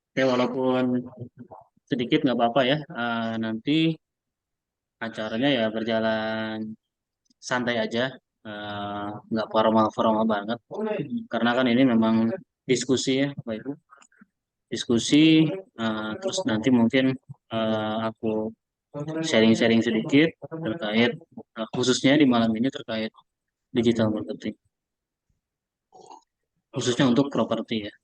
Oke, walaupun sedikit nggak apa-apa ya. Nanti acaranya ya berjalan santai aja, nggak formal-formal banget. Karena kan ini memang diskusi ya, Bapak Ibu. Diskusi, terus nanti mungkin aku sharing-sharing sedikit terkait, khususnya di malam ini terkait digital marketing, khususnya untuk properti ya.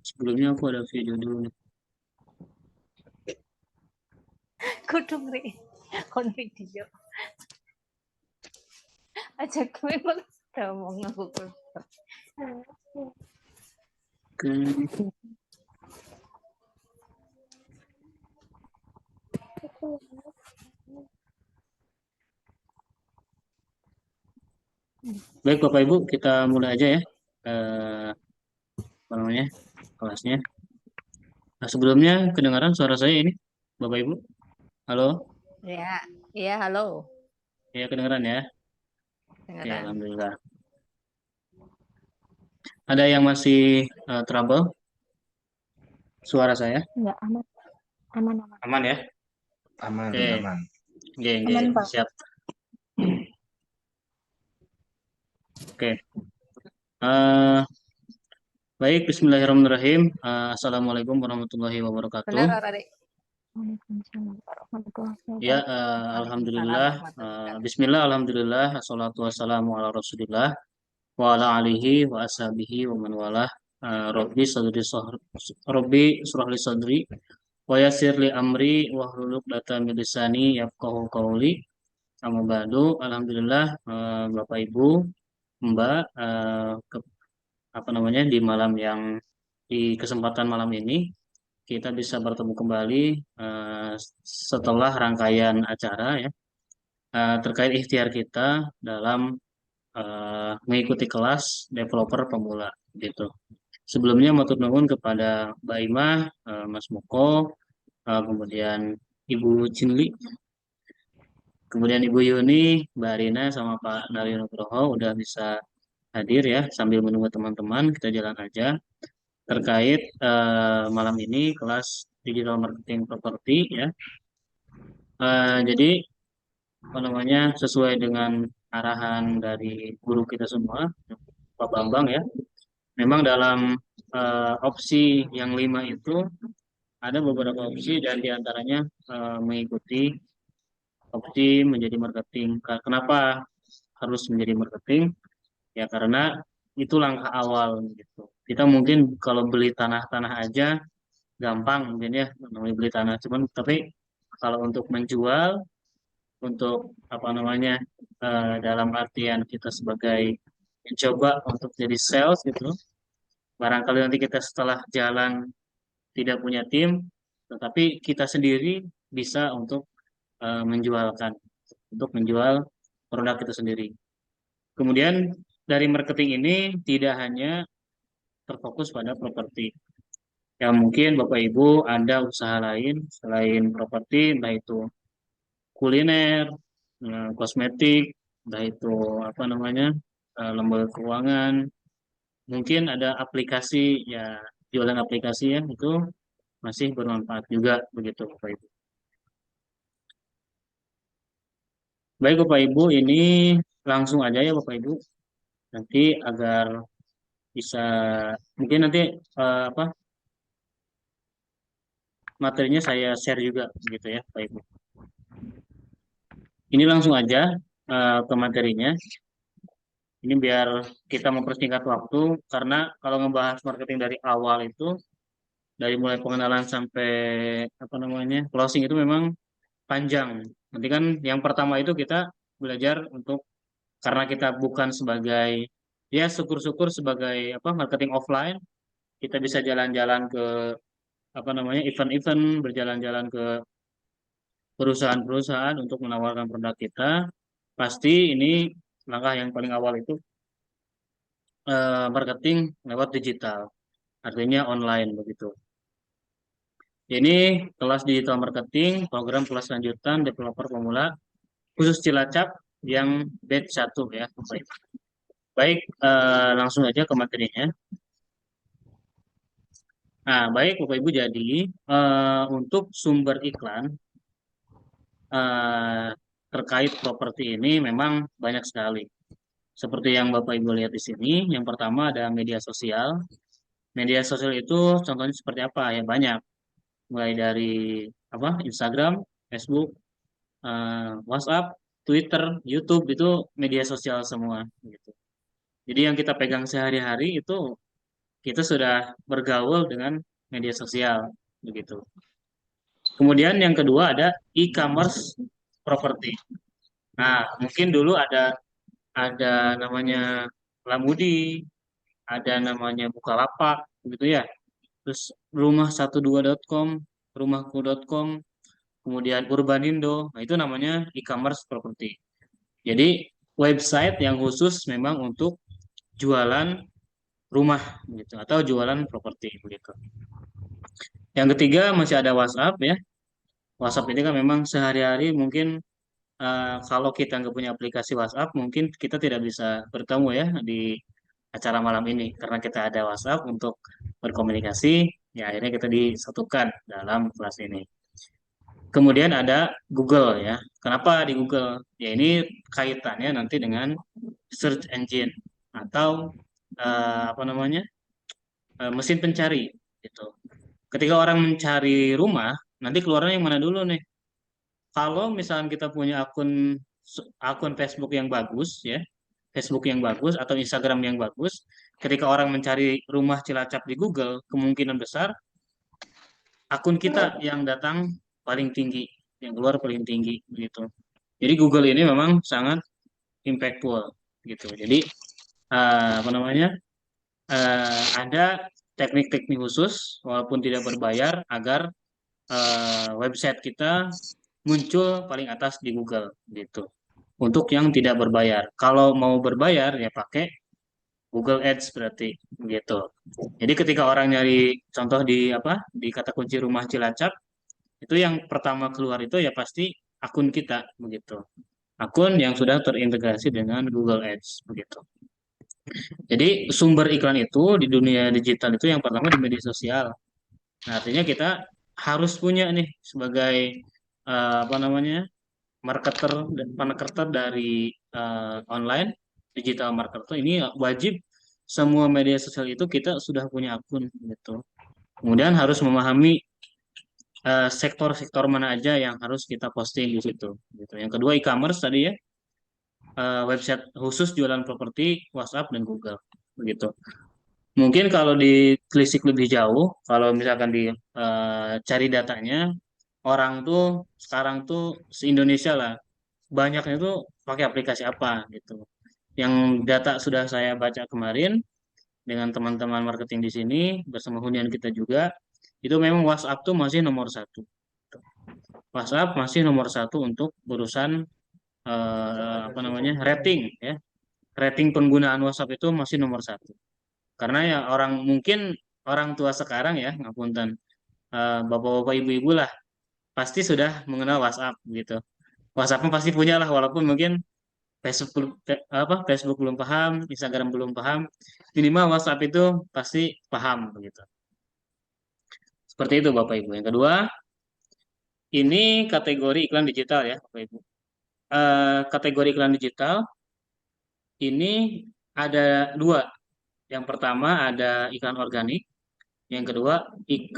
Sebelumnya aku ada video dulu nih. Kudu ngeri kon video aja kowe malah ngomong aku. Oke. Baik Bapak Ibu, kita mulai aja ya, apa namanya, kelasnya. Nah, sebelumnya kedengaran suara saya ini, Bapak Ibu? Halo? Ya, iya halo. Ya, kedengaran ya? Oke, Dengeran. Alhamdulillah. Ada yang masih trouble suara saya? Enggak aman, aman, aman. Aman ya? Aman, Oke, aman. oke, oke, Aman, Pak. siap. Oke. Eh, baik, Bismillahirrahmanirrahim. Assalamualaikum warahmatullahi wabarakatuh. Benar ora, Dik? Waalaikumsalam warahmatullahi Ya, wabarakatuh. Alhamdulillah. Warahmatullahi Bismillah, Alhamdulillah. Assalatu wassalamu ala Rasulillah. Wa ala alihi wa ashabihi wa man walah. Rabbi surah li sadri wa yassir li amri wa hlul 'uqdatam min lisani yafqahu qawli. Amma ba'du. Alhamdulillah, Bapak Ibu, Mbak, apa namanya, di kesempatan malam ini kita bisa bertemu kembali setelah rangkaian acara ya, terkait ikhtiar kita dalam mengikuti kelas developer pemula gitu. Sebelumnya matur nuwun kepada Mbak Imah, Mas Moko, kemudian Ibu Cinli, kemudian Ibu Yuni, Mbak Rina, sama Pak Daryo Nugroho udah bisa hadir ya. Sambil menunggu teman-teman, kita jalan aja terkait malam ini kelas digital marketing properti ya. Jadi apa namanya, sesuai dengan arahan dari guru kita semua, Pak Bambang ya. Memang dalam opsi yang 5 itu ada beberapa opsi dan diantaranya mengikuti opsi menjadi marketing. Kenapa harus menjadi marketing? Ya karena itu langkah awal gitu. Kita mungkin kalau beli tanah-tanah aja gampang mungkin ya, namanya beli tanah. Cuman tapi kalau untuk menjual, untuk apa namanya, dalam artian kita sebagai mencoba untuk jadi sales gitu, barangkali nanti kita setelah jalan tidak punya tim, tetapi kita sendiri bisa untuk menjualkan, untuk menjual produk kita sendiri. Kemudian dari marketing ini tidak hanya terfokus pada properti. Ya mungkin Bapak Ibu ada usaha lain selain properti, entah itu kuliner, kosmetik, entah itu apa namanya, lembaga keuangan, mungkin ada aplikasi ya, jualan aplikasi ya, itu masih bermanfaat juga begitu Bapak Ibu. Baik Bapak Ibu, ini langsung aja ya Bapak Ibu. Nanti agar bisa, mungkin nanti apa materinya saya share juga gitu ya, Pak Ibu. Ini langsung aja ke materinya. Ini biar kita mempersingkat waktu karena kalau ngebahas marketing dari awal itu dari mulai pengenalan sampai apa namanya closing itu memang panjang. Nanti kan yang pertama itu kita belajar untuk karena kita bukan sebagai ya syukur-syukur sebagai apa marketing offline, kita bisa jalan-jalan ke apa namanya event-event, berjalan-jalan ke perusahaan-perusahaan untuk menawarkan produk kita. Pasti ini langkah yang paling awal itu marketing lewat digital, artinya online begitu. Ini kelas digital marketing, program kelas lanjutan developer pemula khusus Cilacap yang batch 1 ya. Baik, langsung aja ke materinya. Nah, baik Bapak Ibu, jadi untuk sumber iklan eh, terkait properti ini memang banyak sekali. Seperti yang Bapak Ibu lihat di sini, yang pertama ada media sosial. Media sosial itu contohnya seperti apa? Ya banyak, mulai dari apa? Instagram, Facebook, WhatsApp, Twitter, YouTube itu media sosial semua gitu. Jadi yang kita pegang sehari-hari itu kita sudah bergaul dengan media sosial begitu. Kemudian yang kedua ada e-commerce property. Nah, mungkin dulu ada namanya Lamudi, ada namanya Bukalapak gitu ya. Terus rumah12.com, rumahku.com, kemudian Urbanindo. Nah, itu namanya e-commerce property. Jadi website yang khusus memang untuk jualan rumah gitu atau jualan properti begitu. Yang ketiga masih ada WhatsApp ya. WhatsApp ini kan memang sehari-hari mungkin kalau kita nggak punya aplikasi WhatsApp mungkin kita tidak bisa bertemu ya di acara malam ini karena kita ada WhatsApp untuk berkomunikasi. Ya akhirnya kita disatukan dalam kelas ini. Kemudian ada Google ya. Kenapa di Google? Ya ini kaitannya nanti dengan search engine atau apa namanya mesin pencari gitu. Ketika orang mencari rumah, nanti keluarnya yang mana dulu nih? Kalau misalnya kita punya akun Facebook yang bagus ya, Facebook yang bagus atau Instagram yang bagus, ketika orang mencari rumah Cilacap di Google, kemungkinan besar akun kita yang datang paling tinggi, yang keluar paling tinggi gitu. Jadi Google ini memang sangat impactful gitu. Jadi apa namanya? Ada teknik-teknik khusus walaupun tidak berbayar agar website kita muncul paling atas di Google gitu. Untuk yang tidak berbayar. Kalau mau berbayar ya pakai Google Ads berarti gitu. Jadi ketika orang nyari contoh di apa di kata kunci rumah Cilacap itu yang pertama keluar itu ya pasti akun kita begitu. Akun yang sudah terintegrasi dengan Google Ads begitu. Jadi sumber iklan itu di dunia digital itu yang pertama di media sosial. Nah, artinya kita harus punya nih sebagai apa namanya marketer dan marketer dari online digital marketer ini wajib semua media sosial itu kita sudah punya akun gitu. Kemudian harus memahami sektor-sektor mana aja yang harus kita posting di situ gitu. Yang kedua e-commerce tadi ya, website khusus jualan properti, WhatsApp dan Google begitu. Mungkin kalau ditelisik lebih jauh, kalau misalkan cari datanya, orang tuh sekarang tuh se-Indonesia lah, banyaknya tuh pakai aplikasi apa gitu. Yang data sudah saya baca kemarin dengan teman-teman marketing di sini bersama hunian kita juga, itu memang WhatsApp tuh masih nomor satu. WhatsApp masih nomor satu untuk urusan apa namanya rating ya. Rating penggunaan WhatsApp itu masih nomor satu. Karena ya orang mungkin orang tua sekarang ya, ngapunten, bapak-bapak ibu-ibu lah, pasti sudah mengenal WhatsApp gitu. WhatsApp pasti punya lah, walaupun mungkin Facebook belum paham, Instagram belum paham, minimal WhatsApp itu pasti paham begitu. Seperti itu Bapak Ibu. Yang kedua, ini kategori iklan digital ya Bapak Ibu. Kategori iklan digital ini ada dua. Yang pertama ada iklan organik, yang kedua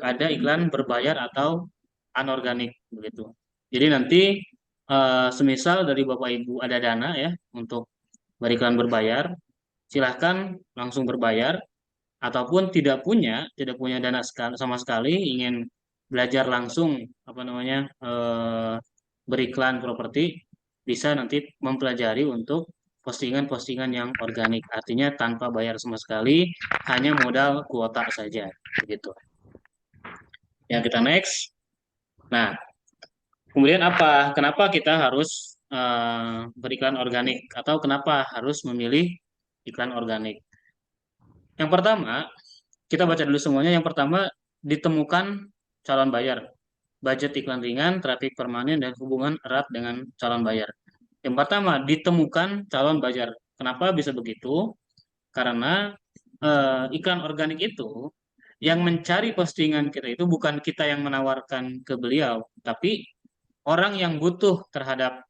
ada iklan berbayar atau anorganik begitu. Jadi nanti semisal dari Bapak Ibu ada dana ya untuk beriklan berbayar, silahkan langsung berbayar, ataupun tidak punya dana sama sekali, ingin belajar langsung apa namanya beriklan properti, bisa nanti mempelajari untuk postingan-postingan yang organik, artinya tanpa bayar sama sekali, hanya modal kuota saja begitu. Yang kita next. Nah, kemudian apa? Kenapa kita harus beriklan organik, atau kenapa harus memilih iklan organik? Yang pertama, kita baca dulu semuanya. Yang pertama, ditemukan calon bayar, budget iklan ringan, traffic permanen, dan hubungan erat dengan calon bayar. Yang pertama, ditemukan calon bayar. Kenapa bisa begitu? Karena iklan organik itu yang mencari postingan kita itu bukan kita yang menawarkan ke beliau, tapi orang yang butuh terhadap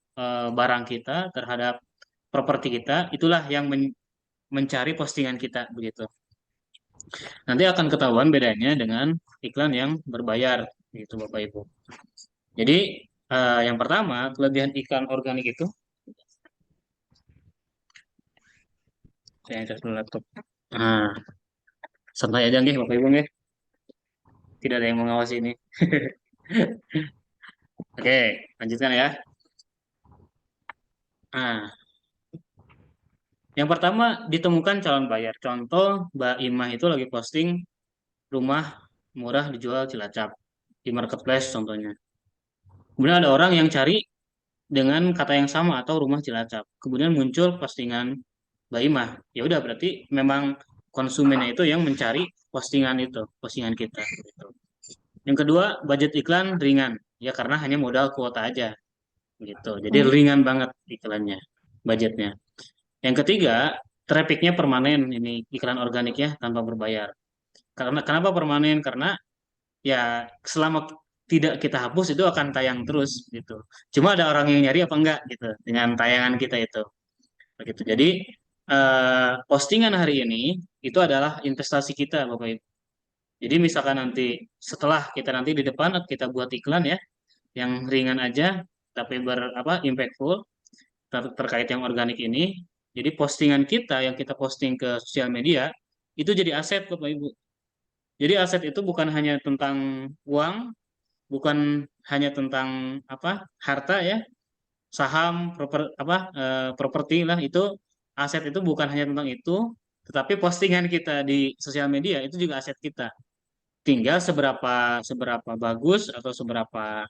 barang kita, terhadap properti kita, itulah yang mencari postingan kita begitu. Nanti akan ketahuan bedanya dengan iklan yang berbayar, gitu Bapak Ibu. Jadi yang pertama, kelebihan iklan organik itu, saya cas dulu laptop. Nah, santai aja nih Bapak Ibu nih, tidak ada yang mengawasi ini. Oke, lanjutkan ya. Nah, yang pertama ditemukan calon bayar. Contoh, Mbak Imah itu lagi posting rumah murah dijual Cilacap di marketplace contohnya. Kemudian ada orang yang cari dengan kata yang sama atau rumah Cilacap. Kemudian muncul postingan Mbak Imah. Ya udah, berarti memang konsumennya itu yang mencari postingan itu, postingan kita gitu. Yang kedua, budget iklan ringan. Ya karena hanya modal kuota aja gitu. Jadi ringan banget iklannya, budgetnya. Yang ketiga, trafficnya permanen, ini iklan organik ya, tanpa berbayar. Karena kenapa permanen? Karena ya selama tidak kita hapus itu akan tayang terus gitu. Cuma ada orang yang nyari apa enggak gitu dengan tayangan kita itu. Begitu. Jadi postingan hari ini itu adalah investasi kita, Bapak Ibu. Jadi misalkan nanti setelah kita nanti di depan kita buat iklan ya, yang ringan aja tapi impactful terkait yang organik ini. Jadi postingan kita yang kita posting ke sosial media itu jadi aset, Bapak Ibu. Jadi aset itu bukan hanya tentang uang, bukan hanya tentang harta ya, saham, properti lah, itu aset itu bukan hanya tentang itu, tetapi postingan kita di sosial media itu juga aset kita. Tinggal seberapa seberapa bagus atau seberapa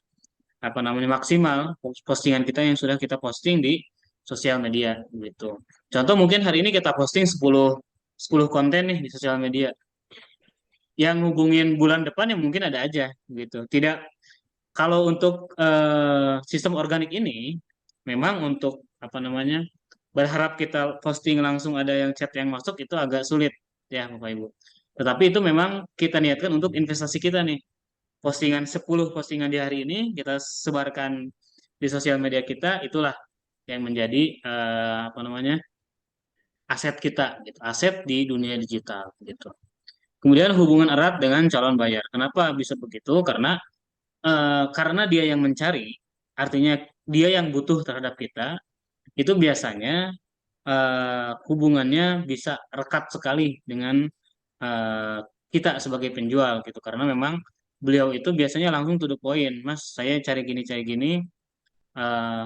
maksimal postingan kita yang sudah kita posting di sosial media gitu. Contoh, mungkin hari ini kita posting 10 konten nih di sosial media. Yang hubungin bulan depan yang mungkin ada aja gitu. Tidak, kalau untuk sistem organik ini memang untuk berharap kita posting langsung ada yang chat yang masuk itu agak sulit ya Bapak Ibu. Tetapi itu memang kita niatkan untuk investasi kita nih. 10 postingan di hari ini kita sebarkan di sosial media kita, itulah yang menjadi aset kita gitu, aset di dunia digital gitu. Kemudian hubungan erat dengan calon bayar. Kenapa bisa begitu? Karena dia yang mencari, artinya dia yang butuh terhadap kita, itu biasanya hubungannya bisa rekat sekali dengan eh, kita sebagai penjual gitu. Karena memang beliau itu biasanya langsung to the point, Mas, saya cari gini, eh,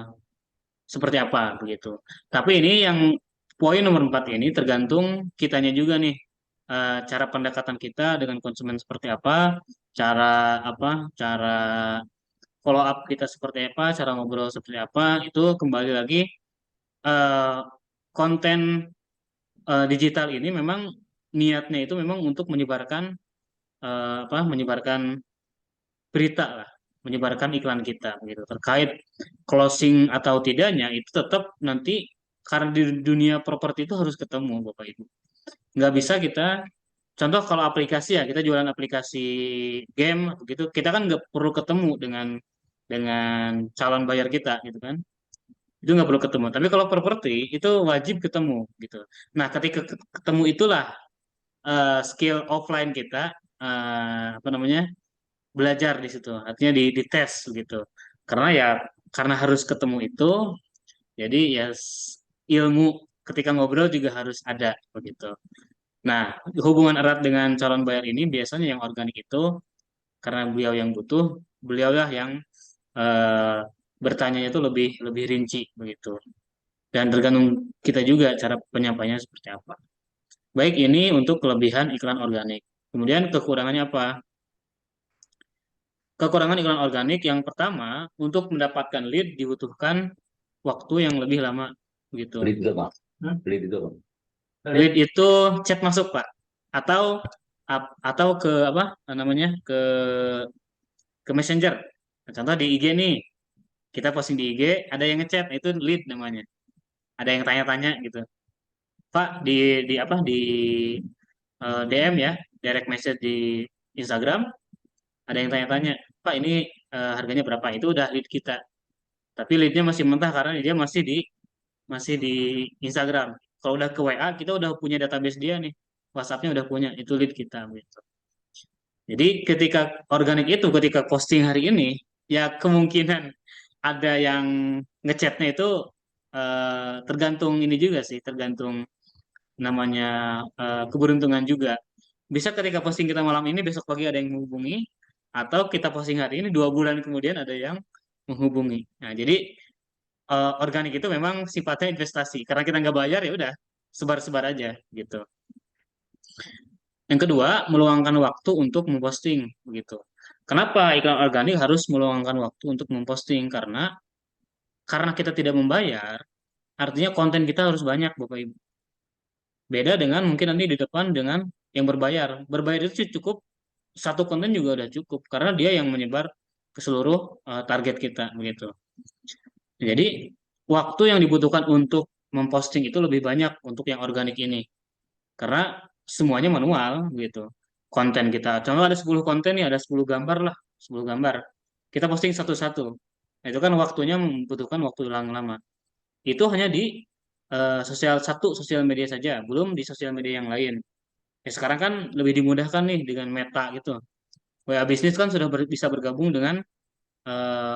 seperti apa begitu. Tapi ini yang poin nomor 4 ini tergantung kitanya juga nih. Cara pendekatan kita dengan konsumen seperti apa, cara cara follow up kita seperti apa, cara ngobrol seperti apa, itu kembali lagi eh, konten digital ini memang niatnya itu memang untuk menyebarkan menyebarkan berita lah, menyebarkan iklan kita gitu. Terkait closing atau tidaknya itu tetap nanti, karena di dunia properti itu harus ketemu Bapak Ibu. Nggak bisa kita, contoh kalau aplikasi ya, kita jualan aplikasi game gitu, kita kan nggak perlu ketemu dengan calon bayar kita gitu kan. Itu nggak perlu ketemu. Tapi kalau properti itu wajib ketemu gitu. Nah, ketika ketemu itulah skill offline kita, apa namanya belajar di situ, artinya dites gitu. Karena ya karena harus ketemu itu, jadi ya ilmu ketika ngobrol juga harus ada begitu. Nah, hubungan erat dengan calon buyer ini biasanya yang organik itu karena beliau yang butuh, beliaulah yang eh, bertanya itu lebih lebih rinci begitu. Dan tergantung kita juga cara penyampaiannya seperti apa. Baik, ini untuk kelebihan iklan organik. Kemudian kekurangannya apa? Kekurangan iklan organik yang pertama, untuk mendapatkan lead dibutuhkan waktu yang lebih lama gitu. Lead itu apa? Lead itu apa? Lead itu chat masuk, Pak. Atau atau ke apa namanya? Ke Messenger. Nah, contoh di IG nih, kita posting di IG, ada yang ngechat, itu lead namanya. Ada yang tanya-tanya gitu. Pak, di apa di DM ya, direct message di Instagram, ada yang tanya-tanya, Pak ini harganya berapa? Itu udah lead kita. Tapi leadnya masih mentah karena dia masih di Instagram. Kalau udah ke WA, kita udah punya database dia nih. WhatsApp-nya udah punya, itu lead kita gitu. Jadi ketika organik itu, ketika posting hari ini, ya kemungkinan ada yang ngechatnya itu tergantung ini juga sih, tergantung namanya keberuntungan juga. Bisa ketika posting kita malam ini, besok pagi ada yang menghubungi, atau kita posting hari ini, 2 bulan kemudian ada yang menghubungi. Nah, jadi organik itu memang sifatnya investasi. Karena kita nggak bayar, ya udah sebar-sebar aja gitu. Yang kedua, meluangkan waktu untuk memposting begitu. Kenapa iklan organik harus meluangkan waktu untuk memposting? Karena kita tidak membayar, artinya konten kita harus banyak, Bapak Ibu. Beda dengan mungkin nanti di depan dengan yang berbayar. Berbayar itu cukup satu konten juga udah cukup karena dia yang menyebar ke seluruh target kita begitu. Jadi waktu yang dibutuhkan untuk memposting itu lebih banyak untuk yang organik ini karena semuanya manual gitu. Konten kita, contoh ada 10 konten nih, ada 10 gambar lah, 10 gambar. Kita posting satu-satu. Nah, itu kan waktunya membutuhkan waktu yang lama. Itu hanya di sosial media saja, belum di sosial media yang lain. Ya, sekarang kan lebih dimudahkan nih dengan Meta gitu. WA Bisnis kan sudah bisa bergabung dengan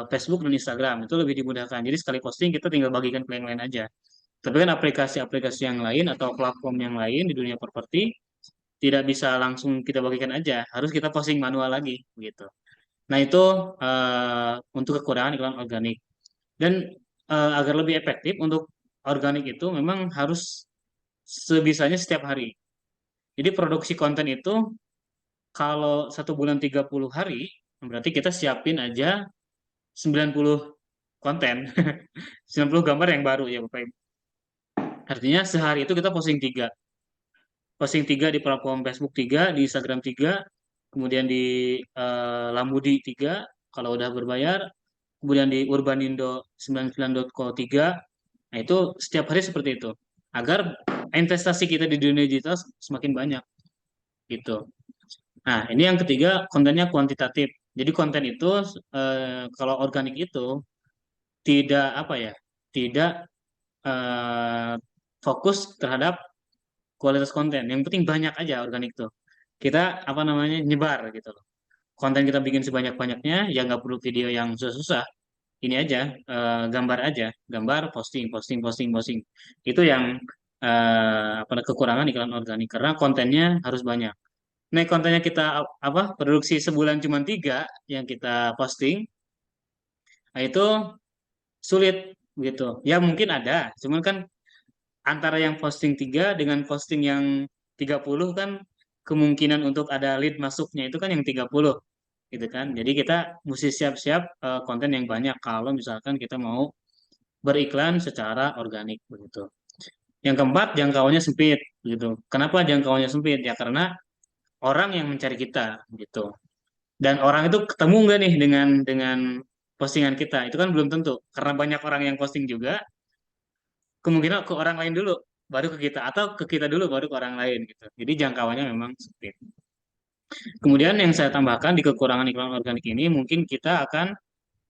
Facebook dan Instagram. Itu lebih dimudahkan. Jadi sekali posting kita tinggal bagikan ke yang lain aja. Tapi kan aplikasi-aplikasi yang lain atau platform yang lain di dunia properti tidak bisa langsung kita bagikan aja. Harus kita posting manual lagi gitu. Nah, itu untuk kekurangan iklan organik. Dan agar lebih efektif untuk organik itu memang harus sebisanya setiap hari. Jadi produksi konten itu kalau 1 bulan 30 hari, berarti kita siapin aja 90 konten. 90 gambar yang baru ya Bapak Ibu. Artinya sehari itu kita posting 3. Posting 3 di platform Facebook 3, di Instagram 3, kemudian di Lambudi 3, kalau udah berbayar, kemudian di urbanindo99.co 3. Nah, itu setiap hari seperti itu. Agar investasi kita di dunia digital semakin banyak gitu. Nah, ini yang ketiga, kontennya kuantitatif. Jadi konten itu kalau organik itu tidak apa ya, tidak eh, fokus terhadap kualitas konten. Yang penting banyak aja organik tuh. Kita apa namanya nyebar gitu loh. Konten kita bikin sebanyak-banyaknya, ya nggak perlu video yang susah-susah. Ini aja, gambar aja, gambar, posting, posting, posting, posting. Itu yang apa kekurangan iklan organik karena kontennya harus banyak. Nah, kontennya kita apa produksi sebulan cuma 3 yang kita posting, nah itu sulit gitu. Ya mungkin ada, cuman kan antara yang posting 3 dengan posting yang 30 kan kemungkinan untuk ada lead masuknya itu kan yang 30 gitu kan. Jadi kita mesti siap-siap konten yang banyak kalau misalkan kita mau beriklan secara organik begitu. Yang keempat, jangkauannya sempit gitu. Kenapa jangkauannya sempit? Ya karena orang yang mencari kita gitu. Dan orang itu ketemu nggak nih dengan postingan kita? Itu kan belum tentu. Karena banyak orang yang posting juga, kemungkinan ke orang lain dulu, baru ke kita. Atau ke kita dulu, baru ke orang lain gitu. Jadi jangkauannya memang sempit. Kemudian yang saya tambahkan di kekurangan iklan organik ini, mungkin kita akan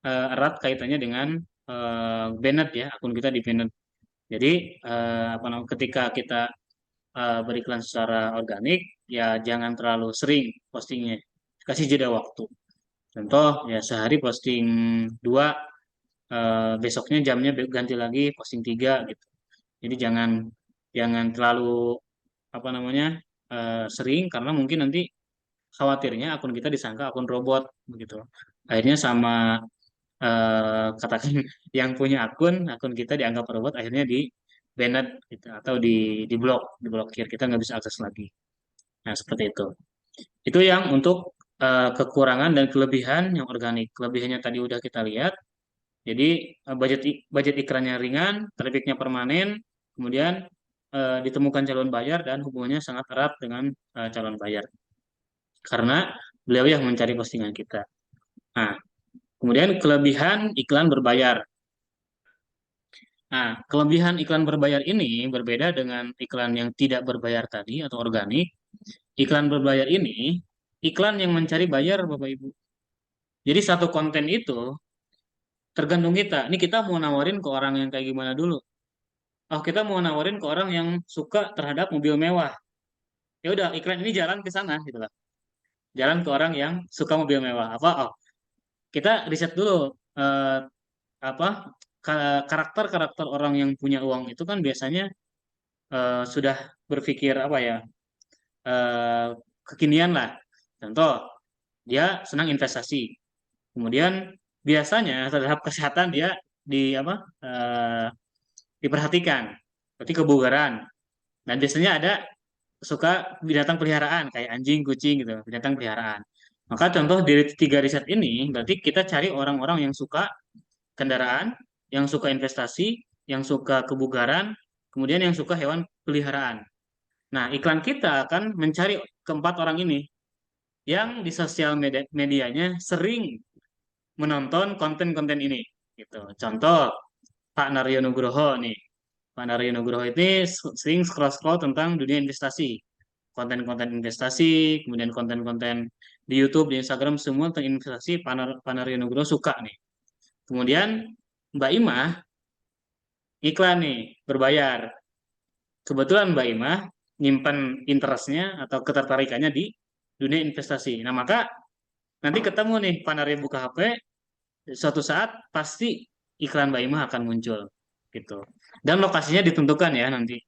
erat kaitannya dengan banned ya, akun kita di banned. Jadi apa namanya, ketika kita beriklan secara organik, ya jangan terlalu sering postingnya. Kasih jeda waktu. Contoh ya sehari posting 2, besoknya jamnya ganti lagi posting 3 gitu. Jadi jangan jangan terlalu apa namanya sering karena mungkin nanti khawatirnya akun kita disangka akun robot begitu. Akhirnya sama katakan yang punya akun kita dianggap robot akhirnya di banned gitu, atau diblokir kita nggak bisa akses lagi. Nah seperti itu. Itu yang untuk kekurangan dan kelebihan yang organik. Kelebihannya tadi udah kita lihat. Jadi budget iklannya ringan, trafficnya permanen, kemudian ditemukan calon bayar dan hubungannya sangat erat dengan calon bayar karena beliau yang mencari postingan kita. Nah, kemudian kelebihan iklan berbayar. Nah, kelebihan iklan berbayar ini berbeda dengan iklan yang tidak berbayar tadi atau organik. Iklan berbayar ini iklan yang mencari bayar, Bapak Ibu. Jadi satu konten itu tergantung kita. Ini kita mau nawarin ke orang yang kayak gimana dulu. Oh, kita mau nawarin ke orang yang suka terhadap mobil mewah. Ya udah, iklan ini jalan ke sana gitu lah. Jalan ke orang yang suka mobil mewah. Apa? Oh, kita riset dulu eh, apa karakter-karakter orang yang punya uang itu kan biasanya sudah berpikir apa ya eh, kekinian lah. Contoh, dia senang investasi. Kemudian biasanya terhadap kesehatan dia di apa diperhatikan. Berarti kebugaran. Dan biasanya ada suka binatang peliharaan kayak anjing, kucing gitu, binatang peliharaan. Maka contoh dari 3 riset ini berarti kita cari orang-orang yang suka kendaraan, yang suka investasi, yang suka kebugaran, kemudian yang suka hewan peliharaan. Nah, iklan kita akan mencari keempat orang ini yang di sosial medianya sering menonton konten-konten ini. Gitu. Contoh, Pak Naryo Nugroho nih. Pak Naryo Nugroho ini sering scroll-scroll tentang dunia investasi. Konten-konten investasi, kemudian konten-konten di YouTube, di Instagram, semua tentang investasi Pak Naryo Nugroho suka nih. Kemudian Mbak Imah iklan nih, berbayar. Kebetulan Mbak Imah nyimpan interestnya atau ketertarikannya di dunia investasi. Nah, maka nanti ketemu nih Panaria buka HP, suatu saat pasti iklan Mbak Imah akan muncul gitu. Dan lokasinya ditentukan ya nanti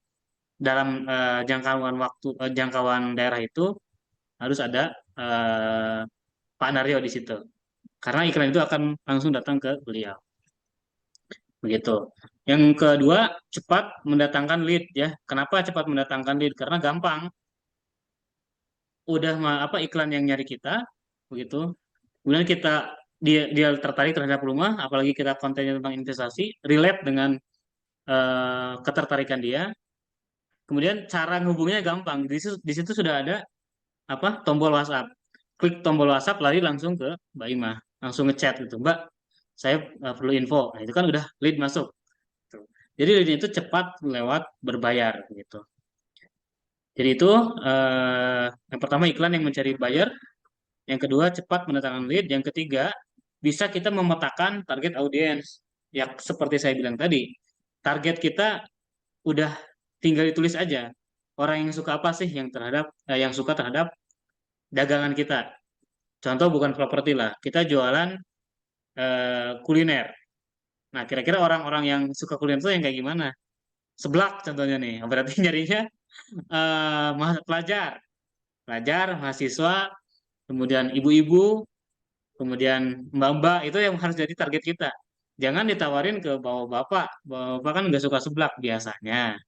dalam jangkauan waktu jangkauan daerah itu harus ada Pak Naryo di situ. Karena iklan itu akan langsung datang ke beliau. Begitu. Yang kedua, cepat mendatangkan lead ya. Kenapa cepat mendatangkan lead? Karena gampang. Udah apa iklan yang nyari kita, begitu. Kemudian dia tertarik terhadap rumah, apalagi kita kontennya tentang investasi, relate dengan ketertarikan dia. Kemudian cara ngehubungnya gampang. Di situ sudah ada apa tombol WhatsApp. Klik tombol WhatsApp lari langsung ke Mbak Ima, langsung ngechat gitu. Mbak, saya perlu info. Nah, itu kan udah lead masuk. Tuh. Jadi lead itu cepat lewat berbayar gitu. Jadi itu yang pertama iklan yang mencari buyer, yang kedua cepat mendatangkan lead, yang ketiga bisa kita memetakan target audiens. Ya seperti saya bilang tadi, target kita udah tinggal ditulis aja. Orang yang suka apa sih yang suka terhadap dagangan kita. Contoh bukan properti lah, kita jualan kuliner. Nah, kira-kira orang-orang yang suka kuliner itu yang kayak gimana? Seblak contohnya nih. Berarti nyarinya pelajar, mahasiswa, kemudian ibu-ibu, kemudian mbak-mbak itu yang harus jadi target kita. Jangan ditawarin ke bapak-bapak. Bapak kan nggak suka seblak biasanya.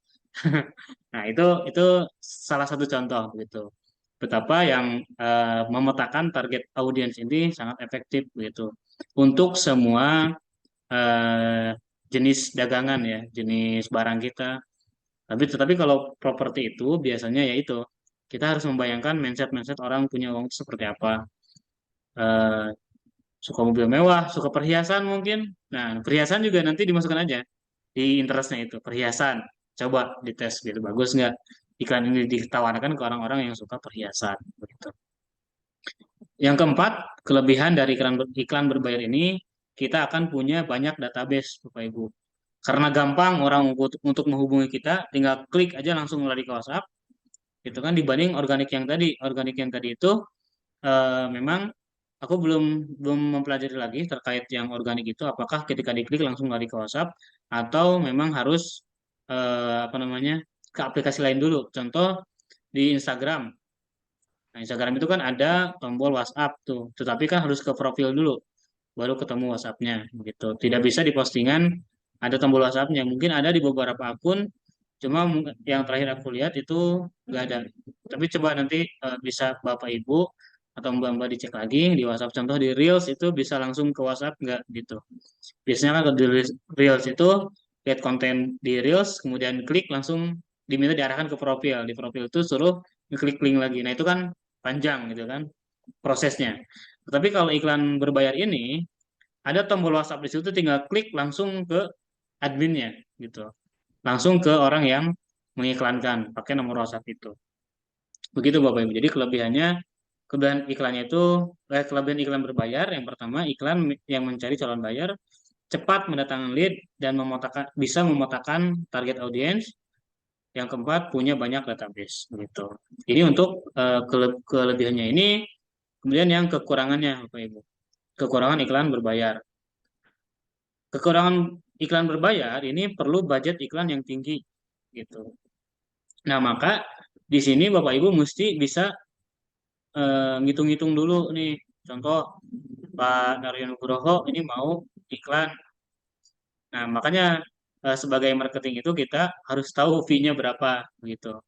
Nah, itu salah satu contoh gitu. Betapa yang memetakan target audiens ini sangat efektif begitu. Untuk semua eh, jenis dagangan ya, jenis barang kita. Tetapi kalau properti itu biasanya ya itu kita harus membayangkan mindset-mindset orang punya uang itu seperti apa. Eh, Suka mobil mewah, suka perhiasan mungkin. Nah, perhiasan juga nanti dimasukkan aja di interestnya itu perhiasan. Coba dites gitu, bagus nggak iklan ini ditawarkan ke orang-orang yang suka perhiasan. Begitu. Yang keempat, kelebihan dari iklan berbayar ini, kita akan punya banyak database, Bapak Ibu. Karena gampang orang untuk menghubungi kita, tinggal klik aja langsung lari ke WhatsApp. Gitu kan dibanding organik yang tadi. Organik yang tadi itu memang aku belum mempelajari lagi terkait yang organik itu, apakah ketika diklik langsung lari ke WhatsApp atau memang harus apa namanya ke aplikasi lain dulu. Contoh di Instagram. Nah, Instagram itu kan ada tombol WhatsApp tuh, tetapi kan harus ke profil dulu, baru ketemu WhatsApp-nya, gitu. Tidak bisa di postingan ada tombol WhatsApp-nya. Mungkin ada di beberapa akun, cuma yang terakhir aku lihat itu nggak ada. Tapi coba nanti bisa Bapak Ibu atau Mbak-Mbak dicek lagi di WhatsApp. Contoh di Reels itu bisa langsung ke WhatsApp nggak gitu. Biasanya kan kalau di Reels itu lihat konten di Reels, kemudian klik langsung diminta diarahkan ke profil. Di profil itu suruh ngeklik link lagi. Nah itu kan panjang gitu kan prosesnya. Tapi kalau iklan berbayar ini ada tombol WhatsApp di situ tinggal klik langsung ke adminnya gitu. Langsung ke orang yang mengiklankan pakai nomor WhatsApp itu. Begitu Bapak Ibu. Jadi kelebihan iklannya itu kelebihan iklan berbayar yang pertama iklan yang mencari calon bayar cepat mendatangkan lead dan bisa memetakan target audiens. Yang keempat punya banyak database gitu. Ini untuk kelebihannya ini. Kemudian yang kekurangannya Bapak Ibu. Kekurangan iklan berbayar. Kekurangan iklan berbayar ini perlu budget iklan yang tinggi gitu. Nah, maka di sini Bapak Ibu mesti bisa ngitung-ngitung dulu nih. Contoh Pak Naryo Nugroho ini mau iklan. Nah, makanya sebagai marketing itu kita harus tahu fee-nya berapa gitu.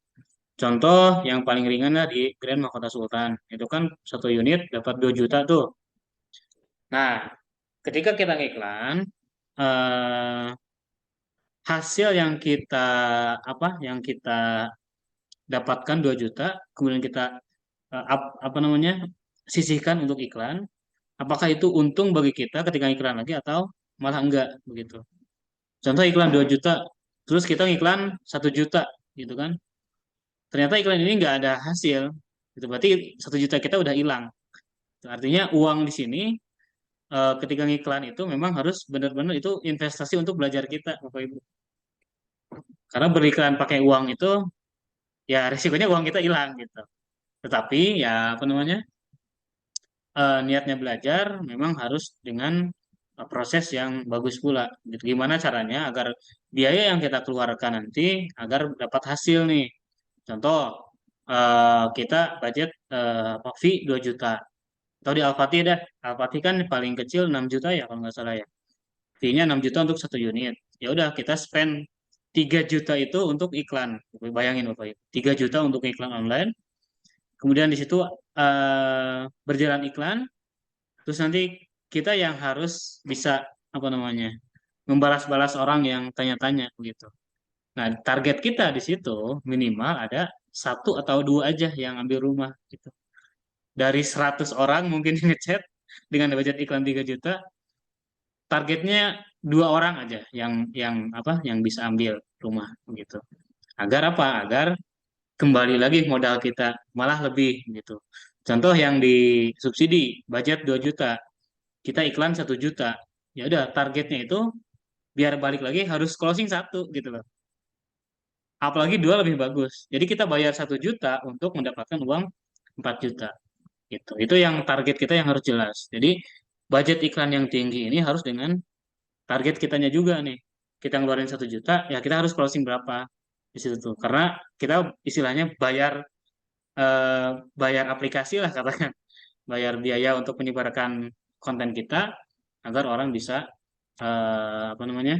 Contoh yang paling ringan lah di Grand Mahkota Sultan. Itu kan satu unit dapat 2 juta tuh. Nah, ketika kita ngiklan, eh, hasil yang kita dapatkan 2 juta, kemudian kita apa namanya sisihkan untuk iklan, apakah itu untung bagi kita ketika iklan lagi atau malah enggak begitu. Contoh iklan 2 juta, terus kita ngiklan 1 juta gitu kan. Ternyata iklan ini enggak ada hasil. Itu berarti 1 juta kita udah hilang. Artinya uang di sini ketika ngiklan itu memang harus benar-benar itu investasi untuk belajar kita, Bapak Ibu. Karena beriklan pakai uang itu ya risikonya uang kita hilang gitu. Tetapi ya apa namanya niatnya belajar memang harus dengan proses yang bagus pula. Gitu. Gimana caranya agar biaya yang kita keluarkan nanti agar dapat hasil nih. Contoh kita budget fee 2 juta. Atau di Alfati dah. Alfati kan paling kecil 6 juta ya kalau nggak salah ya. Fee-nya 6 juta untuk satu unit. Ya udah kita spend 3 juta itu untuk iklan. Bayangin Bapak Ibu. 3 juta untuk iklan online. Kemudian di situ berjalan iklan. Terus nanti kita yang harus bisa apa namanya membalas-balas orang yang tanya-tanya begitu. Nah, target kita di situ minimal ada satu atau dua aja yang ambil rumah gitu. Dari 100 orang mungkin yang ngechat dengan budget iklan 3 juta, targetnya 2 orang aja yang bisa ambil rumah gitu. Agar apa? Agar kembali lagi modal kita malah lebih gitu. Contoh yang disubsidi budget 2 juta, kita iklan 1 juta. Ya udah targetnya itu biar balik lagi harus closing 1 gitu loh. Apalagi 2 lebih bagus. Jadi kita bayar 1 juta untuk mendapatkan uang 4 juta gitu. Itu yang target kita yang harus jelas. Jadi budget iklan yang tinggi ini harus dengan target kitanya juga nih. Kita ngeluarin 1 juta, ya kita harus closing berapa di situ tuh. Karena kita istilahnya eh, bayar aplikasi lah katakan, bayar biaya untuk menyebarkan konten kita agar orang bisa apa namanya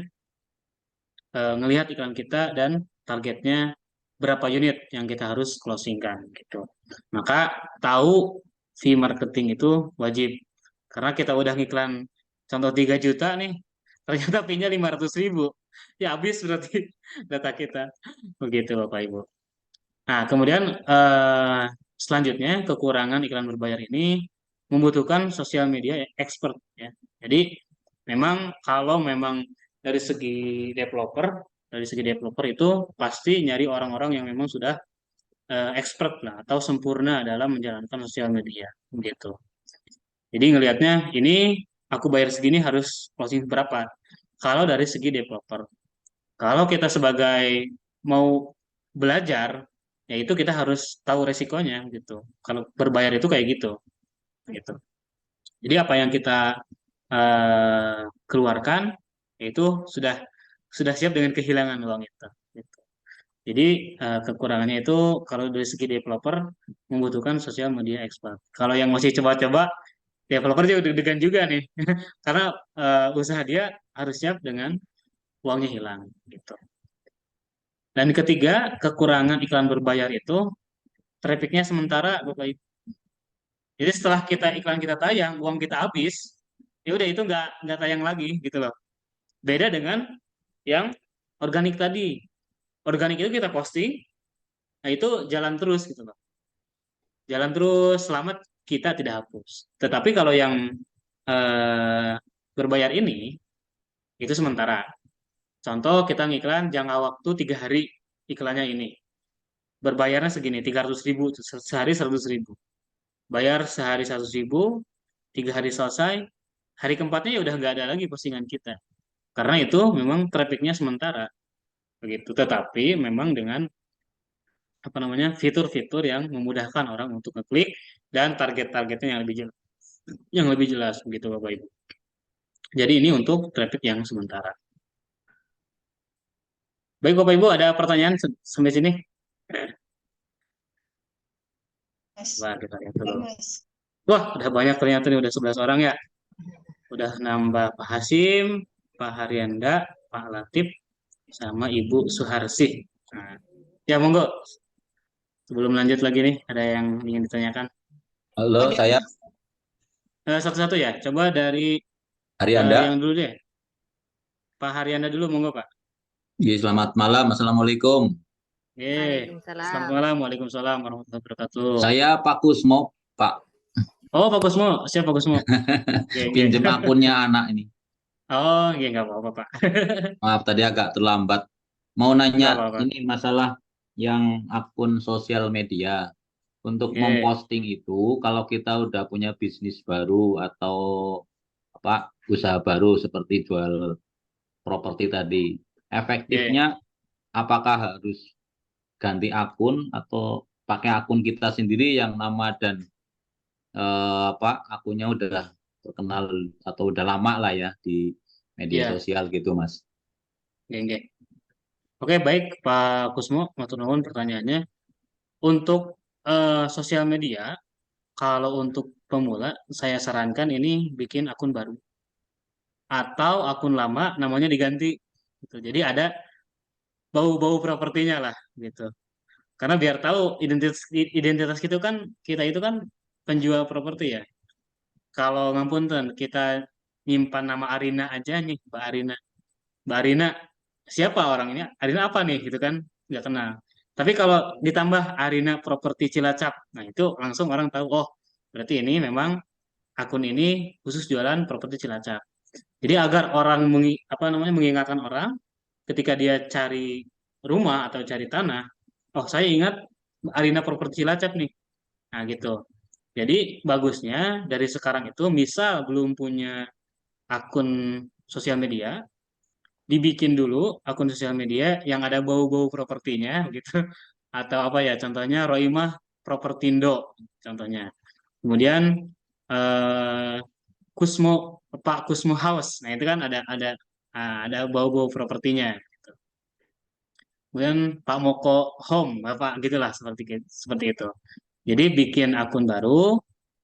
ngelihat iklan kita dan targetnya berapa unit yang kita harus closingkan gitu. Maka tahu fee marketing itu wajib karena kita udah ngiklan contoh 3 juta nih, ternyata fee-nya 500.000. Ya habis berarti data kita. Begitu Bapak Ibu. Nah, kemudian selanjutnya kekurangan iklan berbayar ini membutuhkan sosial media expert ya. Jadi memang kalau memang dari segi developer, dari segi developer itu pasti nyari orang-orang yang memang sudah expert lah atau sempurna dalam menjalankan sosial media gitu. Jadi ngelihatnya ini aku bayar segini harus closing berapa? Kalau dari segi developer. Kalau kita sebagai mau belajar, ya itu kita harus tahu resikonya gitu. Kalau berbayar itu kayak gitu, gitu. Jadi apa yang kita keluarkan itu sudah siap dengan kehilangan uang itu. Gitu. Jadi kekurangannya itu kalau dari segi developer membutuhkan sosial media expert. Kalau yang masih coba-coba, developer juga deg-degan juga nih, karena usaha dia harus siap dengan uangnya hilang. Gitu. Dan ketiga, kekurangan iklan berbayar itu trafficnya sementara, Bapak Ibu. Jadi setelah iklan kita tayang, uang kita habis, ya udah itu nggak tayang lagi gitu loh. Beda dengan yang organik tadi. Organik itu kita posting, nah itu jalan terus gitu loh. Jalan terus selama kita tidak hapus. Tetapi kalau yang eh, berbayar ini itu sementara. Contoh kita ngiklan jangka waktu 3 hari iklannya ini. Berbayarnya segini, 300.000, sehari 100.000. Bayar sehari 100.000, 3 hari selesai, hari keempatnya ya udah nggak ada lagi postingan kita. Karena itu memang trafficnya sementara. Begitu. Tetapi memang dengan apa namanya fitur-fitur yang memudahkan orang untuk ngeklik dan target-targetnya yang lebih jelas begitu Bapak Ibu. Jadi ini untuk traffic yang sementara. Baik Bapak Ibu, ada pertanyaan sampai sini? Mas. Wah, kita lihat Ya, dulu. Mas. Wah, udah banyak ternyata nih, udah 11 orang ya. Udah nambah Pak Hasim, Pak Haryanda, Pak Latif, sama Ibu Suharsih. Nah, ya monggo. Sebelum lanjut lagi nih, ada yang ingin ditanyakan? Halo, Ada, saya Mas. Satu-satu ya. Coba dari yang Arianda. dulu deh. Pak Haryanda dulu, monggo Pak. Ya, selamat malam. Assalamualaikum. Selamat Waalaikumsalam. malam. Waalaikumsalam warahmatullahi wabarakatuh. Saya Pak Kusmo, Pak. Oh, Pak Kusmo. Siap, Pak Kusmo. Oke, oke. Pinjem akunnya anak ini. Oh, iya, nggak apa-apa, Pak. Maaf tadi agak terlambat. Mau Nggak nanya apa-apa. ini masalah yang akun sosial media. Untuk Oke, memposting itu, kalau kita udah punya bisnis baru atau apa usaha baru seperti jual properti tadi, oke. efektifnya apakah harus ganti akun atau pakai akun kita sendiri yang nama dan apa akunnya udah terkenal atau udah lama lah ya di media Iya, sosial gitu Mas. oke, oke. Oke, baik, Pak Kusmo. Matur nuwun pertanyaannya. Untuk sosial media, kalau untuk pemula, saya sarankan ini bikin akun baru. Atau akun lama namanya diganti. Gitu. Jadi ada bau-bau propertinya lah, gitu. Karena biar tahu identitas identitas kita itu kan penjual properti ya. Kalau ngapunten kita nyimpan nama Arina aja nih, Mbak Arina. Mbak Arina siapa orang ini? Arina apa nih gitu kan? Nggak kenal. Tapi kalau ditambah Arina Properti Cilacap, nah itu langsung orang tahu, oh berarti ini memang akun ini khusus jualan properti Cilacap. Jadi agar orang apa namanya mengingatkan orang ketika dia cari rumah atau cari tanah, oh saya ingat Arina Properti Cilacap nih. Nah gitu. Jadi bagusnya dari sekarang itu misal belum punya akun sosial media, dibikin dulu akun sosial media yang ada bau-bau propertinya gitu. Atau apa ya contohnya Roimah Propertindo contohnya. Kemudian eh, Kusmo Pak Kusmo House. Nah, itu kan ada bau-bau propertinya. Kemudian Pak Moko Home, Bapak gitulah seperti itu. Jadi bikin akun baru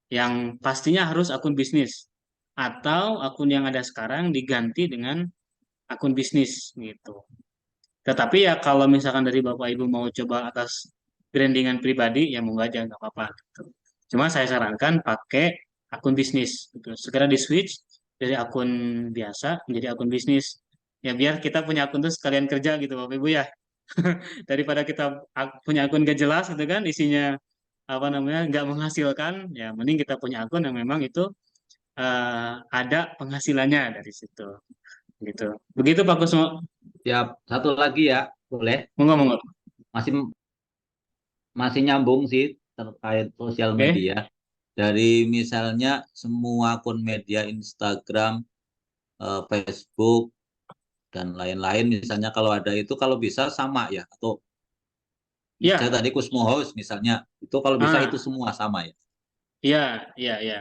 yang pastinya harus akun bisnis atau akun yang ada sekarang diganti dengan akun bisnis gitu. Tetapi ya kalau misalkan dari Bapak Ibu mau coba atas brandingan pribadi ya monggo aja nggak apa-apa gitu. Cuma saya sarankan pakai akun bisnis gitu. Segera di switch dari akun biasa menjadi akun bisnis. Ya biar kita punya akun tuh sekalian kerja gitu Bapak Ibu ya. Daripada kita punya akun gak jelas gitu kan isinya apa namanya nggak menghasilkan ya mending kita punya akun yang memang itu ada penghasilannya dari situ gitu. Begitu Pak Kusmo. Siap. Satu lagi ya, boleh? Monggo monggo. Masih masih nyambung sih terkait sosial Oke. media. Dari misalnya semua akun media Instagram, Facebook dan lain-lain misalnya kalau ada itu kalau bisa sama ya atau saya Ya, tadi Kusmo House misalnya itu kalau bisa itu ah, semua sama ya. iya, iya, iya.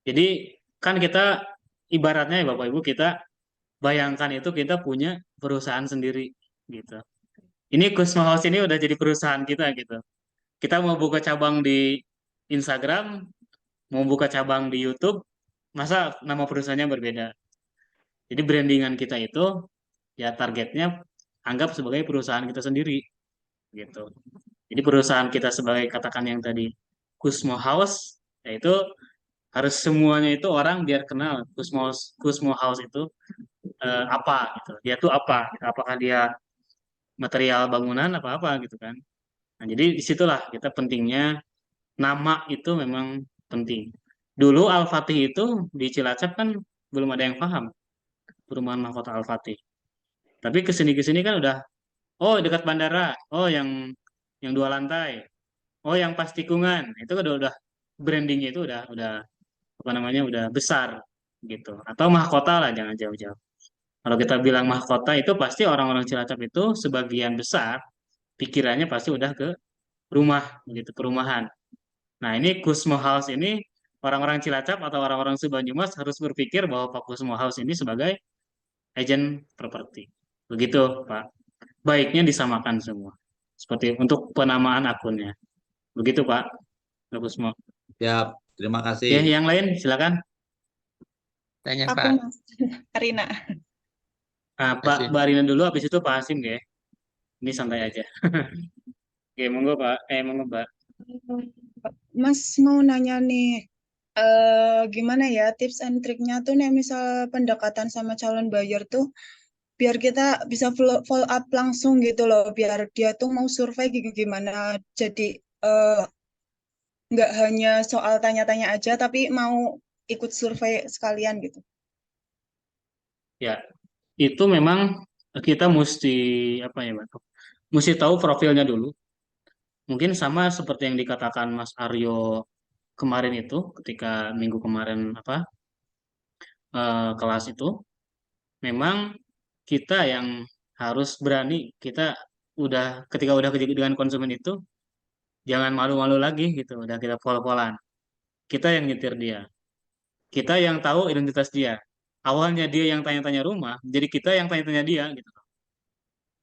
Jadi kan kita ibaratnya ya Bapak Ibu, kita bayangkan itu kita punya perusahaan sendiri gitu. Ini Kusma House ini udah jadi perusahaan kita gitu. Kita mau buka cabang di Instagram, mau buka cabang di YouTube, masa nama perusahaannya berbeda. Jadi brandingan kita itu ya targetnya anggap sebagai perusahaan kita sendiri gitu. Jadi perusahaan kita sebagai katakan yang tadi Kusmo House, yaitu harus semuanya itu orang biar kenal Kusmo House itu apa gitu. Dia tuh apa? Apakah dia material bangunan apa apa gitu kan? Nah, jadi disitulah kita pentingnya nama itu memang penting. Dulu Al-Fatih itu di Cilacap kan belum ada yang paham perumahan mahkota Al-Fatih. Tapi kesini kan udah, oh dekat bandara, oh yang 2 lantai, oh yang pas tikungan, itu kan udah brandingnya itu udah apa namanya udah besar gitu. Atau mahkota lah, jangan jauh-jauh. Kalau kita bilang mahkota itu pasti orang-orang Cilacap itu sebagian besar pikirannya pasti udah ke rumah gitu, perumahan. Nah, ini Kusmo House ini orang-orang Cilacap atau orang-orang Subanyumas harus berpikir bahwa Pak Kusmo House ini sebagai agen properti. Begitu, Pak. Baiknya disamakan semua. Seperti untuk penamaan akunnya. Begitu, Pak. Pak Kusmo. Ya, terima Ya, kasih. yang lain silakan. Tanya Aku Pak. Mas Karina. Pak Kasih. Barina dulu, habis itu Pak Hasim ya. Ini santai aja. Oke, monggo Pak. Monggo Pak. Mas mau nanya nih, gimana ya tips and triknya tuh nih misal pendekatan sama calon buyer tuh biar kita bisa follow up langsung gitu loh, biar dia tuh mau survei gimana. Jadi eh, nggak hanya soal tanya-tanya aja, tapi mau ikut survei sekalian gitu. Ya, itu memang kita mesti apa ya, Pak? Mesti tahu profilnya dulu. Mungkin sama seperti yang dikatakan Mas Aryo kemarin itu, ketika minggu kemarin apa kelas itu, memang kita yang harus berani. Kita ketika udah kerja dengan konsumen itu, jangan malu-malu lagi gitu. Udah kita pol-polan. Kita yang nyetir dia. Kita yang tahu identitas dia. Awalnya dia yang tanya-tanya rumah, jadi kita yang tanya-tanya dia gitu.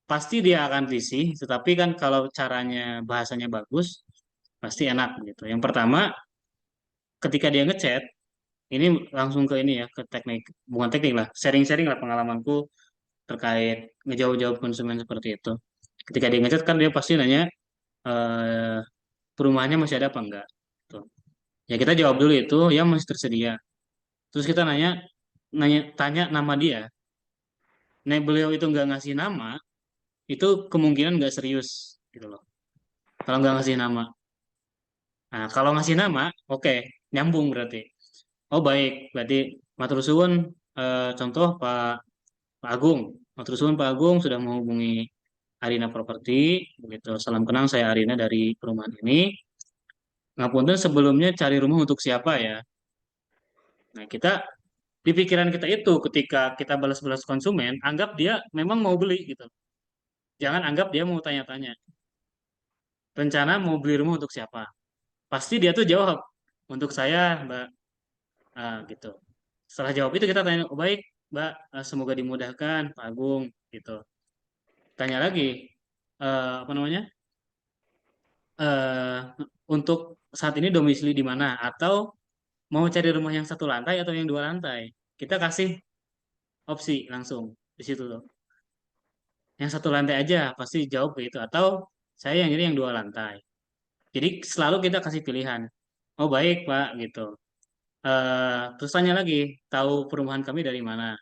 Pasti dia akan risih, tetapi kan kalau caranya bahasanya bagus, pasti enak gitu. Yang pertama, ketika dia ngechat, ini langsung ke ini ya, ke teknik, bukan teknik lah, sharing-sharing lah pengalamanku terkait ngejauh-jauh konsumen seperti itu. Ketika dia ngechat kan dia pasti nanya eh, perumahannya masih ada apa enggak. Tuh. Ya kita jawab dulu itu, ya masih tersedia. Terus kita tanya nama dia. Nah, beliau itu nggak ngasih nama, itu kemungkinan nggak serius gitu loh. Kalau nggak ngasih nama. Nah, kalau ngasih nama, oke, nyambung berarti. Oh baik, berarti matur suwun, contoh Pak Agung. Matur suwun Pak Agung sudah menghubungi Arina Property, begitu. Salam kenal, saya Arina dari perumahan ini. Ngapunten sebelumnya cari rumah untuk siapa ya? Nah, kita di pikiran kita itu ketika kita balas-balas konsumen, anggap dia memang mau beli gitu. Jangan anggap dia mau tanya-tanya. Rencana mau beli rumah untuk siapa? Pasti dia tuh jawab untuk saya, Mbak. Gitu. Setelah jawab itu kita tanya, oh, baik, Mbak, semoga dimudahkan, Pak Agung, gitu. Tanya lagi, apa namanya? eh untuk saat ini domisili di mana? Atau mau cari rumah yang 1 lantai atau yang 2 lantai? Kita kasih opsi langsung di situ tuh. Yang 1 lantai aja pasti jawab ke itu. Atau saya yang ini yang 2 lantai. Jadi selalu kita kasih pilihan. Oh baik Pak, gitu. Terus tanya lagi, tahu perumahan kami dari mana?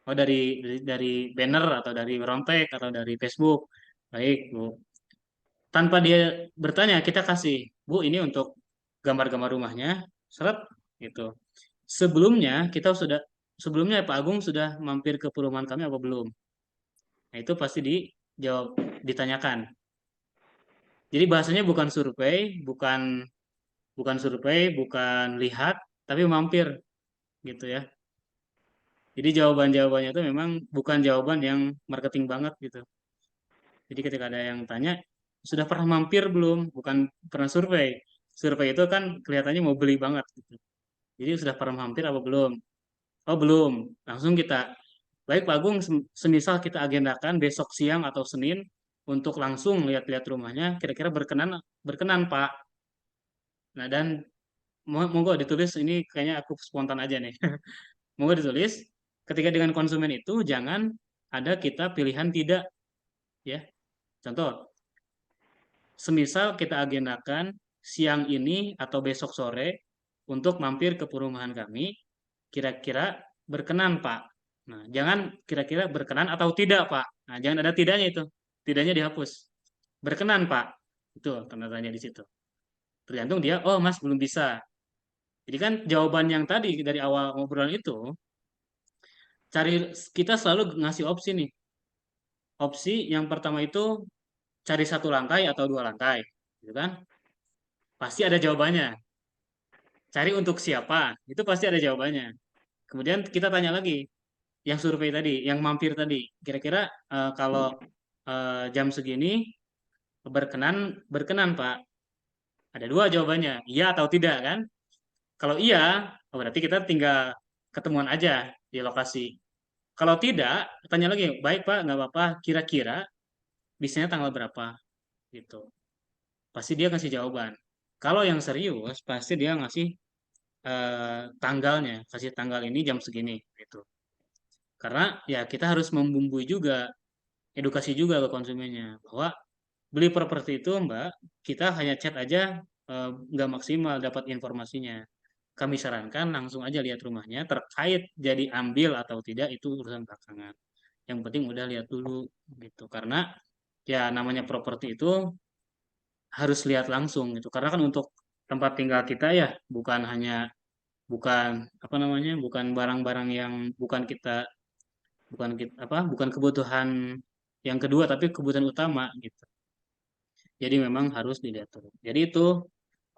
Oh dari banner atau dari Rontek atau dari Facebook. Baik, Bu. Tanpa dia bertanya, kita kasih, Bu, ini untuk gambar-gambar rumahnya, seret gitu. Sebelumnya sebelumnya Pak Agung sudah mampir ke perumahan kami apa belum? Nah, itu pasti dijawab, ditanyakan. Jadi bahasanya bukan survei, bukan bukan survei, bukan lihat, tapi mampir gitu ya. Jadi jawaban-jawabannya itu memang bukan jawaban yang marketing banget gitu. Jadi ketika ada yang tanya, sudah pernah mampir belum? Bukan pernah survei. Survei itu kan kelihatannya mau beli banget gitu. Jadi sudah pernah mampir apa belum? Oh belum. Langsung kita, baik Pak Agung, semisal kita agendakan besok siang atau Senin untuk langsung lihat-lihat rumahnya, kira-kira berkenan berkenan Pak. Nah dan monggo ditulis, ini kayaknya aku spontan aja nih. Monggo ditulis, ketika dengan konsumen itu jangan ada kita pilihan tidak, ya. Contoh, semisal kita agendakan siang ini atau besok sore untuk mampir ke perumahan kami, kira-kira berkenan Pak. Nah, jangan kira-kira berkenan atau tidak Pak. Nah, jangan ada tidaknya itu. Tidaknya dihapus. Berkenan Pak. Itu tanda tanya di situ. Tergantung dia, oh Mas belum bisa. Jadi kan jawaban yang tadi dari awal ngobrolan itu, kita selalu ngasih opsi nih. Opsi yang pertama itu cari satu lantai atau dua lantai, gitu kan? Pasti ada jawabannya. Cari untuk siapa? Itu pasti ada jawabannya. Kemudian kita tanya lagi, yang survei tadi, yang mampir tadi, kira-kira kalau jam segini berkenan Pak? Ada dua jawabannya, iya atau tidak kan? Kalau iya, berarti kita tinggal ketemuan aja di lokasi. Kalau tidak, tanya lagi, baik Pak, nggak apa-apa, kira-kira bisanya tanggal berapa? Gitu. Pasti dia ngasih jawaban. Kalau yang serius, pasti dia ngasih tanggalnya, kasih tanggal ini jam segini, gitu. Karena ya kita harus membumbui juga, edukasi juga ke konsumennya bahwa beli properti itu Mbak, kita hanya chat aja nggak maksimal dapat informasinya. Kami sarankan langsung aja lihat rumahnya, terkait jadi ambil atau tidak itu urusan belakangan. Yang penting udah lihat dulu gitu. Karena ya namanya properti itu harus lihat langsung gitu. Karena kan untuk tempat tinggal kita ya bukan apa namanya, bukan barang-barang yang bukan kebutuhan yang kedua tapi kebutuhan utama gitu. Jadi memang harus dilihat dulu. Jadi itu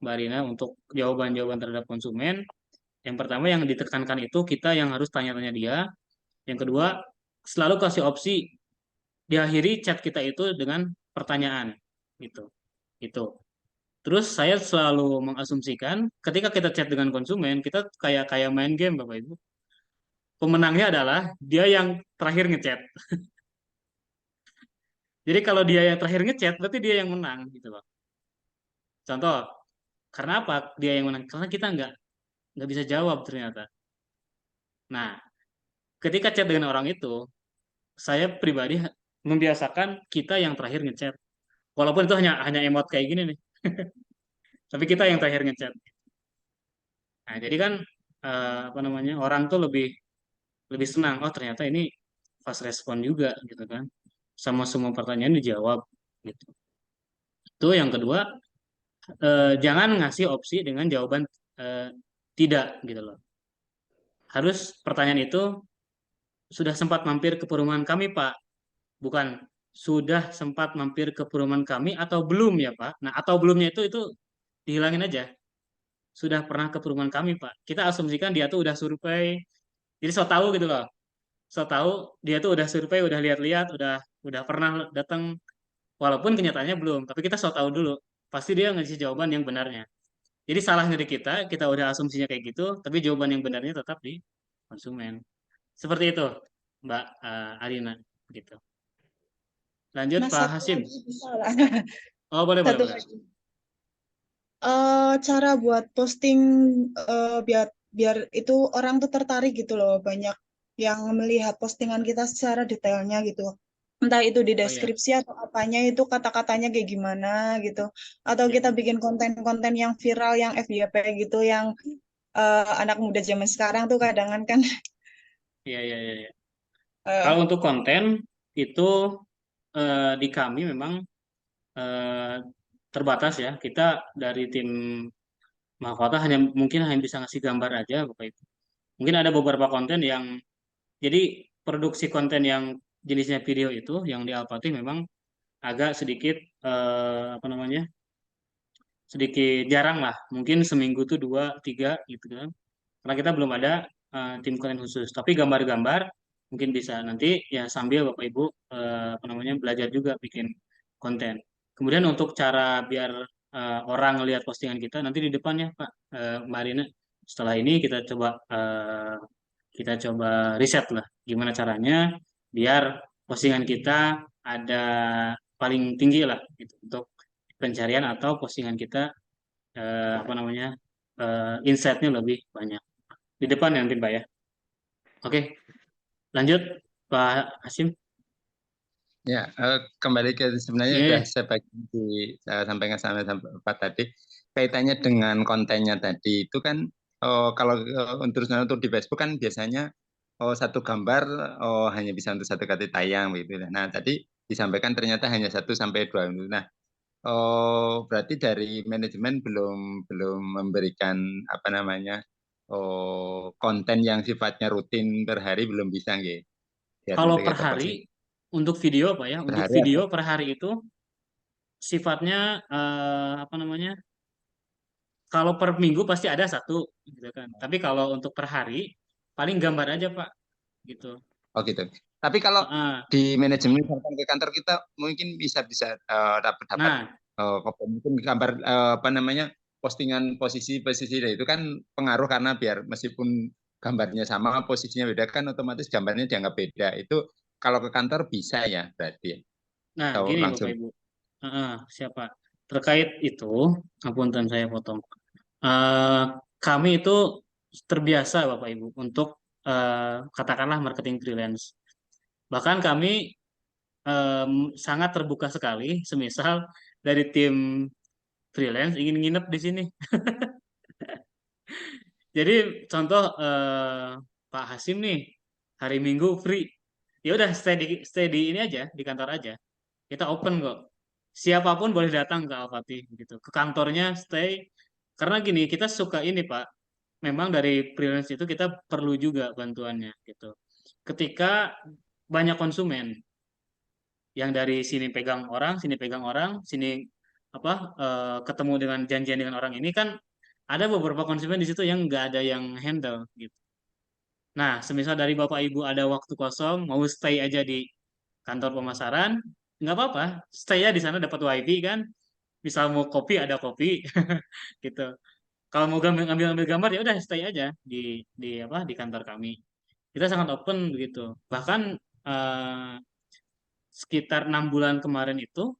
Mbak Rina untuk jawaban-jawaban terhadap konsumen. Yang pertama yang ditekankan itu kita yang harus tanya-tanya dia. Yang kedua, selalu kasih opsi, diakhiri chat kita itu dengan pertanyaan gitu. Itu. Terus saya selalu mengasumsikan ketika kita chat dengan konsumen, kita kayak kayak main game Bapak Ibu. Pemenangnya adalah dia yang terakhir ngechat. Jadi kalau dia yang terakhir ngechat, berarti dia yang menang gitu loh. Contoh, karena apa dia yang menang? Karena kita nggak bisa jawab ternyata. Nah, ketika chat dengan orang itu, saya pribadi membiasakan kita yang terakhir ngechat. Walaupun itu hanya emot kayak gini nih. Tapi kita yang terakhir ngechat. Nah, jadi kan apa namanya? Orang tuh lebih lebih senang. Oh, ternyata ini fast respon juga gitu kan. Sama semua pertanyaan dijawab gitu. Itu yang kedua, jangan ngasih opsi dengan jawaban tidak gitu loh. Harus pertanyaan itu sudah sempat mampir ke perumahan kami, Pak. Bukan sudah sempat mampir ke perumahan kami atau belum ya, Pak. Nah, atau belumnya itu dihilangin aja. Sudah pernah ke perumahan kami, Pak. Kita asumsikan dia tuh udah survei. Jadi so tahu gitu loh. So tahu dia tuh udah survei, udah lihat-lihat, udah pernah datang walaupun kenyataannya belum, tapi kita so tahu dulu. Pasti dia ngasih jawaban yang benarnya. Jadi salahnya di kita udah asumsinya kayak gitu, tapi jawaban yang benarnya tetap di konsumen. Seperti itu, Mbak Arina gitu. Lanjut Mas, Pak satu Hasim. lagi bisa lah. Oh, boleh, boleh, Satu boleh. lagi. Cara buat posting biar itu orang tuh tertarik gitu loh, banyak yang melihat postingan kita secara detailnya gitu. Entah itu di Oh ya, deskripsi atau apanya itu kata-katanya kayak gimana gitu. Atau ya, kita bikin konten-konten yang viral, yang FYP gitu, yang anak muda zaman sekarang tuh kadang kan ya, ya, ya, ya. eh, Kalau untuk konten itu di kami memang eh, terbatas ya. Kita dari tim Mahkota mungkin hanya bisa ngasih gambar aja Bapak Ibu. Mungkin ada beberapa konten yang jadi produksi konten yang jenisnya video itu yang di Alpati memang agak sedikit apa namanya? Sedikit jarang lah. Mungkin seminggu tuh dua, tiga gitu kan. Karena kita belum ada tim konten khusus. Tapi gambar-gambar mungkin bisa nanti ya sambil Bapak Ibu apa namanya belajar juga bikin konten. Kemudian untuk cara biar orang ngelihat postingan kita nanti di depannya Pak Mbak Rina Setelah ini kita coba riset lah gimana caranya biar postingan kita ada paling tinggi lah gitu untuk pencarian atau postingan kita apa namanya insight-nya lebih banyak di depan ya nanti Pak ya. Oke, lanjut Pak Hasim. Ya, kembali ke sebenarnya Iya, sudah saya sampaikan sama Pak tadi kaitannya dengan kontennya tadi itu kan kalau untuk di Facebook kan biasanya satu gambar hanya bisa untuk satu kali tayang begitu. Nah, tadi disampaikan ternyata hanya 1 sampai 2 minggu. Nah, berarti dari manajemen belum belum memberikan apa namanya konten yang sifatnya rutin per hari belum bisa nggih. Biar kalau nanti per kita hari untuk video Pak ya, per untuk hari video atau per hari itu sifatnya apa namanya? Kalau per minggu pasti ada satu gitu kan. Tapi kalau untuk per hari paling gambar aja Pak gitu. oh gitu. Tapi kalau Heeh. di manajemen misalkan ke kantor kita mungkin bisa bisa dapat dapat Nah, mungkin gambar apa namanya postingan posisi itu kan pengaruh karena biar meskipun gambarnya sama posisinya beda kan otomatis gambarnya dianggap beda. Itu kalau ke kantor bisa ya berarti nah atau gini Bapak langsung. Ibu. Siapa? Terkait itu, apunten saya potong. Eh, Kami itu terbiasa Bapak Ibu untuk katakanlah marketing freelance. Bahkan kami sangat terbuka sekali, semisal dari tim freelance ingin nginep di sini. Jadi contoh Pak Hasim nih hari Minggu free, ya udah stay di ini aja di kantor aja. Kita open kok. Siapapun boleh datang ke Alfati gitu. Ke kantornya stay. Karena gini kita suka ini Pak. Memang dari freelance itu kita perlu juga bantuannya gitu. Ketika banyak konsumen yang dari sini pegang orang, sini apa ketemu dengan janjian dengan orang ini kan ada beberapa konsumen di situ yang nggak ada yang handle gitu. Nah, semisal dari Bapak Ibu ada waktu kosong, mau stay aja di kantor pemasaran, nggak apa-apa, stay ya di sana dapat wifi kan. Misal mau kopi ada kopi, gitu. Kalau mau ngambil gambar ya udah stay aja di apa di kantor kami. Kita sangat open begitu. Bahkan eh, sekitar 6 bulan kemarin itu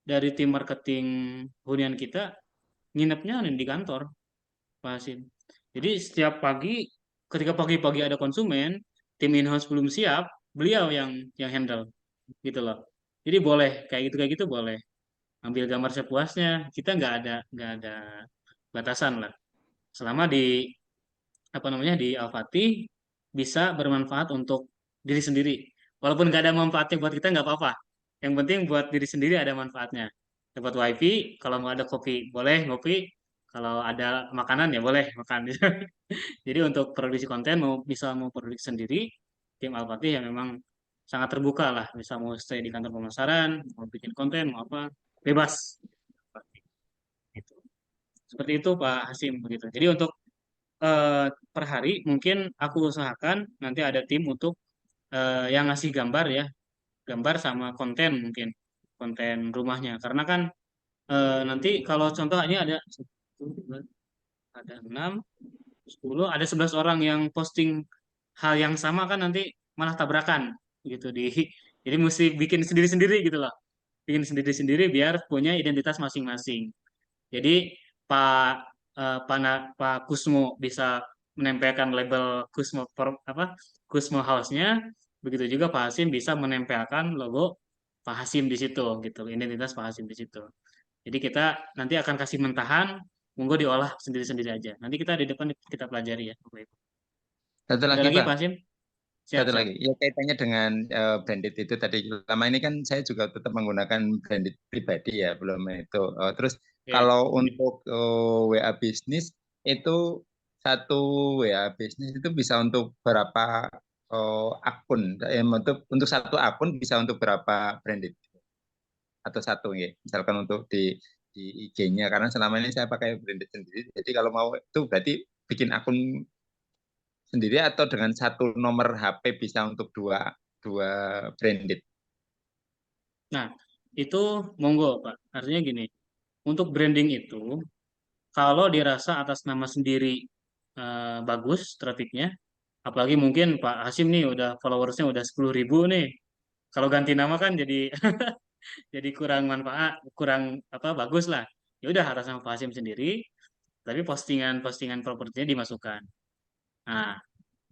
dari tim marketing hunian kita nginepnya di kantor, Pak Hasim. Jadi setiap pagi, ketika pagi-pagi ada konsumen, tim in-house belum siap, beliau yang handle, gitu loh. Jadi boleh kayak gitu boleh. Ambil gambar sepuasnya, kita nggak ada batasan lah. Selama di apa namanya di Alfati bisa bermanfaat untuk diri sendiri. Walaupun nggak ada manfaatnya buat kita nggak apa-apa. Yang penting buat diri sendiri ada manfaatnya. Dapat wifi, kalau mau ada kopi boleh ngopi, kalau ada makanan ya boleh makan. Jadi untuk produksi konten mau produksi sendiri, tim Alpati ya memang sangat terbuka lah. Bisa mau stay di kantor pemasaran, mau bikin konten, mau apa, bebas. Gitu. Seperti itu Pak Hasim begitu. Jadi untuk per hari mungkin aku usahakan nanti ada tim untuk yang ngasih gambar ya, gambar sama konten mungkin konten rumahnya. Karena kan nanti kalau contoh ini ada 6, 10, ada 11 orang yang posting hal yang sama kan nanti malah tabrakan gitu jadi mesti bikin sendiri-sendiri gitu loh. Bikin sendiri-sendiri biar punya identitas masing-masing. Jadi Pak Pak Kusmo bisa menempelkan label Kusmo House-nya, begitu juga Pak Hasim bisa menempelkan logo Pak Hasim di situ gitu, identitas Pak Hasim di situ. Jadi kita nanti akan kasih mentahan, monggo diolah sendiri-sendiri aja. Nanti kita di depan kita pelajari ya, Bapak Ibu. Satu Ada lagi lagi Pak. Pak Hasim? Siap, Satu siap. lagi, ya kaitannya dengan branded itu tadi. Lama ini kan saya juga tetap menggunakan branded pribadi ya, belum itu. Terus Oke. kalau untuk WA bisnis itu satu WA bisnis itu bisa untuk berapa akun? Untuk satu akun bisa untuk berapa branded atau satu ya? Misalkan untuk di IG-nya karena selama ini saya pakai branded sendiri. Jadi kalau mau itu berarti bikin akun sendiri atau dengan satu nomor HP bisa untuk dua dua branded. Nah, itu monggo Pak. Artinya gini, untuk branding itu, kalau dirasa atas nama sendiri bagus trafiknya, apalagi mungkin Pak Hasim nih udah followersnya udah 10.000 nih. Kalau ganti nama kan jadi jadi kurang manfaat, kurang apa bagus lah. Ya udah atas nama Pak Hasim sendiri, tapi postingan-postingan propertinya dimasukkan. Nah,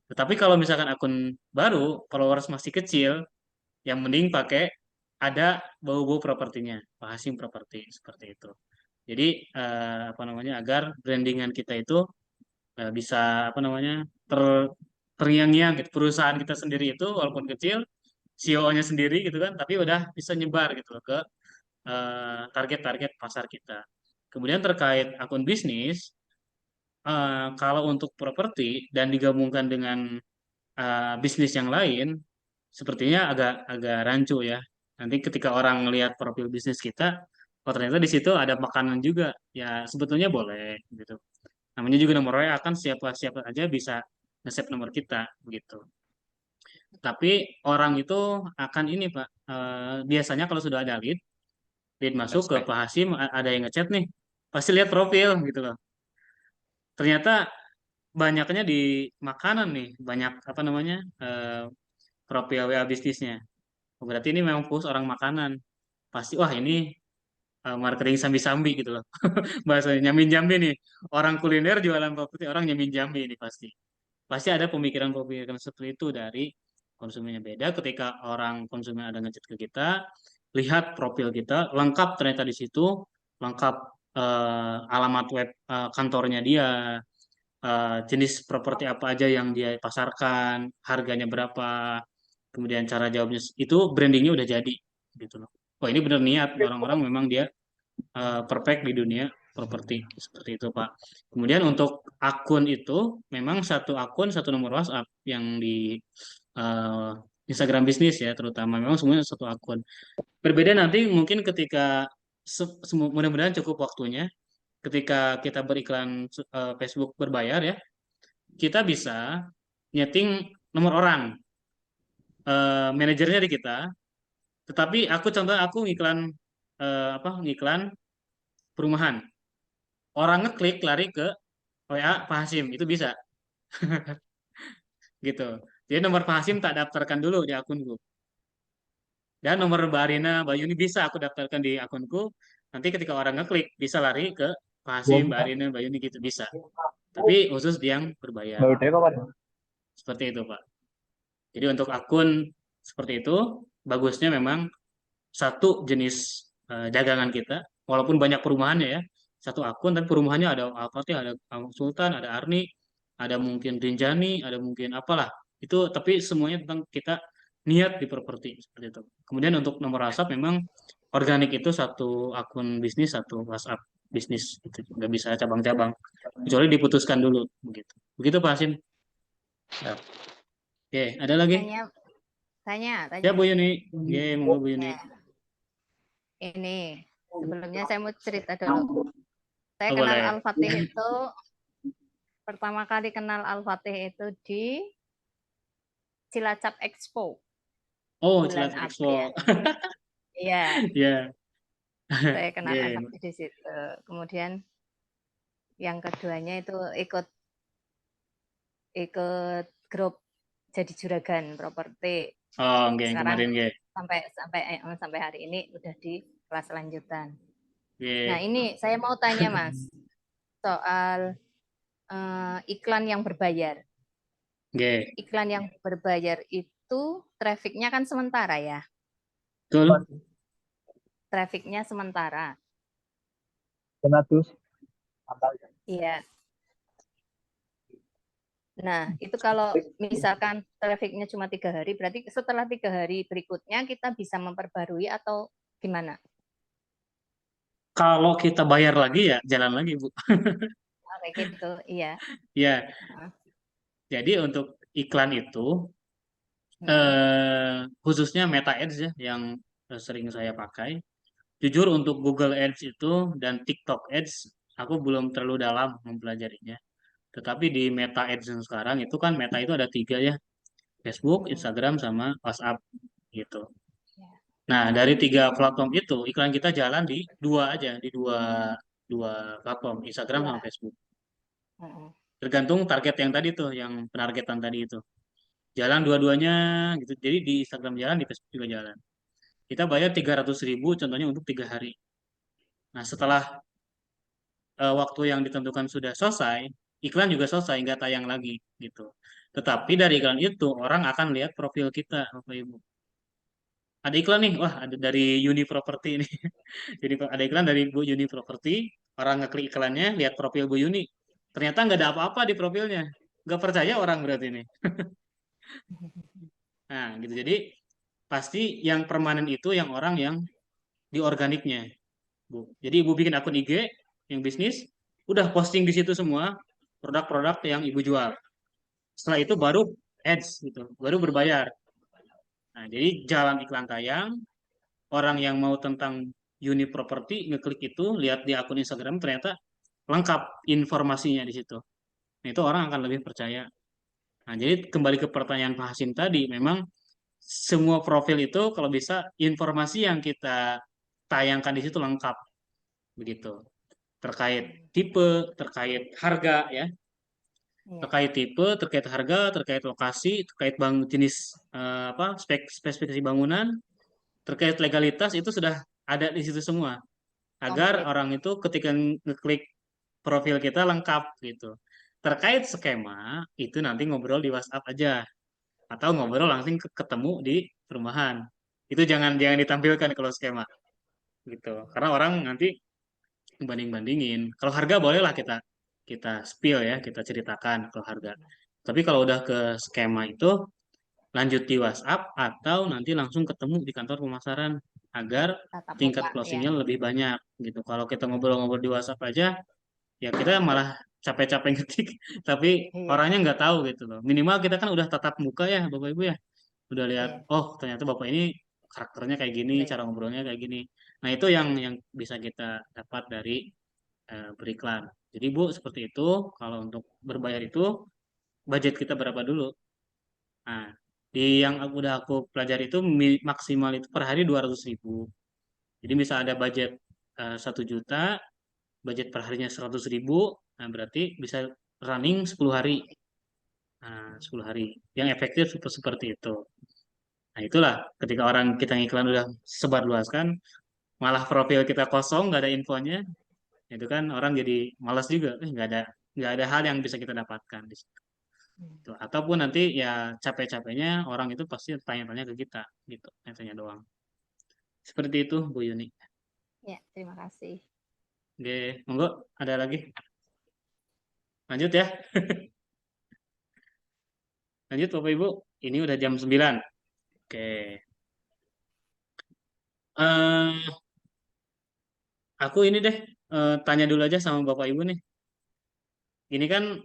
tetapi kalau misalkan akun baru, followers masih kecil, yang mending pakai ada bau-bau propertinya, Pak Hasim Properti seperti itu. Jadi apa namanya agar brandingan kita itu bisa apa namanya terngiang-ngiang gitu. Perusahaan kita sendiri itu walaupun kecil, CEO-nya sendiri gitu kan, tapi udah bisa nyebar gitu loh ke target-target pasar kita. Kemudian terkait akun bisnis, kalau untuk properti dan digabungkan dengan bisnis yang lain, sepertinya agak agak rancu ya. Nanti ketika orang melihat profil bisnis kita, oh ternyata di situ ada makanan juga. Ya sebetulnya boleh gitu. Namanya juga nomor WA kan siapa-siapa aja bisa nge-save nomor kita gitu. Tapi orang itu akan ini Pak, biasanya kalau sudah ada lead masuk ke Pak Hasim, ada yang ngechat nih, pasti lihat profil gitu loh. Ternyata banyaknya di makanan nih, banyak apa namanya profil WA bisnisnya. Oh, berarti ini memang fokus orang makanan. Pasti wah ini marketing sambi-sambi gitu loh. Bahasanya nyamin-jambi nih. Orang kuliner jualan properti, orang nyamin-jambi ini pasti. Pasti ada pemikiran-pemikiran seperti itu dari konsumennya. Beda ketika orang konsumen ada ngechat ke kita, lihat profil kita, lengkap ternyata di situ, lengkap alamat web kantornya dia, jenis properti apa aja yang dia pasarkan, harganya berapa, kemudian cara jawabnya, itu brandingnya udah jadi gitu loh. Oh ini benar niat orang-orang memang dia perfect di dunia properti seperti itu Pak. Kemudian untuk akun itu memang satu akun satu nomor WhatsApp yang di eh, Instagram bisnis ya terutama memang semuanya satu akun. Berbeda nanti mungkin ketika mudah-mudahan cukup waktunya ketika kita beriklan Facebook berbayar ya kita bisa nyeting nomor orang manajernya di kita. Tetapi aku contoh aku ngiklan apa ngiklan perumahan. Orang ngeklik lari ke WA Pak Hasim itu bisa gitu. Jadi nomor Pak Hasim tak daftarkan dulu di akunku. Dan nomor Mbak Arina Bayuni bisa aku daftarkan di akunku. Nanti ketika orang ngeklik bisa lari ke Pak Hasim, Mbak Arina, Bayuni gitu bisa. Tapi khusus yang berbayar. Seperti itu Pak. Jadi untuk akun seperti itu bagusnya memang satu jenis dagangan kita, walaupun banyak perumahannya ya, satu akun tapi perumahannya ada Al-Fatih, ada Sultan, ada Arni, ada mungkin Rinjani, ada mungkin apalah. Itu tapi semuanya tentang kita niat di properti seperti itu. Kemudian untuk nomor WhatsApp memang organik itu satu akun bisnis, satu WhatsApp bisnis itu nggak bisa cabang-cabang kecuali diputuskan dulu begitu. Begitu Pak Hasim. Ya. Oke, ada lagi? Tanya. Ya Bu Yuni. Oke, monggo Bu Yuni. Ya. Ini sebelumnya saya mau cerita dulu. Saya Oh, kenal boleh. Al-Fatih itu pertama kali kenal Al-Fatih itu di Cilacap Expo. Oh, bulan Cilacap April. Expo. Iya. Iya. Saya kenal Iya. Al-Fatih di situ. Kemudian yang keduanya itu ikut grup jadi juragan properti. Oh, nggak yang Sekarang kemarin nggak. sampai hari ini udah di kelas lanjutan. Nggih. Nah ini saya mau tanya Mas soal iklan yang berbayar. Nggih. Iklan yang berbayar itu trafficnya kan sementara ya. Betul. Trafficnya sementara. Iya. Nah, itu kalau misalkan trafficnya cuma 3 hari, berarti setelah 3 hari berikutnya kita bisa memperbarui atau gimana? Kalau kita bayar lagi ya jalan lagi, Bu. Kayak gitu, iya. Ya. Jadi untuk iklan itu khususnya Meta Ads ya yang sering saya pakai. Jujur untuk Google Ads itu dan TikTok Ads aku belum terlalu dalam mempelajarinya. Tetapi di Meta Ads yang sekarang itu kan Meta itu ada 3 ya. Facebook, Instagram, sama WhatsApp gitu. Nah, dari 3 platform itu iklan kita jalan di 2 aja, di dua platform, Instagram sama Facebook. Tergantung target yang tadi tuh, yang penargetan tadi itu. Jalan dua-duanya gitu. Jadi di Instagram jalan, di Facebook juga jalan. Kita bayar 300.000 contohnya untuk 3 hari. Nah, setelah waktu yang ditentukan sudah selesai, iklan juga selesai, nggak tayang lagi gitu. Tetapi dari iklan itu orang akan lihat profil kita, Bapak Ibu. Ada iklan nih, wah ada dari Uni Property nih. Jadi ada iklan dari Bu Uni Property, orang ngeklik iklannya, lihat profil Bu Yuni. Ternyata nggak ada apa-apa di profilnya. Nggak percaya orang berarti ini. Nah, gitu. Jadi pasti yang permanen itu yang orang yang di organiknya, Bu. Jadi Ibu bikin akun IG yang bisnis, udah posting di situ semua produk-produk yang Ibu jual. Setelah itu baru ads gitu, baru berbayar. Nah, jadi jalan iklan tayang, orang yang mau tentang unit properti ngeklik itu, lihat di akun Instagram ternyata lengkap informasinya di situ. Nah, itu orang akan lebih percaya. Nah, jadi kembali ke pertanyaan Pak Hasim tadi, memang semua profil itu kalau bisa informasi yang kita tayangkan di situ lengkap begitu. Terkait tipe, terkait harga ya, Iya. terkait tipe, terkait harga, terkait lokasi, terkait jenis spesifikasi bangunan, terkait legalitas itu sudah ada di situ semua. Agar Komplit. orang itu ketika ngeklik profil kita lengkap gitu. Terkait skema itu nanti ngobrol di WhatsApp aja atau ngobrol langsung ketemu di perumahan. Itu jangan jangan ditampilkan kalau skema gitu. Karena orang nanti banding-bandingin. Kalau harga bolehlah kita kita spill ya, kita ceritakan kalau harga. Tapi kalau udah ke skema itu lanjut di WhatsApp atau nanti langsung ketemu di kantor pemasaran agar Tatap tingkat muka ya. closingnya lebih banyak gitu. Kalau kita ngobrol-ngobrol di WhatsApp aja, ya kita malah capek-capek ngetik, tapi Iya. orangnya nggak tahu gitu loh. Minimal kita kan udah tatap muka ya, Bapak Ibu ya. Udah lihat, Iya. oh ternyata Bapak ini karakternya kayak gini, Baik. cara ngobrolnya kayak gini. Nah itu yang bisa kita dapat dari beriklan. Jadi Bu, seperti itu. Kalau untuk berbayar itu, budget kita berapa dulu? Nah, di yang udah aku pelajari itu maksimal itu per hari 200.000. Jadi bisa ada budget 1 juta, budget per harinya 100.000, nah berarti bisa running 10 hari. Nah, 10 hari. Yang efektif seperti itu. Nah, itulah ketika orang kita ngiklan udah sebarluaskan, malah profil kita kosong, nggak ada infonya, itu kan orang jadi malas juga, nggak ada hal yang bisa kita dapatkan di situ. Gitu. Ataupun nanti ya capek-capeknya orang itu pasti tanya-tanya ke kita, gitu, tanya doang. Seperti itu, Bu Yuni. Ya, terima kasih. Oke, monggo ada lagi. Lanjut ya. Lanjut Bapak Ibu. Ini udah jam 9. Oke. Eh, aku ini deh tanya dulu aja sama Bapak Ibu nih. Ini kan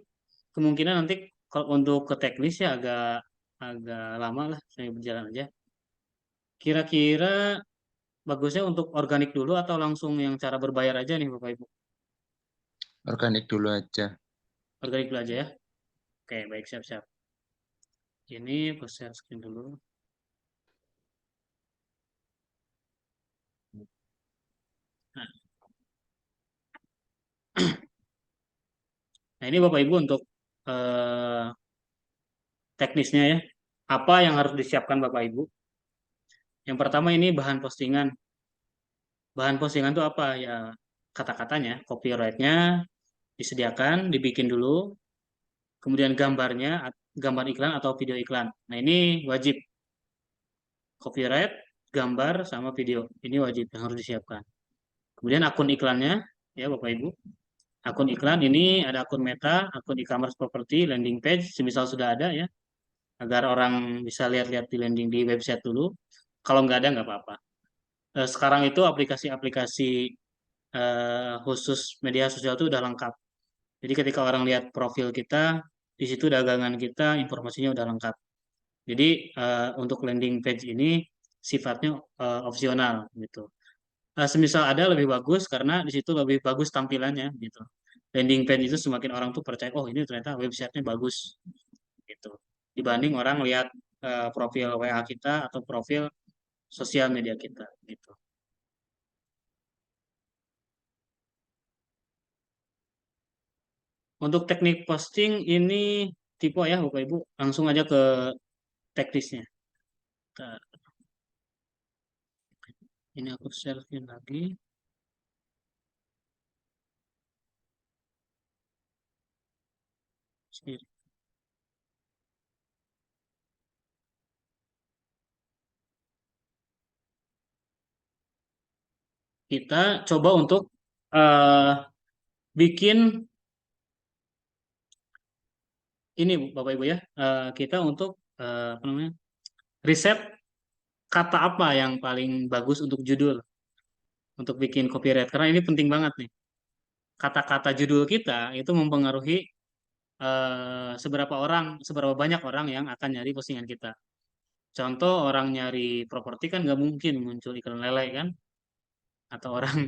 kemungkinan nanti kalau untuk ke teknis ya agak agak lama lah saya berjalan aja. Kira-kira bagusnya untuk organik dulu atau langsung yang cara berbayar aja nih Bapak Ibu? Organik dulu aja. Organik dulu aja ya. Oke, baik siap-siap. Ini aku share screen dulu. Nah, nah ini Bapak Ibu untuk eh, teknisnya ya. Apa yang harus disiapkan Bapak Ibu? Yang pertama ini bahan postingan. Bahan postingan itu apa? Ya kata-katanya, copyright-nya disediakan, dibikin dulu. Kemudian gambarnya, gambar iklan atau video iklan. Nah ini wajib. Copyright, gambar, sama video. Ini wajib yang harus disiapkan. Kemudian akun iklannya, ya Bapak Ibu. Akun iklan ini ada akun Meta, akun e-commerce property, landing page, semisal sudah ada ya, agar orang bisa lihat-lihat di landing di website dulu. Kalau nggak ada nggak apa-apa. Sekarang itu aplikasi-aplikasi khusus media sosial itu udah lengkap. Jadi ketika orang lihat profil kita, di situ dagangan kita, informasinya udah lengkap. Jadi untuk landing page ini sifatnya opsional gitu. Semisal ada lebih bagus karena di situ lebih bagus tampilannya gitu. Landing page itu semakin orang tuh percaya, oh ini ternyata websitenya bagus gitu. Dibanding orang lihat profil WA kita atau profil sosial media kita gitu. Untuk teknik posting ini tipe ya Bapak Ibu, langsung aja ke teknisnya. Bentar. Ini aku share lagi. Share. Kita coba untuk bikin ini Bapak Ibu ya, kita untuk apa namanya, riset kata apa yang paling bagus untuk judul, untuk bikin copyright, karena ini penting banget nih. Kata-kata judul kita itu mempengaruhi seberapa banyak orang yang akan nyari postingan kita. Contoh, orang nyari properti kan nggak mungkin muncul iklan lele kan, atau orang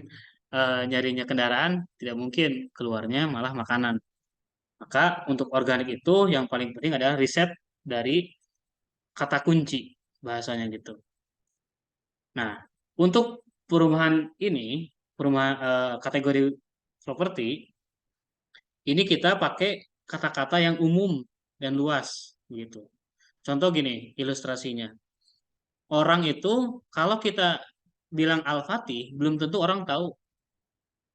nyarinya kendaraan tidak mungkin keluarnya malah makanan. Maka untuk organik itu yang paling penting adalah riset dari kata kunci bahasanya gitu. Nah, untuk perumahan ini, perumahan kategori properti, ini kita pakai kata-kata yang umum dan luas gitu. Contoh gini, ilustrasinya. Orang itu kalau kita bilang Al-Fatih, belum tentu orang tahu.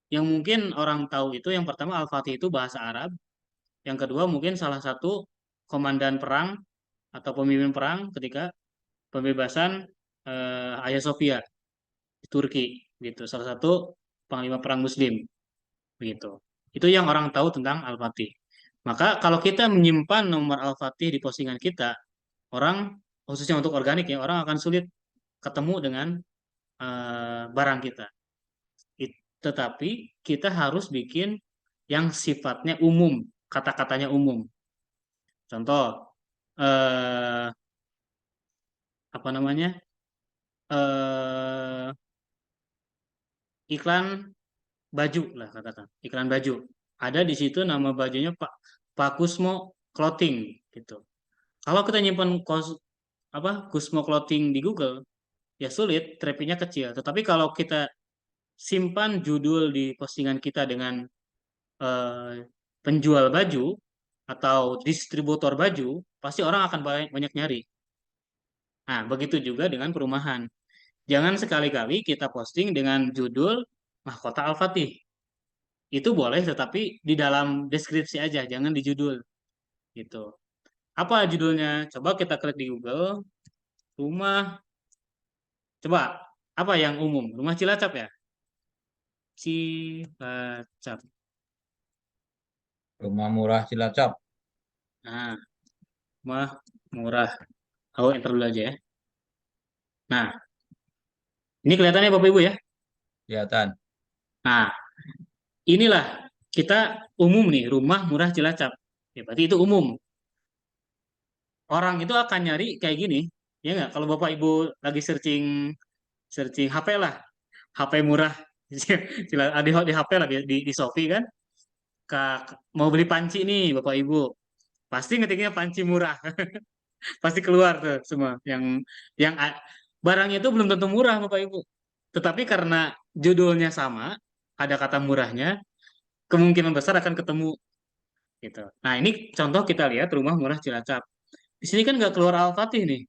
Yang mungkin orang tahu itu yang pertama Al-Fatih itu bahasa Arab, yang kedua mungkin salah satu komandan perang atau pemimpin perang ketika pembebasan Hagia Sophia di Turki gitu. Salah satu panglima perang Muslim begitu. Itu yang orang tahu tentang Al-Fatih. Maka kalau kita menyimpan nomor Al-Fatih di postingan kita, orang khususnya untuk organik ya, orang akan sulit ketemu dengan barang kita. Tetapi kita harus bikin yang sifatnya umum, kata-katanya umum. Contoh, apa namanya, iklan baju lah katakan, iklan baju. Ada di situ nama bajunya Pak Kusmo Clothing gitu. Kalau kita nyimpan Kusmo Clothing di Google, ya sulit, trafficnya kecil. Tetapi kalau kita simpan judul di postingan kita dengan penjual baju atau distributor baju, pasti orang akan banyak nyari. Nah, begitu juga dengan perumahan. Jangan sekali-kali kita posting dengan judul Mahkota Al-Fatih. Itu boleh, tetapi di dalam deskripsi aja, jangan di judul. Gitu. Apa judulnya? Coba kita klik di Google. Rumah. Coba, apa yang umum? Rumah Cilacap ya? Cilacap. Rumah murah Cilacap. Nah, rumah murah. Aku enter dulu aja ya. Nah, ini kelihatannya Bapak Ibu ya. Kelihatan. Nah, inilah kita umum nih, rumah murah Cilacap. Ya, berarti itu umum. Orang itu akan nyari kayak gini, ya nggak? Kalau Bapak Ibu lagi searching searching HP lah, HP murah, di HP lah di Shopee kan, mau beli panci nih Bapak Ibu, pasti ngetiknya panci murah, pasti keluar tuh semua. Yang barangnya itu belum tentu murah Bapak Ibu, tetapi karena judulnya sama, ada kata murahnya, kemungkinan besar akan ketemu gitu. Nah, ini contoh kita lihat rumah murah Cilacap. Di sini kan nggak keluar Al-Fatih nih.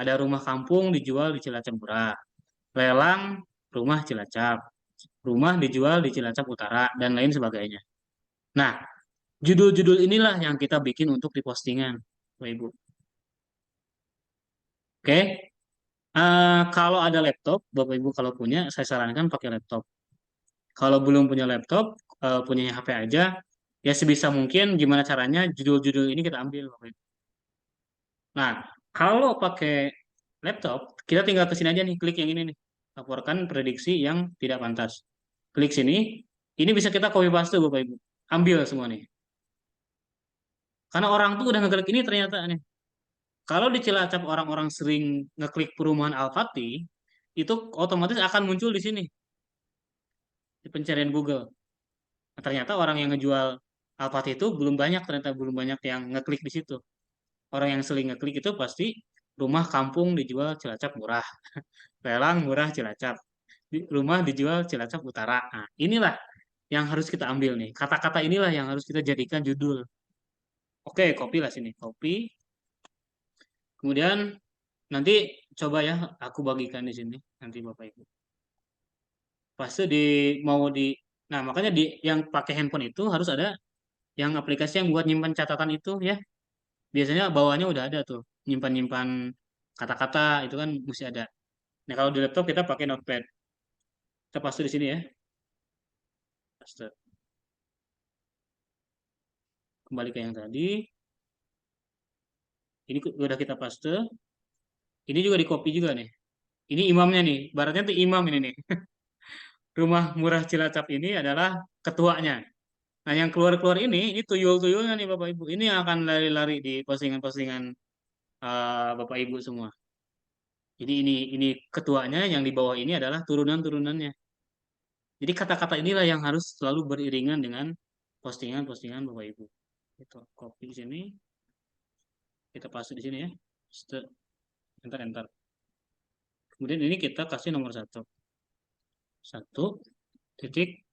Ada rumah kampung dijual di Cilacap murah. Lelang rumah Cilacap. Rumah dijual di Cilacap Utara dan lain sebagainya. Nah, judul-judul inilah yang kita bikin untuk di postingan, Bapak Ibu. Oke. Kalau ada laptop, Bapak Ibu kalau punya, saya sarankan pakai laptop. Kalau belum punya laptop, punya HP aja, ya sebisa mungkin gimana caranya judul-judul ini kita ambil, Bapak Ibu. Nah, kalau pakai laptop, kita tinggal ke sini aja nih, klik yang ini nih. Laporkan prediksi yang tidak pantas. Klik sini, ini bisa kita copy paste Bapak Ibu. Ambil semua nih. Karena orang tuh udah ngeklik ini ternyata nih. Kalau di Cilacap orang-orang sering ngeklik perumahan Al-Fatih, itu otomatis akan muncul di sini. Di pencarian Google. Nah, ternyata orang yang ngejual Al-Fatih itu ternyata belum banyak yang ngeklik di situ. Orang yang sering ngeklik itu pasti rumah kampung dijual Cilacap murah. Lelang murah Cilacap. Rumah dijual Cilacap Utara. Nah, inilah yang harus kita ambil nih. Kata-kata inilah yang harus kita jadikan judul. Oke, copy lah sini, copy. Kemudian nanti coba ya, aku bagikan di sini nanti Bapak Ibu. Pasti mau di, nah makanya yang pakai handphone itu harus ada yang aplikasi yang buat nyimpan catatan itu ya. Biasanya bawahnya udah ada tuh, nyimpan-nyimpan kata-kata itu kan mesti ada. Nah kalau di laptop kita pakai notepad. Kita paste di sini ya. Paste. Kembali ke yang tadi. Ini udah kita paste. Ini juga di copy juga nih. Ini imamnya nih. Baratnya tuh imam ini nih. Rumah Murah Cilacap ini adalah ketuanya. Nah, yang keluar-keluar ini tuyul-tuyulnya nih Bapak Ibu. Ini yang akan lari-lari di postingan-postingan Bapak Ibu semua. Jadi ini ketuanya, yang di bawah ini adalah turunan-turunannya. Jadi kata-kata inilah yang harus selalu beriringan dengan postingan-postingan Bapak Ibu. Itu copy di sini. Kita paste di sini ya. Paste. Enter. Kemudian ini kita kasih nomor 1. 1 titik.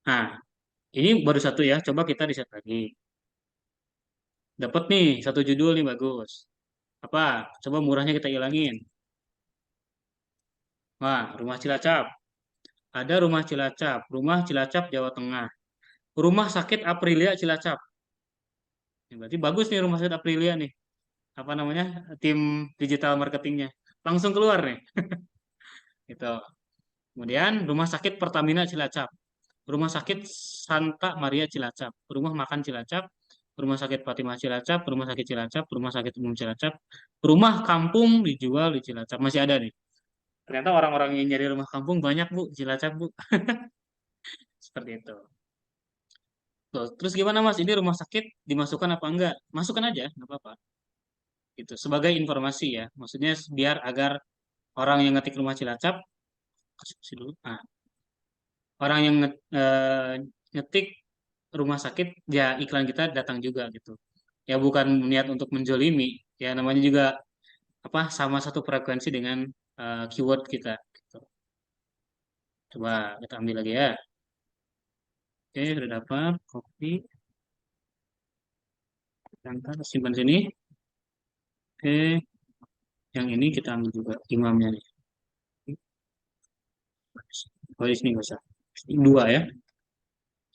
Nah, ini baru 1 ya. Coba kita riset lagi. Dapat nih 1 judul nih bagus. Apa? Coba murahnya kita ilangin. Wah, Rumah Cilacap. Ada Rumah Cilacap Jawa Tengah. Rumah Sakit Aprilia Cilacap. Ya, berarti bagus nih Rumah Sakit Aprilia nih. Apa namanya? Tim digital marketingnya. Langsung keluar nih. Gitu. Kemudian Rumah Sakit Pertamina Cilacap. Rumah Sakit Santa Maria Cilacap. Rumah Makan Cilacap. Rumah Sakit Fatimah Cilacap. Rumah Sakit Cilacap. Rumah Sakit Umum Cilacap. Rumah Kampung dijual di Cilacap. Masih ada nih. Ternyata orang-orang yang nyari rumah kampung banyak Bu, Cilacap Bu. Seperti itu. Tuh, terus gimana Mas? Ini rumah sakit dimasukkan apa enggak? Masukkan aja, nggak apa-apa. Itu sebagai informasi ya. Maksudnya biar agar orang yang ngetik Rumah Cilacap, kasih dulu. Nah, orang yang ngetik rumah sakit, ya iklan kita datang juga gitu. Ya bukan niat untuk menjolimi, ya namanya juga apa sama satu frekuensi dengan keyword kita. Gitu. Coba kita ambil lagi ya. Oke, sudah dapat. Copy. Simpan sini. Oke, yang ini kita ambil juga imamnya nih. Oh, di sini nggak usah. 2 ya.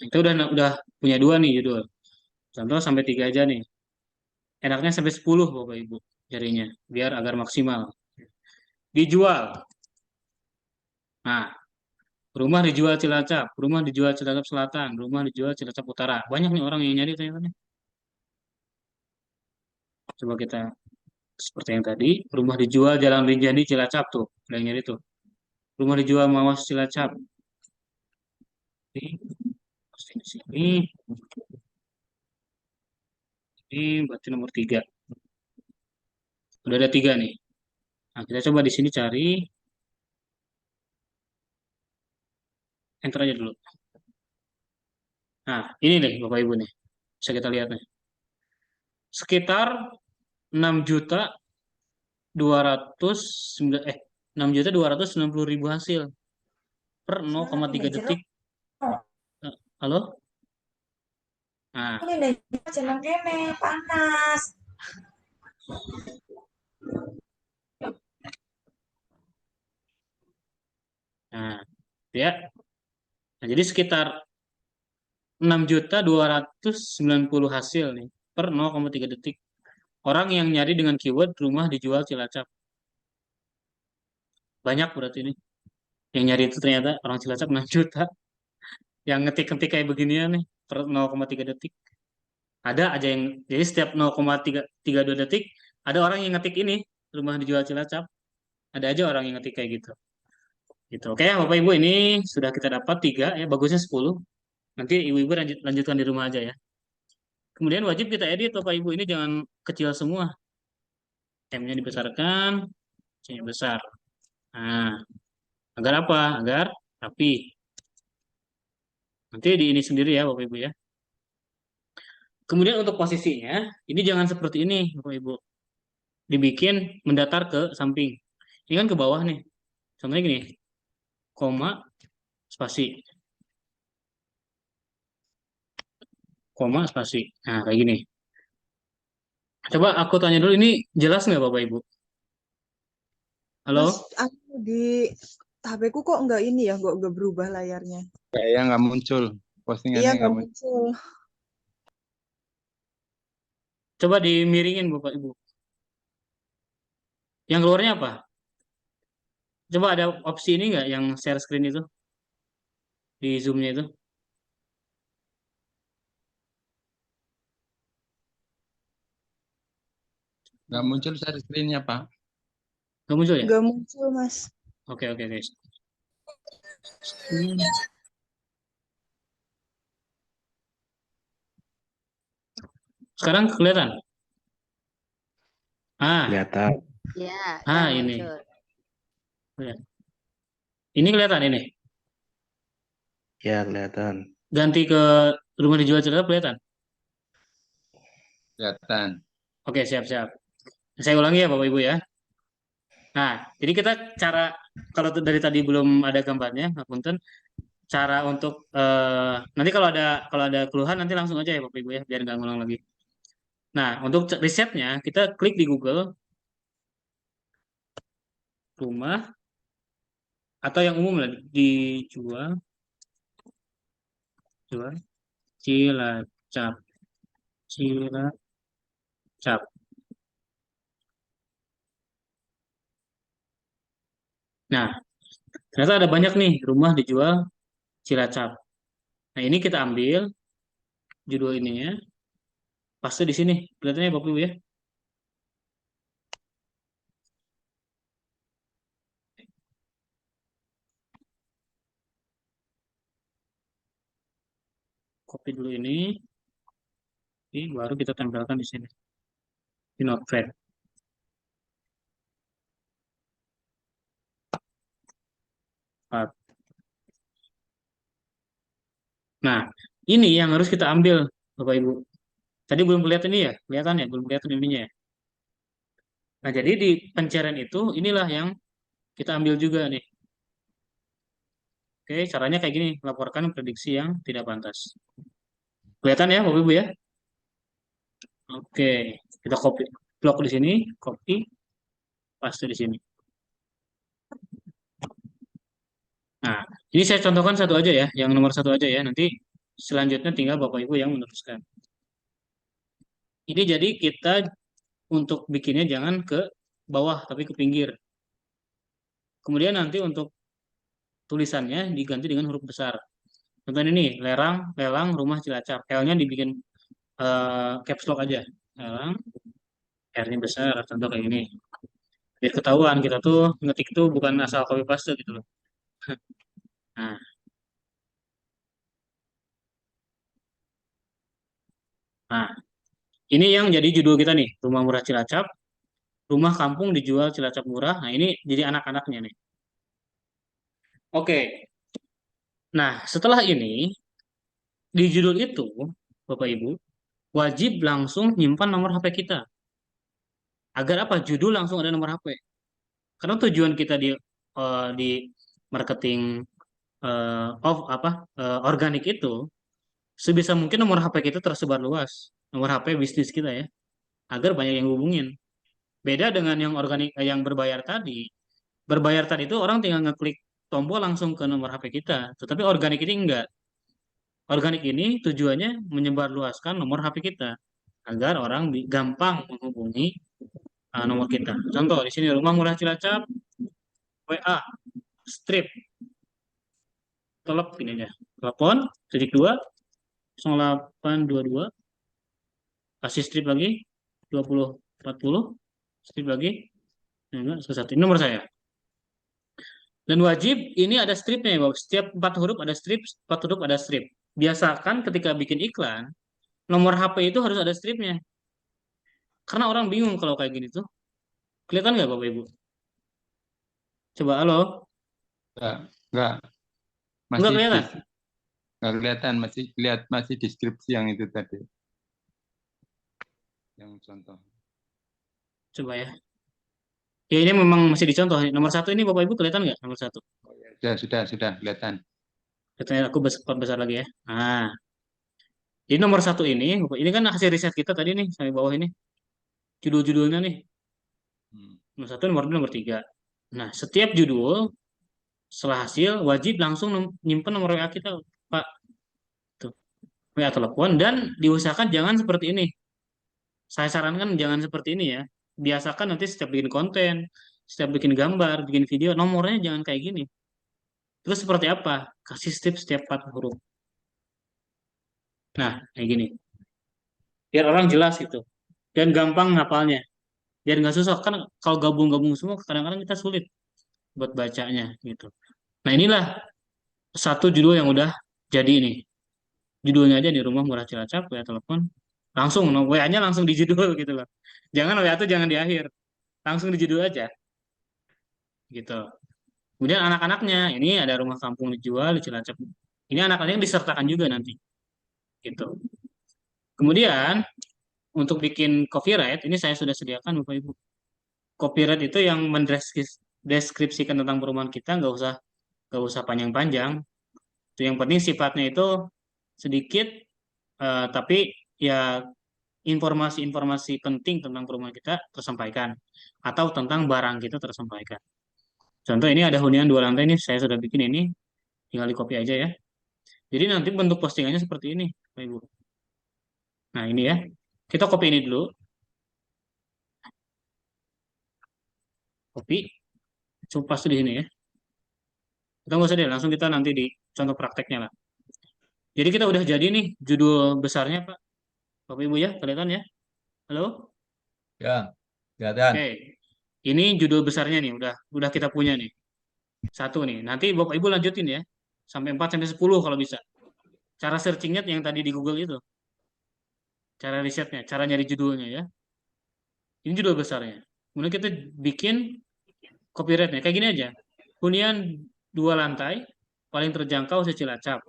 Kita udah punya 2 nih judul. Contoh sampai 3 aja nih. Enaknya sampai 10 Bapak Ibu jarinya, biar agar maksimal. Dijual. Nah, rumah dijual Cilacap, rumah dijual Cilacap Selatan, rumah dijual Cilacap Utara. Banyak nih orang yang nyari ternyata nih. Coba kita seperti yang tadi, rumah dijual Jalan Rinjani Cilacap tuh, ada yang nyari tuh. Rumah dijual Mawas Cilacap. Ini, posting di sini. Ini berarti nomor 3. Udah ada 3 nih. Nah, kita coba di sini cari. Enter aja dulu. Nah, ini nih Bapak Ibu nih. Bisa kita lihat nih. Sekitar 6.290.000 hasil per 0,3 detik. Halo? Nah, Jangan kene, panas. nah, ya. Nah, jadi sekitar 6.290 hasil nih per 0,3 detik. Orang yang nyari dengan keyword rumah dijual Cilacap. Banyak berarti ini. Yang nyari itu ternyata orang Cilacap 6 juta. Yang ngetik-ngetik kayak beginian nih per 0,3 detik. Ada aja yang, jadi setiap 0,32 detik, ada orang yang ngetik ini, rumah dijual Cilacap. Ada aja orang yang ngetik kayak gitu. Gitu. Oke ya Bapak Ibu, ini sudah kita dapat 3, ya bagusnya 10. Nanti Ibu-Ibu lanjutkan di rumah aja ya. Kemudian wajib kita edit Bapak Ibu, ini jangan kecil semua. M-nya dibesarkan, C-nya besar. Nah, agar apa? Agar rapi. Nanti di ini sendiri ya Bapak Ibu ya. Kemudian untuk posisinya, ini jangan seperti ini Bapak Ibu. Dibikin mendatar ke samping. Ini kan ke bawah nih. Contohnya gini, koma, spasi. koma, spasi. Nah, kayak gini. Coba aku tanya dulu, ini jelas nggak Bapak Ibu? Halo? Mas, aku di HP-ku kok nggak ini ya, nggak berubah layarnya. Kayak nggak muncul, Iya, postingannya nggak nggak muncul. muncul. Coba dimiringin Bapak Ibu. Yang keluarnya apa? Coba ada opsi ini nggak yang share screen itu? Di Zoom-nya itu? Nggak muncul share screen-nya, Pak. Nggak muncul ya? Nggak muncul, Mas. Oke, guys. Kelihatan. Sekarang kelihatan? Kelihatan. Ya, Ini. muncul. Ini kelihatan ini. Ya, kelihatan. Ganti ke rumah dijual cerita kelihatan? Kelihatan. Oke, siap-siap. Saya ulangi ya Bapak Ibu ya. Nah, jadi kita kalau dari tadi belum ada gambarnya, punten, cara untuk nanti kalau ada keluhan nanti langsung aja ya Bapak Ibu ya, biar nggak ngulang lagi. Nah, untuk risetnya kita klik di Google rumah atau yang umum lah dijual Cilacap. Nah, ternyata ada banyak nih rumah dijual Cilacap. Nah, ini kita ambil judul ininya, paste di sini. Kelihatannya Bapak Ibu ya. Copy dulu ini baru kita tempelkan di sini di Notepad. Nah, ini yang harus kita ambil Bapak Ibu. Tadi belum kelihatan ini ya, kelihatan ya, belum kelihatan ininya ya. Nah, jadi di pencarian itu inilah yang kita ambil juga nih. Oke, caranya kayak gini, laporkan prediksi yang tidak pantas. Kelihatan ya Bapak Ibu ya? Oke, kita copy, blok di sini, copy, paste di sini. Nah, ini saya contohkan satu aja ya, yang nomor satu aja ya. Nanti selanjutnya tinggal Bapak Ibu yang meneruskan. Ini jadi kita untuk bikinnya jangan ke bawah, tapi ke pinggir. Kemudian nanti untuk tulisannya diganti dengan huruf besar. Contohnya ini, lelang rumah Cilacap. L-nya dibikin caps lock aja. Lelang, R-nya besar, contoh kayak ini. Biar ketahuan kita tuh ngetik tuh bukan asal copy paste gitu loh. Nah, nah, ini yang jadi judul kita nih, Rumah Murah Cilacap, rumah kampung dijual Cilacap murah. Nah, ini jadi anak-anaknya nih. Oke. Nah, setelah ini di judul itu, Bapak Ibu, wajib langsung nyimpan nomor HP kita. Agar apa? Judul langsung ada nomor HP. Karena tujuan kita di marketing organik itu sebisa mungkin nomor HP kita tersebar luas. Nomor HP bisnis kita ya, agar banyak yang hubungin. Beda dengan yang organik yang berbayar tadi. Berbayar tadi itu orang tinggal ngeklik tombol langsung ke nomor HP kita. Tetapi organik ini enggak. Organik ini tujuannya menyebarluaskan nomor HP kita agar orang gampang menghubungi nomor kita. Contoh di sini Rumah Murah Cilacap, WA, strip, telepon ini aja. Telepon, titik 2, 0822, kasih strip lagi, 2040, strip lagi, enggak, satu. Ini nomor saya. Dan wajib ini ada stripnya ya, Bapak. Setiap 4 huruf ada strip, 4 huruf ada strip. Biasakan ketika bikin iklan, nomor HP itu harus ada stripnya. Karena orang bingung kalau kayak gini tuh. Kelihatan nggak Bapak Ibu? Coba halo. Enggak. Masih Nggak kelihatan? Nggak kelihatan, masih deskripsi yang itu tadi. Yang contoh. Coba ya. Ya ini memang masih dicontoh. Nomor 1 ini Bapak Ibu kelihatan nggak? Nomor 1. Oh, ya. Sudah kelihatan. Katanya aku besar lagi ya. Nah, Jadi nomor satu ini kan hasil riset kita tadi nih, sampai bawah ini. Judul-judulnya nih. Nomor satu, nomor dua, nomor tiga. Nah, setiap judul setelah hasil wajib langsung nyimpen nomor WA kita, Pak. Tuh, WA telepon dan diusahakan jangan seperti ini. Saya sarankan jangan seperti ini ya. Biasakan nanti setiap bikin konten, setiap bikin gambar, bikin video, nomornya jangan kayak gini. Terus seperti apa? Kasih tips setiap 4 huruf. Nah, kayak gini. Biar orang jelas itu. Dan gampang ngapalnya. Biar nggak susah. Kan kalau gabung-gabung semua, kadang-kadang kita sulit buat bacanya gitu. Nah, inilah satu judul yang udah jadi nih. Judulnya aja di Rumah Murah Cilacap, WA telepon. Langsung, WA-nya langsung di judul gitu loh. Jangan WA itu jangan di akhir. Langsung di judul aja. Gitu. Kemudian anak-anaknya, ini ada rumah kampung dijual di Cilacap. Ini anak-anaknya disertakan juga nanti. Gitu. Kemudian, untuk bikin copyright, ini saya sudah sediakan Bapak Ibu. Copyright itu yang mendeskripsikan tentang perumahan kita, nggak usah panjang-panjang. Itu yang penting sifatnya itu sedikit, tapi ya informasi-informasi penting tentang perumahan kita tersampaikan atau tentang barang kita tersampaikan. Contoh ini ada hunian 2 lantai nih, saya sudah bikin ini, tinggal di copy aja ya. Jadi nanti bentuk postingannya seperti ini, Bapak Ibu. Nah ini ya, kita copy ini dulu, copy, coba di sini ya. Kita nggak usah deh, langsung kita nanti di contoh prakteknya lah. Jadi kita udah jadi nih judul besarnya Pak, Bapak Ibu ya, kelihatan ya? Halo? Ya, kelihatan. Oke, ini judul besarnya nih, udah kita punya nih. Satu nih, nanti Bapak Ibu lanjutin ya, sampai 4 sampai 10 kalau bisa. Cara searchingnya yang tadi di Google itu, cara risetnya, cara nyari judulnya ya. Ini judul besarnya. Kemudian kita bikin copyrightnya kayak gini aja. Hunian 2 lantai, paling terjangkau se-Cilacap.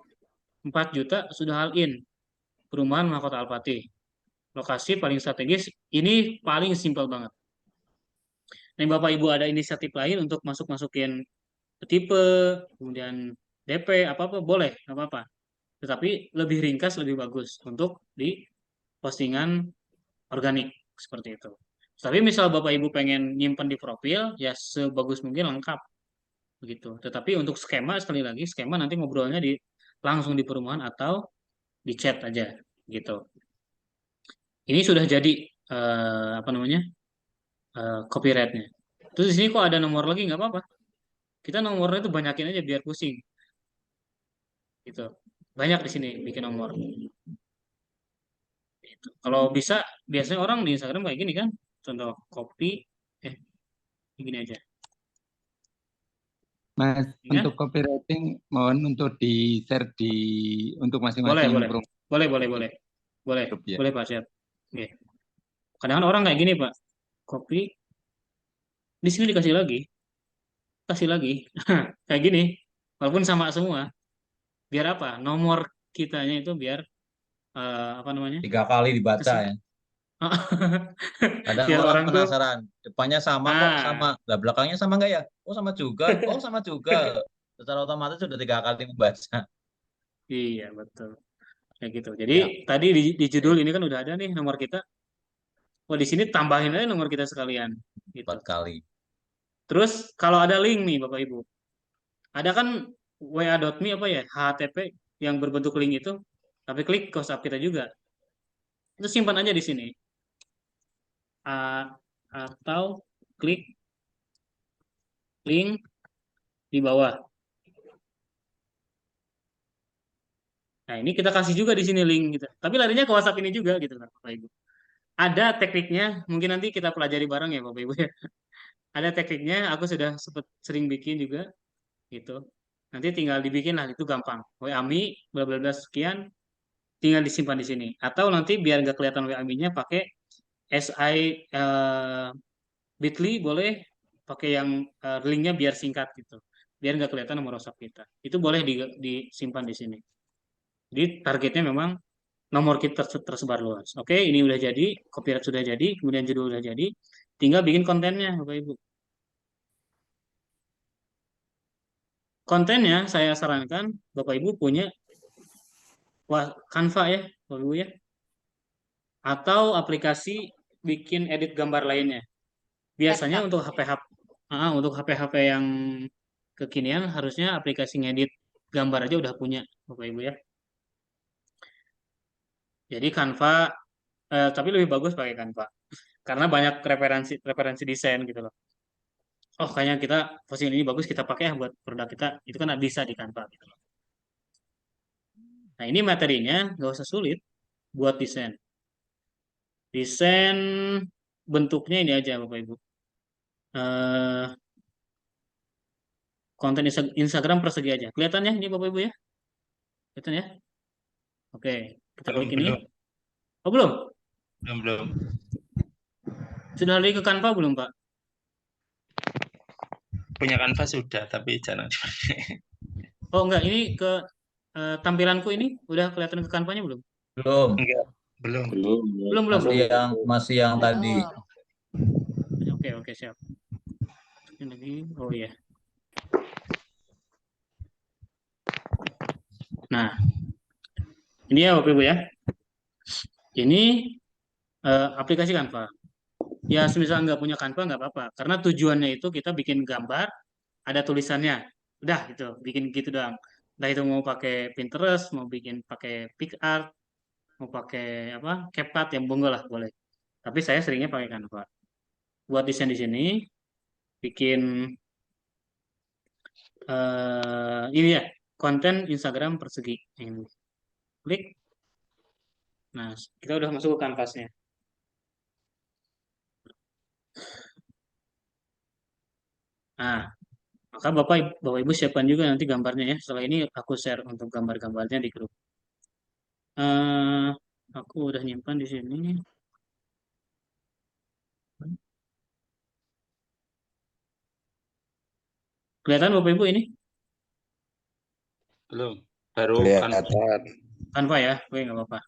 4 juta sudah all in. Perumahan Mahkota Al-Fatih. Lokasi paling strategis, ini paling simpel banget. Nah, Bapak Ibu ada inisiatif lain untuk masukin tipe, kemudian DP, apa-apa, boleh, apa-apa. Tetapi lebih ringkas, lebih bagus untuk di postingan organik, seperti itu. Tapi misal Bapak Ibu pengen nyimpan di profil, ya sebagus mungkin lengkap. Begitu. Tetapi untuk skema, sekali lagi, skema nanti ngobrolnya langsung di perumahan atau di chat aja. Gitu. Ini sudah jadi, apa namanya, copyrightnya. Terus di sini kok ada nomor lagi, nggak apa-apa. Kita nomornya itu banyakin aja biar pusing. Gitu. Banyak di sini bikin nomor. Gitu. Kalau bisa, biasanya orang di Instagram kayak gini kan. Contoh copy, gini aja. Mas, Ya? untuk copywriting mohon untuk di-share untuk Boleh, masing-masing boleh. perumahan Boleh, grup ya. boleh Pak Syed. Oke. Kadang-kadang orang kayak gini Pak. Copy, di sini dikasih lagi. Kasih lagi. Kayak gini. Walaupun sama semua. Biar apa? Nomor kitanya itu biar, apa namanya? 3 kali dibaca ya. Kadang Biar orang orang tuh, penasaran, depannya sama kok, sama. Lah belakangnya sama nggak ya? Oh sama juga, oh sama juga. Secara otomatis sudah 3 kali membaca. iya betul. Kayak gitu. Jadi Ya, tadi di judul ini kan udah ada nih nomor kita. Oh di sini tambahin aja nomor kita sekalian. Gitu. 4 kali. Terus kalau ada link nih Bapak Ibu. Ada kan wa.me apa ya, HTTP yang berbentuk link itu, tapi klik ke WhatsApp kita juga. Itu simpan aja di sini. Atau klik link di bawah. Nah, ini kita kasih juga di sini link gitu. Tapi larinya ke WhatsApp ini juga gitu Bapak Ibu. Ada tekniknya, mungkin nanti kita pelajari bareng ya Bapak Ibu ya. Ada tekniknya, aku sudah sering bikin juga gitu. Nanti tinggal dibikin lah, itu gampang. WA.me bla bla bla sekian, tinggal disimpan di sini. Atau nanti biar nggak kelihatan WA.me-nya pakai SI Bitly, boleh pakai yang linknya biar singkat gitu. Biar nggak kelihatan nomor WhatsApp kita. Itu boleh disimpan di sini. Jadi targetnya memang nomor kita tersebar luas. Oke, ini udah jadi, copyright sudah jadi, kemudian judul udah jadi, tinggal bikin kontennya, Bapak Ibu. Kontennya saya sarankan Bapak Ibu punya Canva ya, Bapak Ibu ya. Atau aplikasi bikin edit gambar lainnya. Biasanya untuk HP-HP yang kekinian harusnya aplikasi ngedit gambar aja udah punya Bapak Ibu ya. Jadi Canva, tapi lebih bagus pakai Canva karena banyak referensi desain gitu loh. Oh kayaknya kita posisi ini bagus kita pakai ya buat produk kita, itu kan bisa di Canva gitu loh. Nah ini materinya nggak usah sulit buat desain. Desain bentuknya ini aja Bapak Ibu. Eh, Konten Instagram persegi aja. Kelihatan ya ini Bapak Ibu ya? Kelihatan ya? Oke, kita Belum, klik ini. belum, Oh belum? belum. Sudah lari ke Canva belum Pak? Punya Canva sudah, tapi jarang dipakai. Oh enggak, ini ke tampilanku ini udah kelihatan ke Canva-nya belum? Belum. Enggak, belum. Belum, belum. Masih yang tadi. Oke, siap. Ini lagi. Oh iya. Nah, ini ya Bapak Ibu ya. Ini aplikasi Canva. Ya, semisal nggak punya Canva nggak apa-apa. Karena tujuannya itu kita bikin gambar, ada tulisannya. Udah gitu, bikin gitu doang. Entah itu mau pakai Pinterest, mau bikin pakai PicArt, mau pakai apa CapCut yang bongo lah boleh. Tapi saya seringnya pakai Canva. Buat desain di sini, bikin ini ya konten Instagram persegi. Ini klik. Nah, kita udah masuk ke kanvasnya. Nah, maka Bapak Ibu siapkan juga nanti gambarnya ya. Setelah ini aku share untuk gambar-gambarnya di grup. eh aku udah nyimpan di sini. Kelihatan Bapak Ibu ini? Belum. Baru Kelihatan. Canva ya? Oke, nggak apa-apa.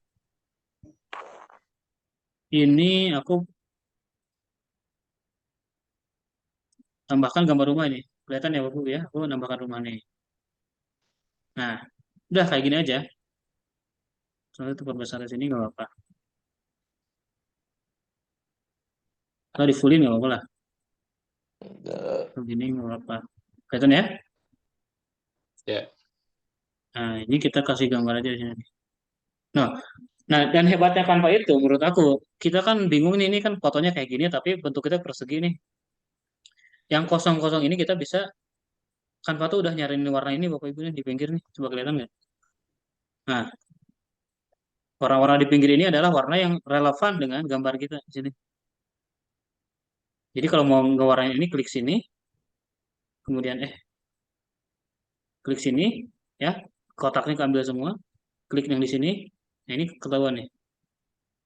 Ini aku tambahkan gambar rumah ini. Kelihatan ya Bapak Ibu ya? Aku nambahkan rumah nih. Nah, udah kayak gini aja. Soalnya itu perbesar di sini nggak apa-apa. Kalau di fullin nggak apa-apa lah. Begini nggak apa-apa. Kelihatan ya? ya. Nah, ini kita kasih gambar aja di sini. Nah, dan hebatnya Canva itu menurut aku, kita kan bingung nih, ini kan fotonya kayak gini, tapi bentuk kita persegi nih. Yang kosong-kosong ini kita bisa, Canva tuh udah nyariin warna ini Bapak Ibu nih di pinggir nih. Coba kelihatan nggak? Nah, warna-warna di pinggir ini adalah warna yang relevan dengan gambar kita di sini. Jadi kalau mau ngewarnain ini, klik sini, kemudian klik sini, ya, kotaknya ambil semua, klik yang di sini, nah ini ketahuan nih.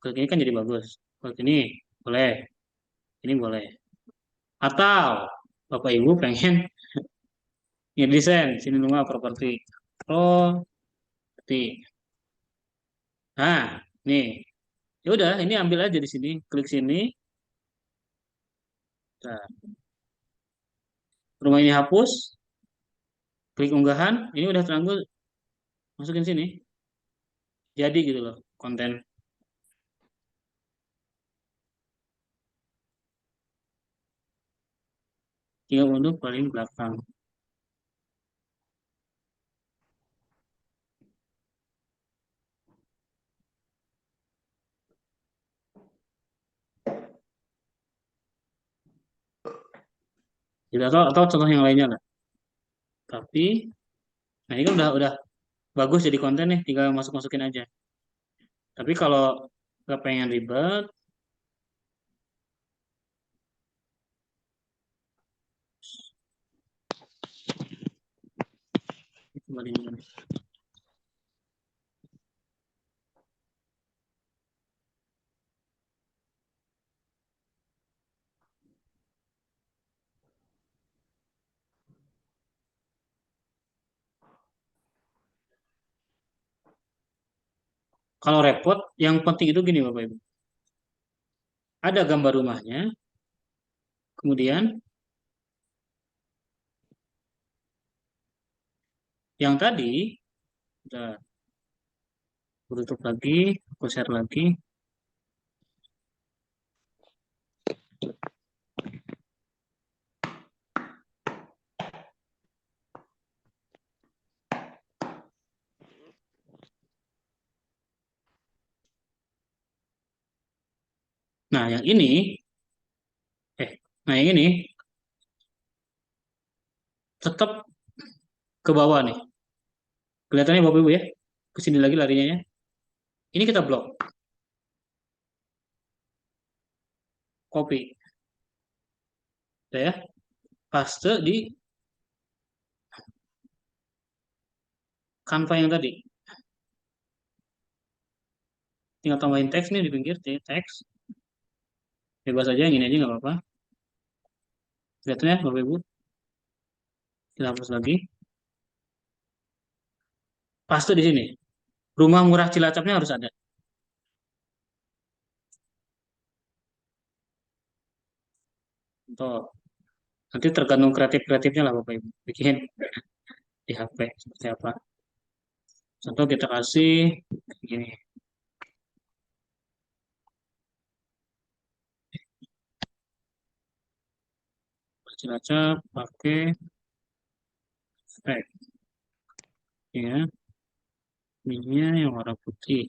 Klik ini kan jadi bagus. Klik ini boleh, ini boleh. Atau Bapak Ibu pengen desain sini rumah properti. Properti. Nah, nih. Ya udah, ini ambil aja di sini, klik sini. Nah, rumah ini hapus, klik unggahan, ini udah teranggut, masukin sini. Jadi gitu loh, konten. Tinggal untuk paling belakang. Gitu, atau contoh yang lainnya lah. Tapi, nah ini kan udah bagus jadi konten nih, tinggal masukin aja. Tapi kalau nggak pengen ribet, kembali dulu nih. Kalau repot, yang penting itu gini Bapak Ibu. Ada gambar rumahnya, kemudian yang tadi, bentar. Aku tutup lagi, aku share lagi. Nah, yang ini, nah yang ini tetap ke bawah nih. Kelihatannya Bapak Ibu ya, ke sini lagi larinya ya. Ini kita blok, copy, ya, paste di Canva yang tadi. Tinggal tambahin teks nih di pinggir, teks. Bebas aja, yang ini aja nggak apa-apa. Kelihatan ya Bapak Ibu. Kita hapus lagi. Paste di sini. Rumah murah Cilacapnya harus ada. Tuh. Nanti tergantung kreatif-kreatifnya lah Bapak Ibu. Bikin di HP seperti apa. Contoh kita kasih gini. Cilacap pakai efek. Ya. Ininya yang warna putih.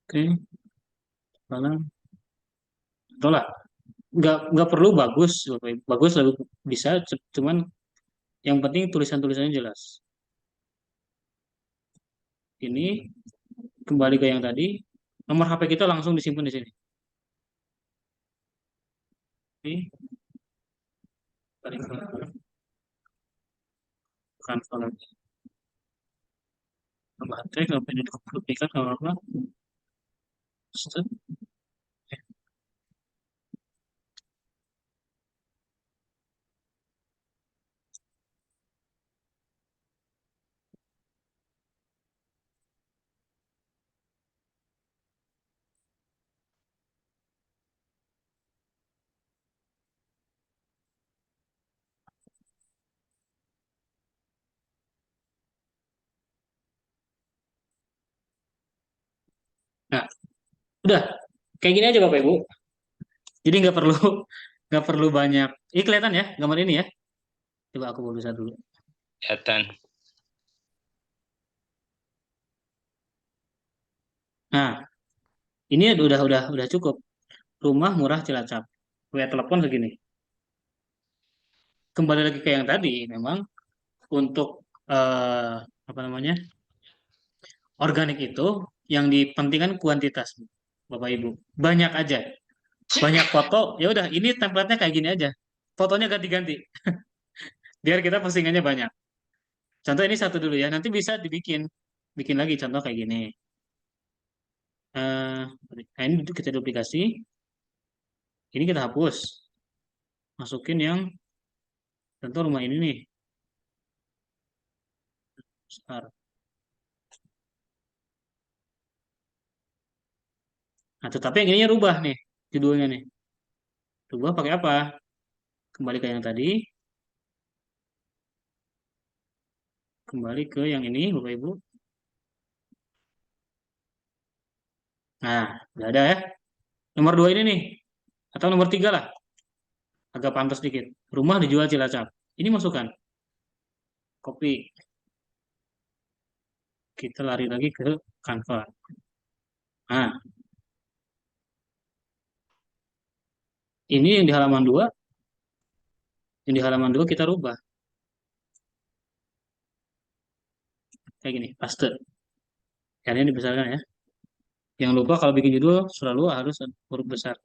Oke. Malah. Itulah. Nggak perlu bagus Bapak Ibu. Bagus lebih bisa, cuman yang penting tulisan-tulisannya jelas. Ini kembali ke yang tadi, nomor HP kita langsung disimpan di sini. Ini balik ke Canva lagi. Tambah teks, sampai ini duplikat nggak apa-apa. Set. Nah, udah kayak gini aja Bapak Ibu. Jadi nggak perlu banyak. Ini kelihatan ya gambar ini ya. Coba aku bisa dulu. Kelihatan. Nah, ini udah cukup. Rumah murah Cilacap. WA telepon segini. Kembali lagi ke yang tadi, memang untuk apa namanya, organik itu yang dipentingkan kuantitas, Bapak Ibu. Banyak aja, banyak foto. Ya udah, ini template-nya kayak gini aja. Fotonya ganti-ganti, biar kita postingannya banyak. Contoh ini satu dulu ya. Nanti bisa bikin lagi contoh kayak gini. Nah ini kita duplikasi. Ini kita hapus. Masukin yang contoh rumah ini nih. Sebentar. Nah, tetapi yang ininya rubah nih, judulnya nih. Rubah pakai apa? Kembali ke yang tadi. Kembali ke yang ini, Bapak Ibu. Nah, udah ada ya. Nomor 2 ini nih. Atau nomor 3 lah. Agak pantas dikit. Rumah dijual Cilacap. Ini masukkan. Copy. Kita lari lagi ke Canva. Nah, ini yang di halaman 2. Yang di halaman 2 kita rubah. Kayak gini, paste. Caranya dibesarkan ya. Jangan lupa kalau bikin judul selalu harus huruf besar.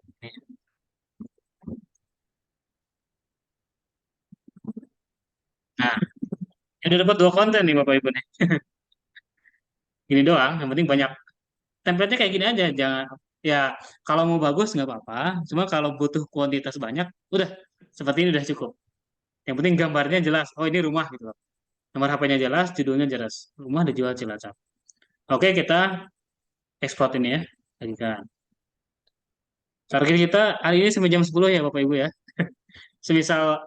Nah, udah dapat 2 konten nih Bapak Ibu nih. Gini doang, yang penting banyak. Template-nya kayak gini aja, jangan ya kalau mau bagus nggak apa-apa. Cuma kalau butuh kuantitas banyak, udah seperti ini udah cukup. Yang penting gambarnya jelas. Oh ini rumah gitu loh. Nomor HP-nya jelas, judulnya jelas. Rumah dijual Cilacap. Oke, kita ekspor ini ya. Bagikan. Target kita hari ini sampai jam 10 ya Bapak Ibu ya. Semisal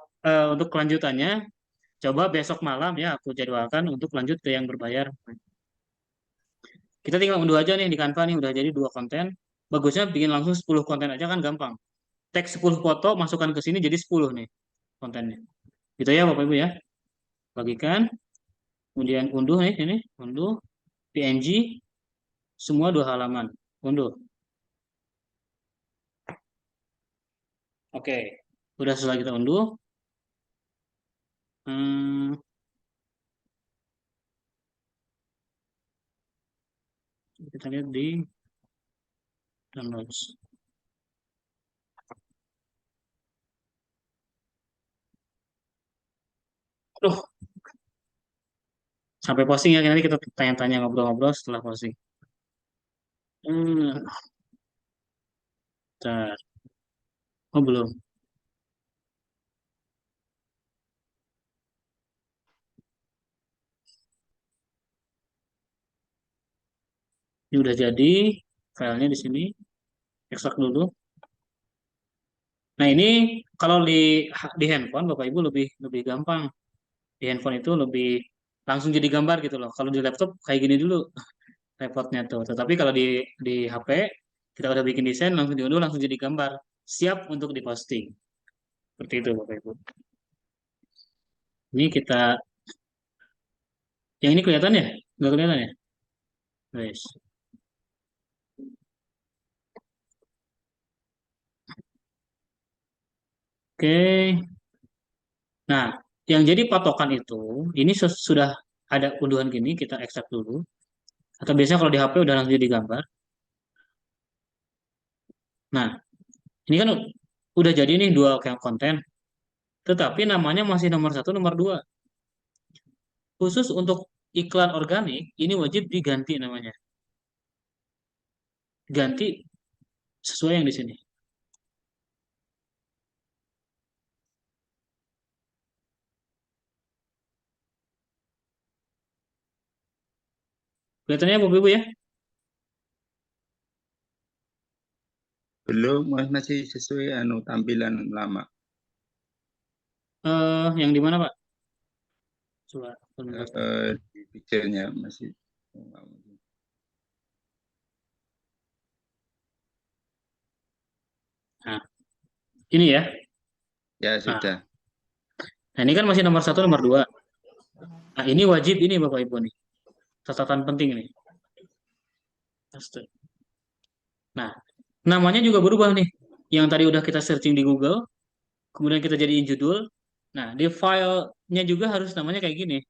untuk kelanjutannya, coba besok malam ya aku jadwalkan untuk lanjut ke yang berbayar. Kita tinggal unduh aja nih di Canva nih, udah jadi 2 konten. Bagusnya bikin langsung 10 konten aja kan gampang. Tag 10 foto, masukkan ke sini jadi 10 nih kontennya. Gitu ya Bapak Ibu ya. Bagikan, kemudian unduh nih, ini, unduh, PNG, semua 2 halaman. Unduh. Oke, udah selesai kita unduh. Kita lihat di downloads. Aduh, sampai posting ya, nanti kita tanya-tanya ngobrol-ngobrol setelah posting. Bentar. Oh belum. Ini udah jadi filenya di sini. Ekstrak dulu. Nah ini kalau di handphone Bapak Ibu lebih lebih gampang. Di handphone itu lebih langsung jadi gambar gitu loh. Kalau di laptop kayak gini dulu repotnya tuh. Tetapi kalau di HP kita udah bikin desain langsung diunduh langsung jadi gambar. Siap untuk diposting. Seperti itu Bapak Ibu. Ini kita yang ini kelihatan ya? Nggak kelihatan ya? Guys. Oke. Nah, yang jadi patokan itu ini sudah ada unduhan gini kita ekstrak dulu. Atau biasanya kalau di HP udah langsung jadi gambar. Nah, ini kan udah jadi nih 2 konten. Tetapi namanya masih nomor 1, nomor 2. Khusus untuk iklan organik, ini wajib diganti namanya. Ganti sesuai yang di sini. Kelihatannya Bapak Ibu ya? Belum, masih sesuai tampilan lama. Yang di mana Pak? Coba. Di picture-nya masih. Nah, ini ya. Ya sudah. Nah, ini kan masih nomor 1, nomor 2. Nah, ini wajib ini Bapak Ibu nih. Catatan penting nih. Nah, namanya juga berubah nih. Yang tadi udah kita searching di Google, kemudian kita jadiin judul. Nah, di filenya juga harus namanya kayak gini.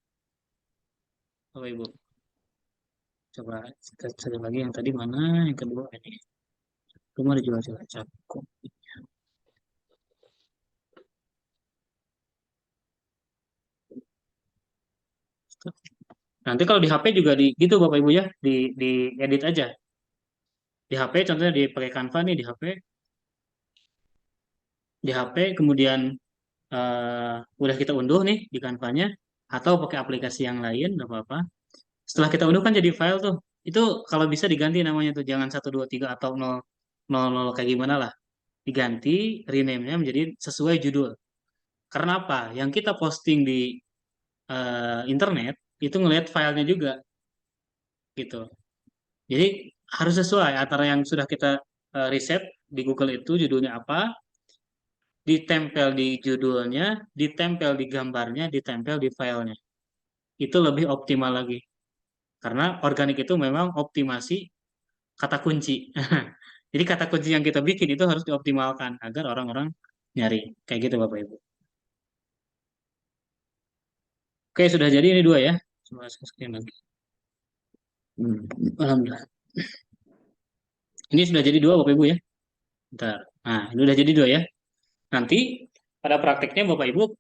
Bapak Ibu. Coba kita cari lagi yang tadi mana, yang kedua ini. Rumah dijual Cilacap. Nanti kalau di HP juga di gitu Bapak Ibu ya, di edit aja. Di HP contohnya dipakai Canva nih di HP. Di HP kemudian udah kita unduh nih di Canva-nya atau pakai aplikasi yang lain enggak apa-apa. Setelah kita unduh kan jadi file tuh. Itu kalau bisa diganti namanya tuh jangan 123 atau 000 kayak gimana lah. Diganti rename-nya menjadi sesuai judul. Karena apa? Yang kita posting di internet itu ngelihat filenya juga gitu. Jadi harus sesuai antara yang sudah kita riset di Google itu judulnya apa, ditempel di judulnya, ditempel di gambarnya, ditempel di filenya. Itu lebih optimal lagi. Karena organik itu memang optimasi kata kunci. Jadi kata kunci yang kita bikin itu harus dioptimalkan agar orang-orang nyari. Kayak gitu Bapak Ibu. Oke, sudah jadi ini 2 ya. Coba screen lagi. Alhamdulillah. Ini sudah jadi 2 Bapak Ibu ya. Bentar. Nah, ini udah jadi 2 ya. Nanti pada prakteknya Bapak Ibu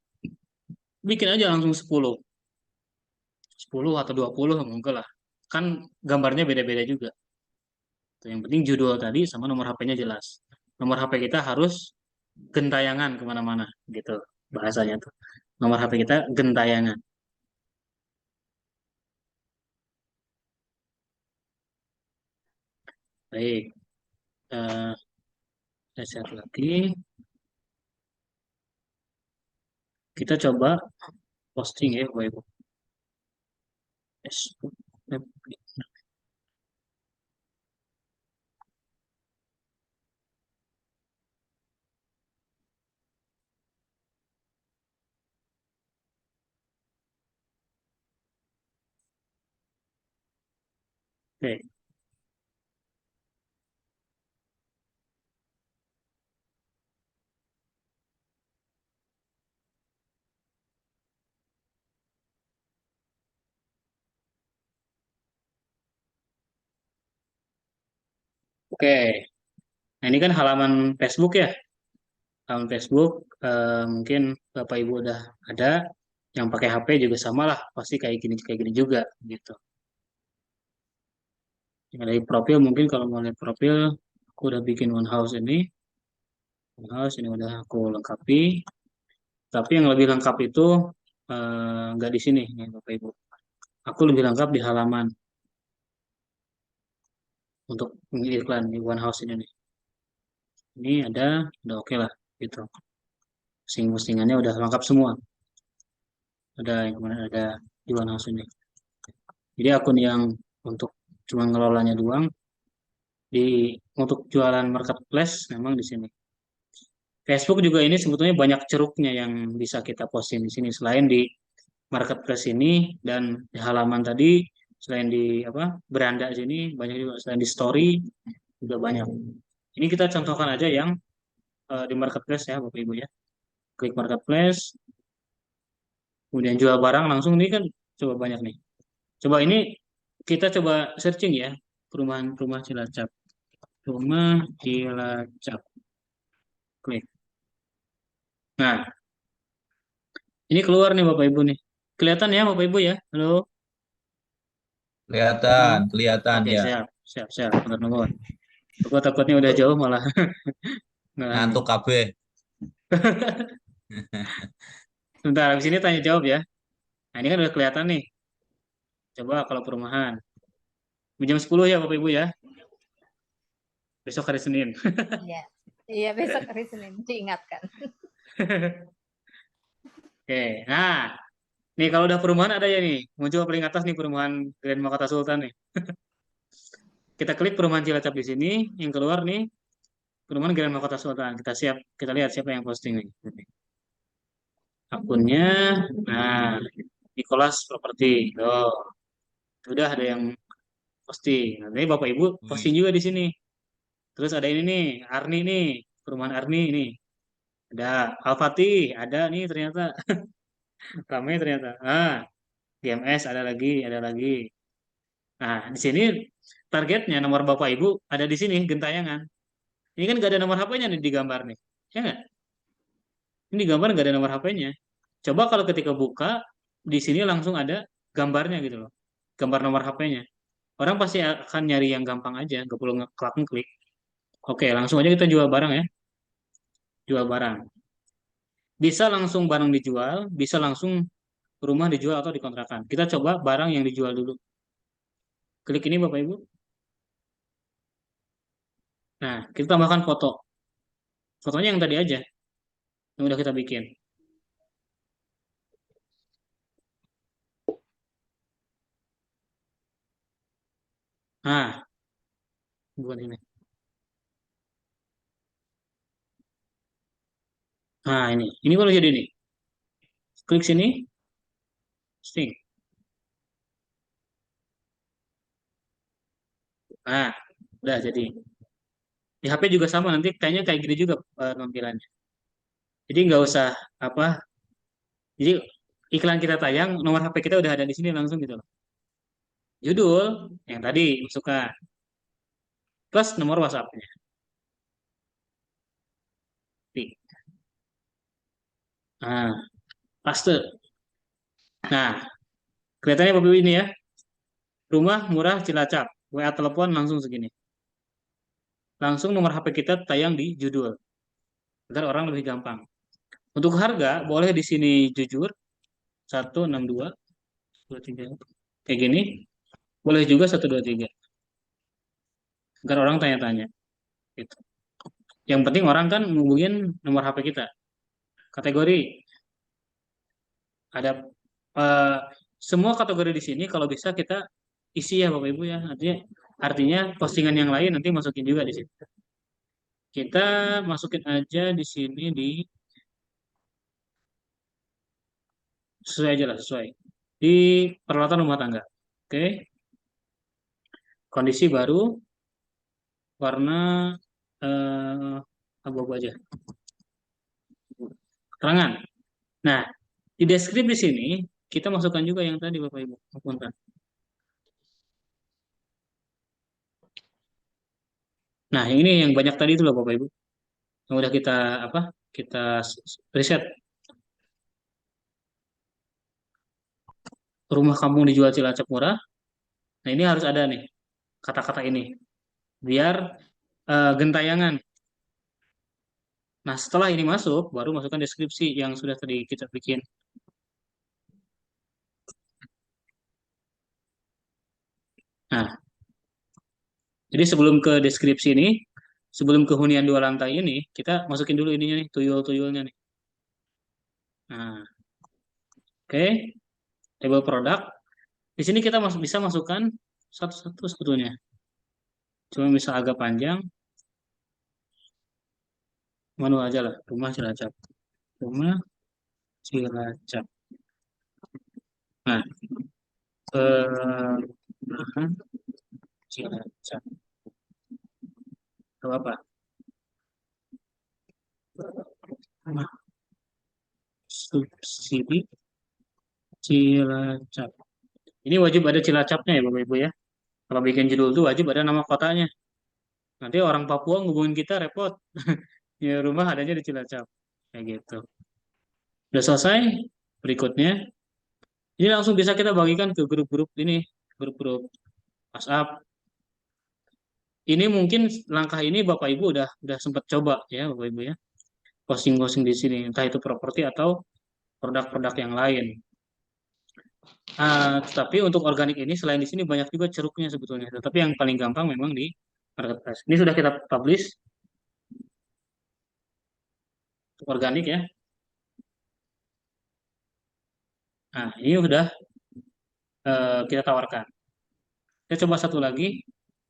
bikin aja langsung 10. 10 atau 20 mungkin lah. Kan gambarnya beda-beda juga. Tuh, yang penting judul tadi sama nomor HP-nya jelas. Nomor HP kita harus gentayangan kemana-mana gitu bahasanya tuh. Nomor HP kita gentayangan. Baik. Saya share lagi. Kita coba posting ya Bapak Ibu. Oke. Oke. Nah, ini kan halaman Facebook ya. Halaman Facebook mungkin Bapak Ibu udah ada, yang pakai HP juga sama lah, pasti kayak gini juga gitu. Yang dari profil mungkin kalau mau lihat profil, aku udah bikin one house ini. One house ini udah aku lengkapi. Tapi yang lebih lengkap itu nggak di sini, nih, Bapak Ibu. Aku lebih lengkap di halaman untuk iklan di one house ini nih. Ini udah oke lah gitu. Postingannya udah lengkap semua. Ada yang kemarin ada di one house ini. Jadi akun yang untuk cuma ngelolanya doang, untuk jualan marketplace memang di sini. Facebook juga ini sebetulnya banyak ceruknya yang bisa kita posting di sini selain di marketplace ini dan di halaman tadi, selain di apa beranda sini banyak juga, selain di story juga banyak. Ini kita contohkan aja yang di marketplace ya Bapak Ibu ya. Klik marketplace, kemudian jual barang langsung, ini kan coba banyak nih. Coba ini kita coba searching ya, perumahan Cilacap. Rumah Cilacap. Klik. Nah, ini keluar nih Bapak Ibu nih. Kelihatan ya Bapak Ibu ya? Halo. Kelihatan, kelihatan Oke, ya. siap. Benar nuwun. Aku takutnya udah jauh malah nggak anu. Ngantuk KB. Sebentar, habis ini tanya jawab ya. Nah, ini kan udah kelihatan nih. Coba kalau perumahan. Jam 10 ya Bapak Ibu ya. Besok hari Senin. Iya. Iya, besok hari Senin diingatkan. Oke, nah. Nih kalau udah perumahan ada ya nih. Muncul paling atas nih perumahan Grand Makata Sultan nih. Kita klik perumahan Cilacap di sini. Yang keluar nih perumahan Grand Makata Sultan. Kita lihat siapa yang posting nih. Akunnya, nah, Nicholas Property. Oh, udah ada yang posting. Nanti Bapak Ibu posting juga di sini. Terus ada ini nih, Arni nih, perumahan Arni ini. Ada Al-Fatih, ada nih ternyata. Ramai ternyata. GMS ada lagi. Nah, di sini targetnya nomor Bapak Ibu ada di sini gentayangan. Ini kan gak ada nomor HP-nya nih di gambar nih. Ya nggak? Ini di gambar nggak ada nomor HP-nya. Coba kalau ketika buka, di sini langsung ada gambarnya gitu loh. Gambar nomor HP-nya. Orang pasti akan nyari yang gampang aja, nggak perlu ngeklik. Oke, langsung aja kita jual barang ya. Jual barang. Bisa langsung barang dijual, bisa langsung rumah dijual atau dikontrakan. Kita coba barang yang dijual dulu. Klik ini Bapak Ibu. Nah, kita tambahkan foto. Fotonya yang tadi aja, yang udah kita bikin. Nah, bukan ini. Nah, ini baru jadi nih. Klik sini, sting. Nah, udah jadi. Di HP juga sama, nanti kayaknya kayak gini juga tampilannya. Jadi nggak usah apa. Jadi iklan kita tayang, nomor HP kita udah ada di sini langsung gitu loh. Judul yang tadi masukkan, plus nomor WhatsApp-nya. Tik. Nah, paste. Nah, kelihatannya Bapak Ibu ini ya. Rumah murah Cilacap. WA telepon langsung segini. Langsung nomor HP kita tayang di judul. Agar orang lebih gampang. Untuk harga, boleh di sini jujur. 162, 23. Kayak gini. Boleh juga 123. Agar orang tanya-tanya. Gitu. Yang penting orang kan ngubungin nomor HP kita. Kategori. Ada eh, semua kategori di sini kalau bisa kita isi ya Bapak Ibu ya. Artinya postingan yang lain nanti masukin juga di sini. Kita masukin aja di sini di sesuai aja lah sesuai di peralatan rumah tangga. Oke. Kondisi baru warna abu-abu aja. Keterangan. Nah, di deskripsi sini kita masukkan juga yang tadi Bapak Ibu. Punten. Nah, yang ini yang banyak tadi itu loh Bapak Ibu. Yang udah kita apa? Kita riset. Rumah kampung dijual Cilacap murah. Nah, ini harus ada nih kata-kata ini. Biar gentayangan. Nah, setelah ini masuk, baru masukkan deskripsi yang sudah tadi kita bikin. Nah, jadi sebelum ke deskripsi ini, sebelum ke hunian 2 lantai ini, kita masukin dulu ininya nih, tuyul-tuyulnya nih. Nah, oke. Label produk. Di sini kita bisa masukkan satu-satu sebetulnya. Cuma bisa agak panjang. Manual aja lah, rumah Cilacap. Rumah Cilacap. Nah, perumahan Cilacap. Atau apa? Rumah subsidi Cilacap. Ini wajib ada Cilacapnya ya Bapak Ibu ya. Kalau bikin judul itu wajib ada nama kotanya. Nanti orang Papua ngubungin kita repot. Ya rumah adanya di Cilacap. Kayak gitu. Udah selesai. Berikutnya. Ini langsung bisa kita bagikan ke grup-grup ini. Grup-grup WhatsApp. Ini mungkin langkah ini Bapak Ibu udah sempat coba ya Bapak Ibu ya. Posting-posting di sini. Entah itu properti atau produk-produk yang lain. Tetapi untuk organik ini selain di sini banyak juga ceruknya sebetulnya. Tetapi yang paling gampang memang di marketplace. Ini sudah kita publish untuk organik ya. Nah, ini sudah kita tawarkan. Kita coba satu lagi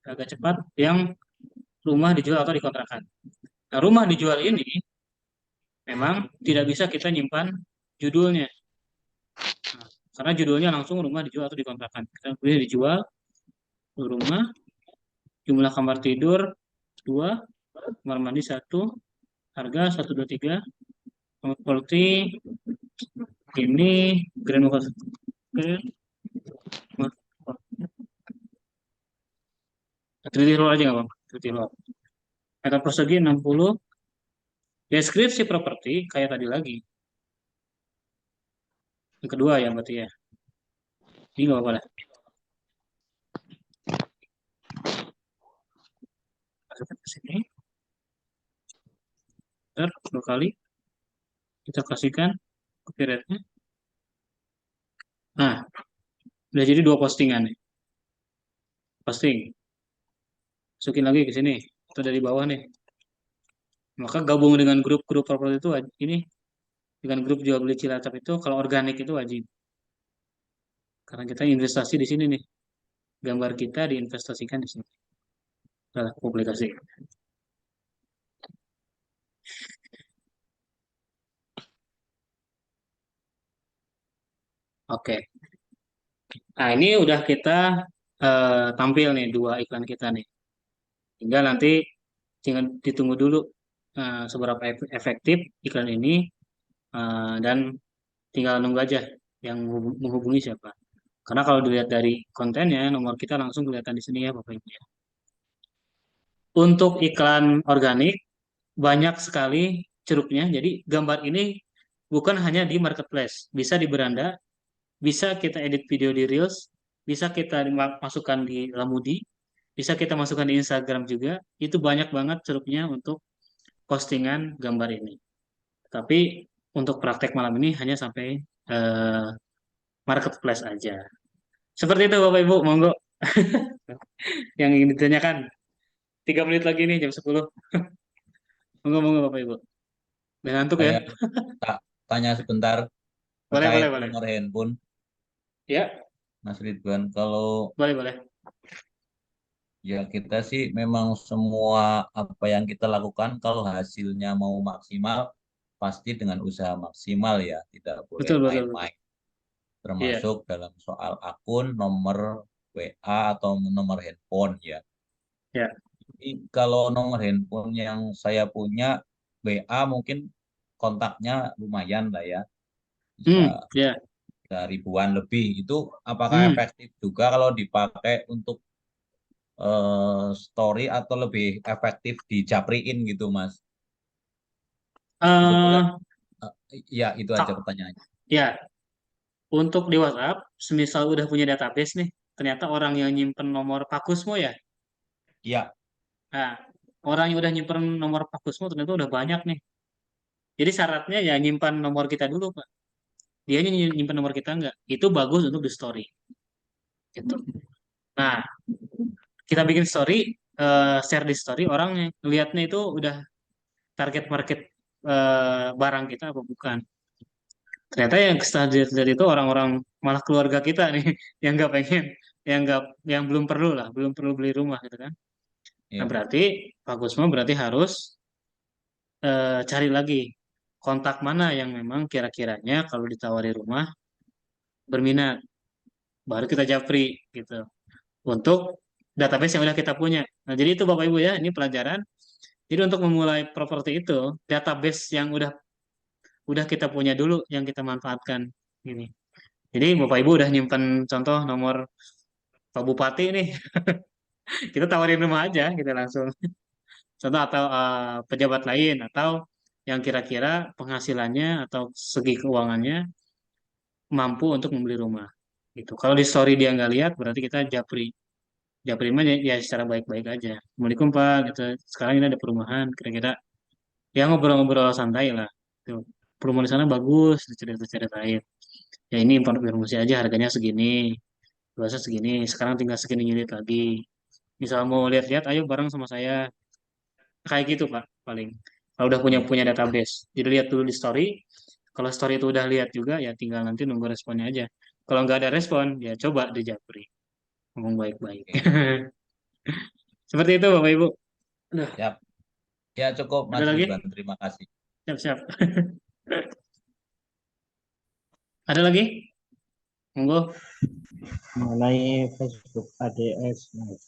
agak cepat yang rumah dijual atau dikontrakan. Nah, rumah dijual ini memang tidak bisa kita nyimpan judulnya. Nah, karena judulnya langsung rumah dijual atau dikontrakan. Kita pilih dijual rumah, jumlah kamar tidur 2, kamar mandi 1, harga 123, quality ini grand lokasi. Teliti luar aja nggak bang? Teliti luar. Meter persegi 60. Deskripsi properti kayak tadi lagi. Yang kedua ya berarti ya. Ini nggak apa-apa lah. Masukkan ke sini. Bentar, 2 kali. Kita kasihkan copyrightnya. Nah, udah jadi 2 postingan nih. Posting. Masukin lagi ke sini. Itu dari bawah nih. Maka gabung dengan grup-grup properti itu ini dengan grup jual beli Cilacap itu kalau organik itu wajib. Karena kita investasi di sini nih. Gambar kita diinvestasikan di sini. Nah, publikasi. Oke. Nah, ini udah kita tampil nih 2 iklan kita nih. Tinggal nanti tinggal ditunggu dulu seberapa efektif iklan ini dan tinggal nunggu aja yang menghubungi siapa. Karena kalau dilihat dari kontennya, nomor kita langsung kelihatan di sini ya Bapak Ibu ya. Untuk iklan organik, banyak sekali ceruknya. Jadi gambar ini bukan hanya di marketplace, bisa di beranda, bisa kita edit video di Reels, bisa kita masukkan di Lamudi, bisa kita masukkan di Instagram juga. Itu banyak banget ceruknya untuk postingan gambar ini. Tapi untuk praktek malam ini hanya sampai marketplace aja. Seperti itu Bapak Ibu, monggo. Yang ingin ditanyakan. 3 menit lagi nih jam 10. Monggo Bapak Ibu. Udah ngantuk ya? Saya tanya sebentar Boleh, terkait boleh. nomor handphone Ya, Mas Ridwan. Kalau boleh. ya kita sih memang semua apa yang kita lakukan kalau hasilnya mau maksimal pasti dengan usaha maksimal ya, tidak boleh Betul. main-main. Iya. Termasuk dalam soal akun, nomor WA atau nomor handphone ya. Ya. Jadi kalau nomor handphone yang saya punya WA mungkin kontaknya lumayan lah ya, bisa Ya. ribuan lebih. Itu apakah efektif juga kalau dipakai untuk story atau lebih efektif dijapriin gitu, Mas? Sebetulnya ya itu aja pertanyaannya. Ya, untuk di WhatsApp, semisal udah punya database nih, ternyata orang yang nyimpen nomor Pakusmo ya. Iya. Nah, orang yang udah nyimpen nomor Pakusmo ternyata udah banyak nih. Jadi syaratnya ya nyimpan nomor kita dulu, Pak. Dia nyimpan nomor kita enggak. Itu bagus untuk di story. Gitu. Nah, kita bikin story, share di story, orang lihatnya itu udah target market barang kita apa bukan. Ternyata yang setelah dilihat itu orang-orang malah keluarga kita nih yang nggak pengen, yang belum perlu lah, belum perlu beli rumah gitu kan. Nah, berarti Pak Gusmo berarti harus cari lagi kontak mana yang memang kira-kiranya kalau ditawari rumah berminat, baru kita japri gitu untuk database yang udah kita punya. Nah, jadi itu Bapak Ibu ya, ini pelajaran. Jadi untuk memulai properti itu, database yang udah kita punya dulu yang kita manfaatkan gini. Jadi Bapak Ibu udah nyimpen contoh nomor Pak Bupati nih, kita tawarin rumah aja kita langsung. Contoh atau pejabat lain atau yang kira-kira penghasilannya atau segi keuangannya mampu untuk membeli rumah. Gitu. Kalau di story dia nggak lihat, berarti kita japri. Japri aja ya secara baik-baik aja. Assalamualaikum Pak, gitu. Sekarang ini ada perumahan, kira-kira ya ngobrol-ngobrol santai lah. Tuh. Perumahan di sana bagus, cerita-ceritain. Ya ini informasi aja harganya segini, luasnya segini, sekarang tinggal segini unit lagi. Misal mau lihat-lihat, ayo bareng sama saya. Kayak gitu Pak, paling. Kalau udah punya database, jadi lihat dulu di story. Kalau story itu udah lihat juga, ya tinggal nanti nunggu responnya aja. Kalau nggak ada respon, ya coba di japri. Ngomong baik-baik. Seperti itu Bapak Ibu. Udah. Siap. Ya cukup Mas Ada lagi? Ridwan, terima kasih. Siap-siap. Ada lagi? Monggo. Mengenai Facebook ADS, Mas.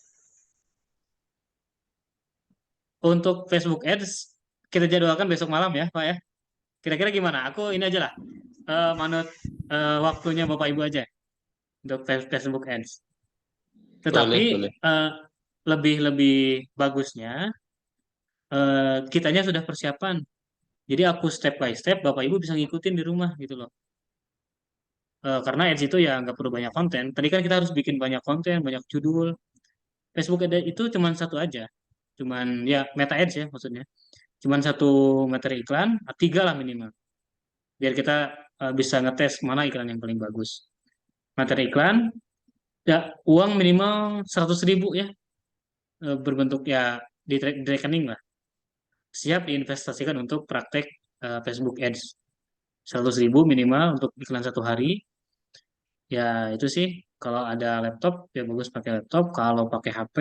Untuk Facebook Ads, kita jadwalkan besok malam ya, Pak ya. Kira-kira gimana? Aku ini aja lah. Manut waktunya Bapak Ibu aja untuk Facebook Ads. Tetapi Boleh. Lebih bagusnya kitanya sudah persiapan. Jadi aku step by step, Bapak Ibu bisa ngikutin di rumah gitu loh. Karena ads itu ya nggak perlu banyak konten. Tadi kan kita harus bikin banyak konten, banyak judul. Facebook Ads itu cuma satu aja. Cuman ya meta ads ya maksudnya. Cuman satu materi iklan, 3 lah minimal. Biar kita bisa ngetes mana iklan yang paling bagus. Materi iklan, ya uang minimal 100.000 ya. Berbentuk ya di rekening lah. Siap diinvestasikan untuk praktek Facebook Ads. 100.000 minimal untuk iklan 1 hari. Ya itu sih, kalau ada laptop ya bagus pakai laptop. Kalau pakai HP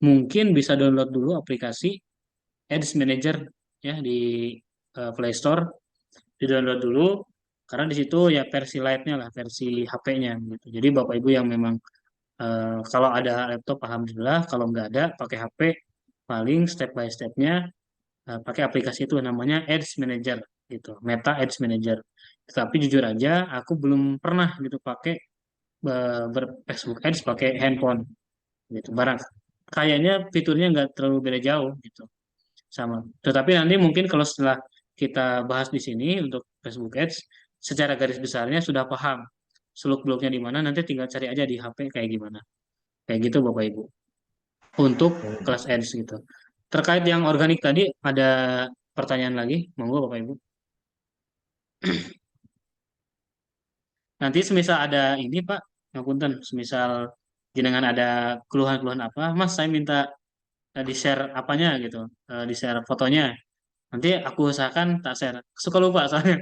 mungkin bisa download dulu aplikasi Ads Manager ya di Play Store, di-download dulu karena di situ ya versi light-nya lah, versi HP-nya gitu. Jadi Bapak Ibu yang memang kalau ada laptop alhamdulillah, kalau nggak ada pakai HP paling step by step-nya pakai aplikasi itu namanya Ads Manager gitu, Meta Ads Manager. Tapi jujur aja aku belum pernah gitu pakai Facebook Ads pakai handphone gitu. Barang kayaknya fiturnya nggak terlalu beda jauh gitu sama. Tetapi nanti mungkin kalau setelah kita bahas di sini untuk Facebook Ads, secara garis besarnya sudah paham seluk-beluknya di mana, nanti tinggal cari aja di HP kayak gimana. Kayak gitu Bapak Ibu. Untuk kelas Ads gitu. Terkait yang organik tadi ada pertanyaan lagi, monggo Bapak Ibu. Nanti semisal ada ini Pak, ngapunten, semisal jenengan ada keluhan-keluhan apa, Mas saya minta di-share apanya gitu, di-share fotonya. Nanti aku usahakan tak share. Suka lupa soalnya.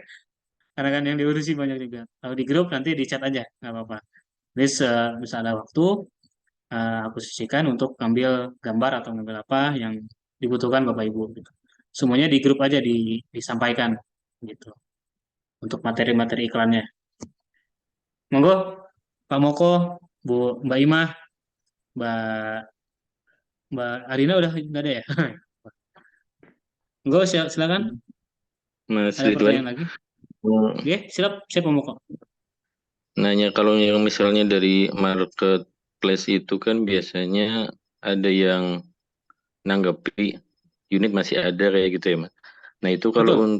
Karena kan yang diurusi banyak juga. Kalau di grup nanti di chat aja, nggak apa-apa. Jadi bisa ada waktu, aku sisihkan untuk ngambil gambar atau ngambil apa yang dibutuhkan Bapak Ibu. Gitu. Semuanya di grup aja disampaikan gitu. Untuk materi-materi iklannya. Monggo, Pak Moko, Bu Mbak Imah, Mbak Mbak Arina udah nggak ada ya? Enggak, silakan. Mas Ada Ridwan, pertanyaan lagi? eh, Siapa mau kok? nanya kalau yang misalnya dari marketplace itu kan biasanya ada yang nanggepi unit masih ada kayak gitu ya, Mas. Nah, itu Betul.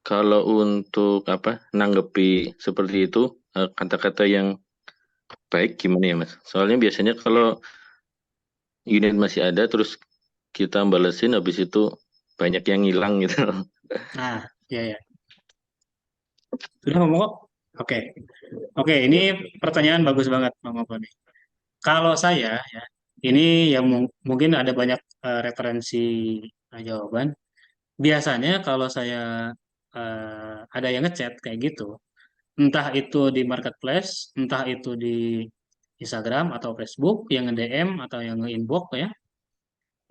kalau untuk apa nanggepi seperti itu kata-kata yang baik gimana ya, Mas? Soalnya biasanya kalau unit masih ada terus kita balesin habis itu banyak yang hilang gitu. Nah, ya. Sudah ngomong kok? Oke. Oke, ini pertanyaan bagus banget, Bang Opo nih. Kalau saya, ya, ini yang mungkin ada banyak referensi jawaban. Biasanya kalau saya ada yang ngechat kayak gitu, entah itu di marketplace, entah itu di Instagram atau Facebook, yang nge-DM atau yang nge-inbox ya,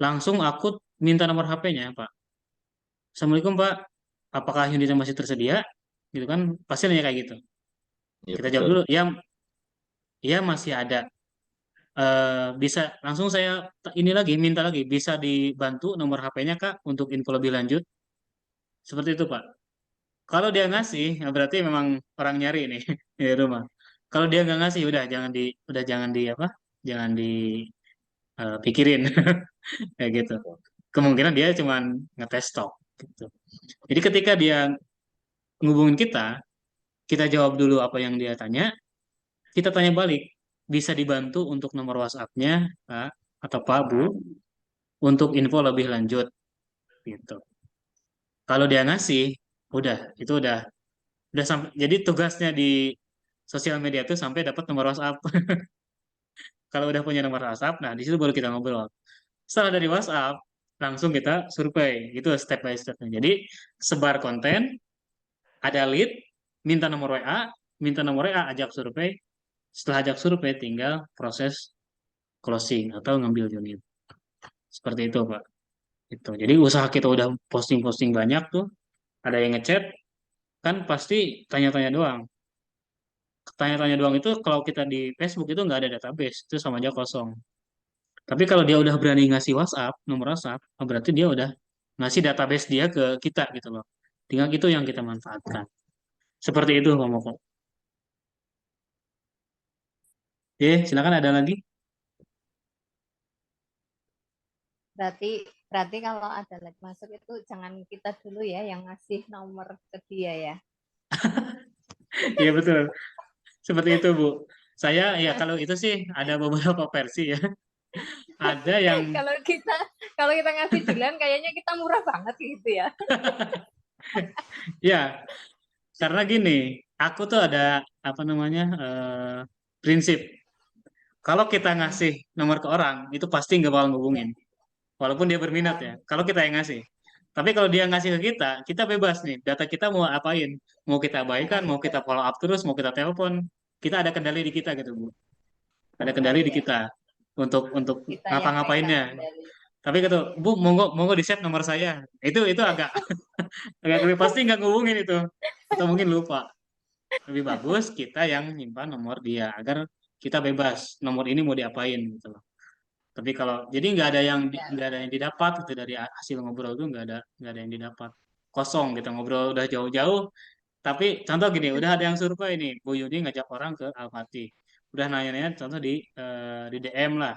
langsung aku minta nomor HP-nya, Pak. Assalamualaikum, Pak. Apakah unitnya masih tersedia? Gitu kan, pasti nanya kayak gitu. Ya Kita jawab betul. dulu, ya masih ada. Bisa langsung saya ini lagi minta lagi, bisa dibantu nomor HP-nya Kak untuk info lebih lanjut. Seperti itu, Pak. Kalau dia ngasih, ya berarti memang orang nyari nih di rumah. Kalau dia nggak ngasih, udah jangan di apa? Jangan dipikirin kayak gitu. Kemungkinan dia cuma ngetes stok gitu. Jadi ketika dia ngubungin kita jawab dulu apa yang dia tanya, kita tanya balik. Bisa dibantu untuk nomor WhatsApp-nya, Kak, atau Pak, Bu, untuk info lebih lanjut gitu. Kalau dia ngasih, itu udah sampai. Jadi tugasnya di sosial media itu sampai dapat nomor WhatsApp. Kalau udah punya nomor WhatsApp, nah di situ baru kita ngobrol. Setelah dari WhatsApp, langsung kita survei. Itu step by stepnya. Jadi sebar konten, ada lead, minta nomor WA, ajak survei. Setelah ajak survei, tinggal proses closing atau ngambil unit. Seperti itu, Pak. Itu. Jadi usaha kita udah posting-posting banyak tuh, ada yang ngechat, kan pasti tanya-tanya doang. Tanya-tanya doang itu kalau kita di Facebook itu nggak ada database, itu sama aja kosong. Tapi kalau dia udah berani ngasih WhatsApp, nomor WhatsApp, berarti dia udah ngasih database dia ke kita gitu loh. Tinggal itu yang kita manfaatkan. Seperti itu, Pak Moko. Oke, silakan ada lagi. Berarti kalau ada like masuk itu jangan kita dulu ya yang ngasih nomor ke dia ya. Iya betul. Seperti itu, Bu. Saya ya kalau itu sih ada beberapa versi ya. Ada yang kalau kita ngasih duluan kayaknya kita murah banget gitu ya. ya, karena gini, aku tuh ada apa namanya prinsip. Kalau kita ngasih nomor ke orang, itu pasti nggak bakal ngubungin. Walaupun dia berminat ya. Kalau kita yang ngasih. Tapi kalau dia ngasih ke kita bebas nih. Data kita mau apain? Mau kita abaikan, mau kita follow up terus, mau kita telepon. Kita ada kendali di kita gitu, Bu. Ada kendali di kita untuk Kita yang ngapa-ngapainnya. pegang kendali. Tapi gitu, Bu, monggo di save nomor saya. Itu agak lebih pasti nggak ngubungin itu. Atau mungkin lupa. Lebih bagus kita yang nyimpan nomor dia agar kita bebas. Nomor ini mau diapain gitu loh. Tapi kalau jadi nggak ada yang didapat gitu dari hasil ngobrol itu nggak ada yang didapat. Kosong kita ngobrol udah jauh-jauh. Tapi contoh gini, udah ada yang survei nih, Bu Yudi ngajak orang ke Almaty. Udah nanya-nanya contoh di DM lah,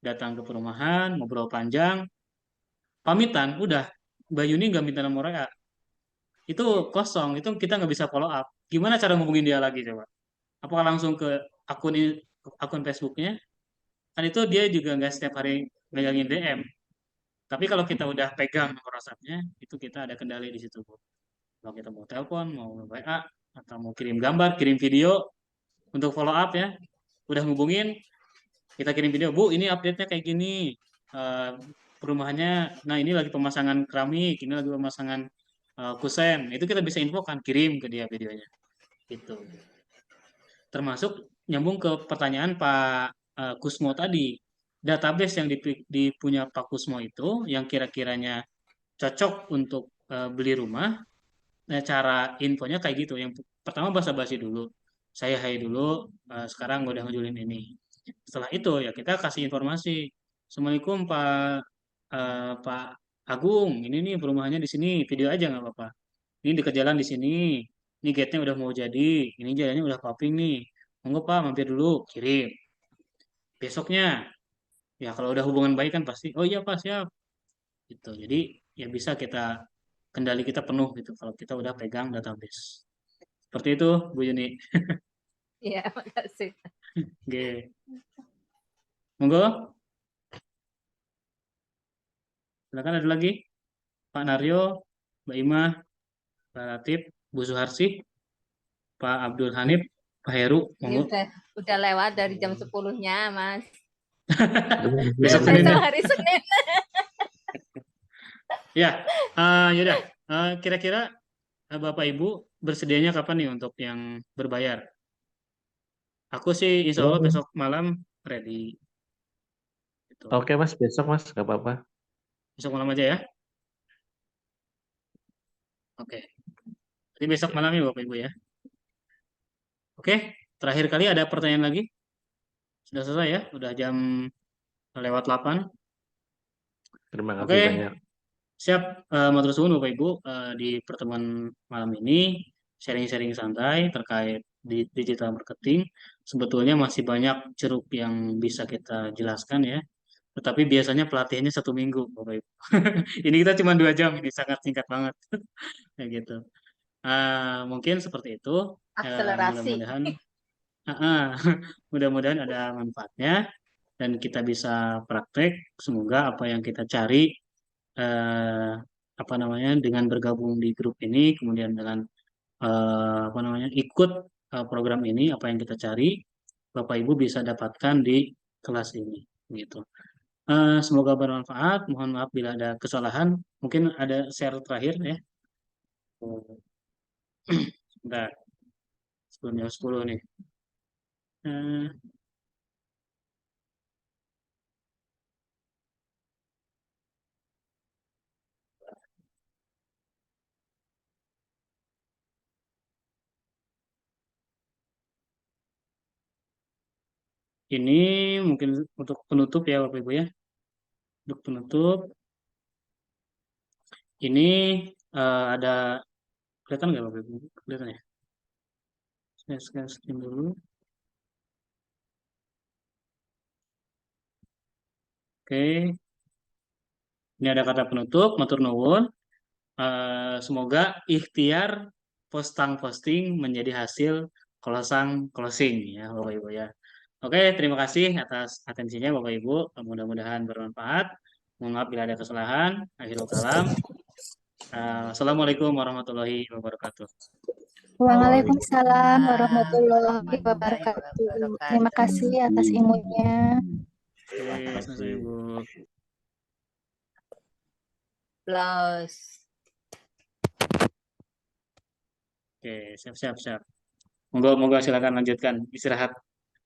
datang ke perumahan, ngobrol panjang, pamitan, udah Mbak Yuni nggak minta nomor WA. Itu kosong, itu kita nggak bisa follow up. Gimana cara ngubungin dia lagi coba? Apakah langsung ke akun Facebooknya? Kan itu dia juga nggak setiap hari megangin DM. Tapi kalau kita udah pegang nomor WhatsApp-nya, itu kita ada kendali di situ, Bu. Kalau kita mau telepon, mau WA, atau mau kirim gambar, kirim video untuk follow up ya, udah ngubungin, kita kirim video, Bu, ini update-nya kayak gini. Eh, Perumahannya, nah ini lagi pemasangan keramik, ini lagi pemasangan kusen. Itu kita bisa infokan, kirim ke dia videonya. Gitu. Termasuk nyambung ke pertanyaan Pak Kusmo tadi. Database yang dipunya Pak Kusmo itu yang kira-kiranya cocok untuk beli rumah, nah, cara infonya kayak gitu. Yang pertama basa-basi dulu. Saya hai dulu, sekarang udah ngejulin ini. Setelah itu ya kita kasih informasi. Assalamualaikum Pak Agung, ini nih perumahannya di sini, video aja nggak apa-apa. Ini dekat jalan di sini, ini gate-nya udah mau jadi, ini jalannya udah paving nih. Monggo Pak, mampir dulu, kirim. Besoknya, ya kalau udah hubungan baik kan pasti, oh iya Pak, siap. Gitu. Jadi ya bisa kendali kita penuh gitu kalau kita udah pegang database. Seperti itu, Bu Yuni. Iya, makasih. Oke. Monggo, silakan ada lagi. Pak Naryo, Mbak Imah, Pak Latif, Bu Suharsi, Pak Abdul Hanif, Pak Heru, Ini monggo. udah lewat dari jam 10-nya, Mas. Besok Senin Besok ya. hari Senin. Ya, yaudah. Kira-kira Bapak Ibu bersedianya kapan nih untuk yang berbayar? Aku sih insya Allah besok malam ready. Gitu. Oke Mas, besok Mas, nggak apa-apa. Besok malam aja ya. Oke. Jadi besok malam ya Bapak Ibu ya. Oke, terakhir kali ada pertanyaan lagi? Sudah selesai ya? Udah jam lewat 8. Terima kasih Oke, banyak. siap. Matur suwun Bapak Ibu, di pertemuan malam ini sharing-sharing santai terkait di digital marketing. Sebetulnya masih banyak ceruk yang bisa kita jelaskan ya. Tetapi biasanya pelatihannya 1 minggu, Bapak Ibu. Ini kita cuma 2 jam, ini sangat singkat banget. Kayak gitu. Mungkin seperti itu. Akselerasi. Mudah-mudahan, mudah-mudahan ada manfaatnya dan kita bisa praktek. Semoga apa yang kita cari, apa namanya, dengan bergabung di grup ini, kemudian dengan apa namanya, ikut program ini, apa yang kita cari, Bapak Ibu bisa dapatkan di kelas ini, gitu. Semoga bermanfaat. Mohon maaf bila ada kesalahan. Mungkin ada share terakhir ya. Sebentar, sebelum jam 10 nih. Eh, ini mungkin untuk penutup ya Bapak Ibu ya. Untuk penutup, ini ada, kelihatan nggak Bapak Ibu? Kelihatan ya? Saya screen dulu. Oke. Ini ada kata penutup, matur nuwun. Semoga ikhtiar posting menjadi hasil closing ya Bapak Ibu ya. Oke, terima kasih atas atensinya Bapak Ibu. Mudah-mudahan bermanfaat. Mohon maaf bila ada kesalahan. Akhirul kalam. Assalamualaikum warahmatullahi wabarakatuh. Waalaikumsalam warahmatullahi wabarakatuh. Terima kasih atas ilmunya. Oke, sama-sama Ibu. Plus. Oke, siap. Moga silakan lanjutkan istirahat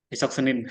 besok Senin.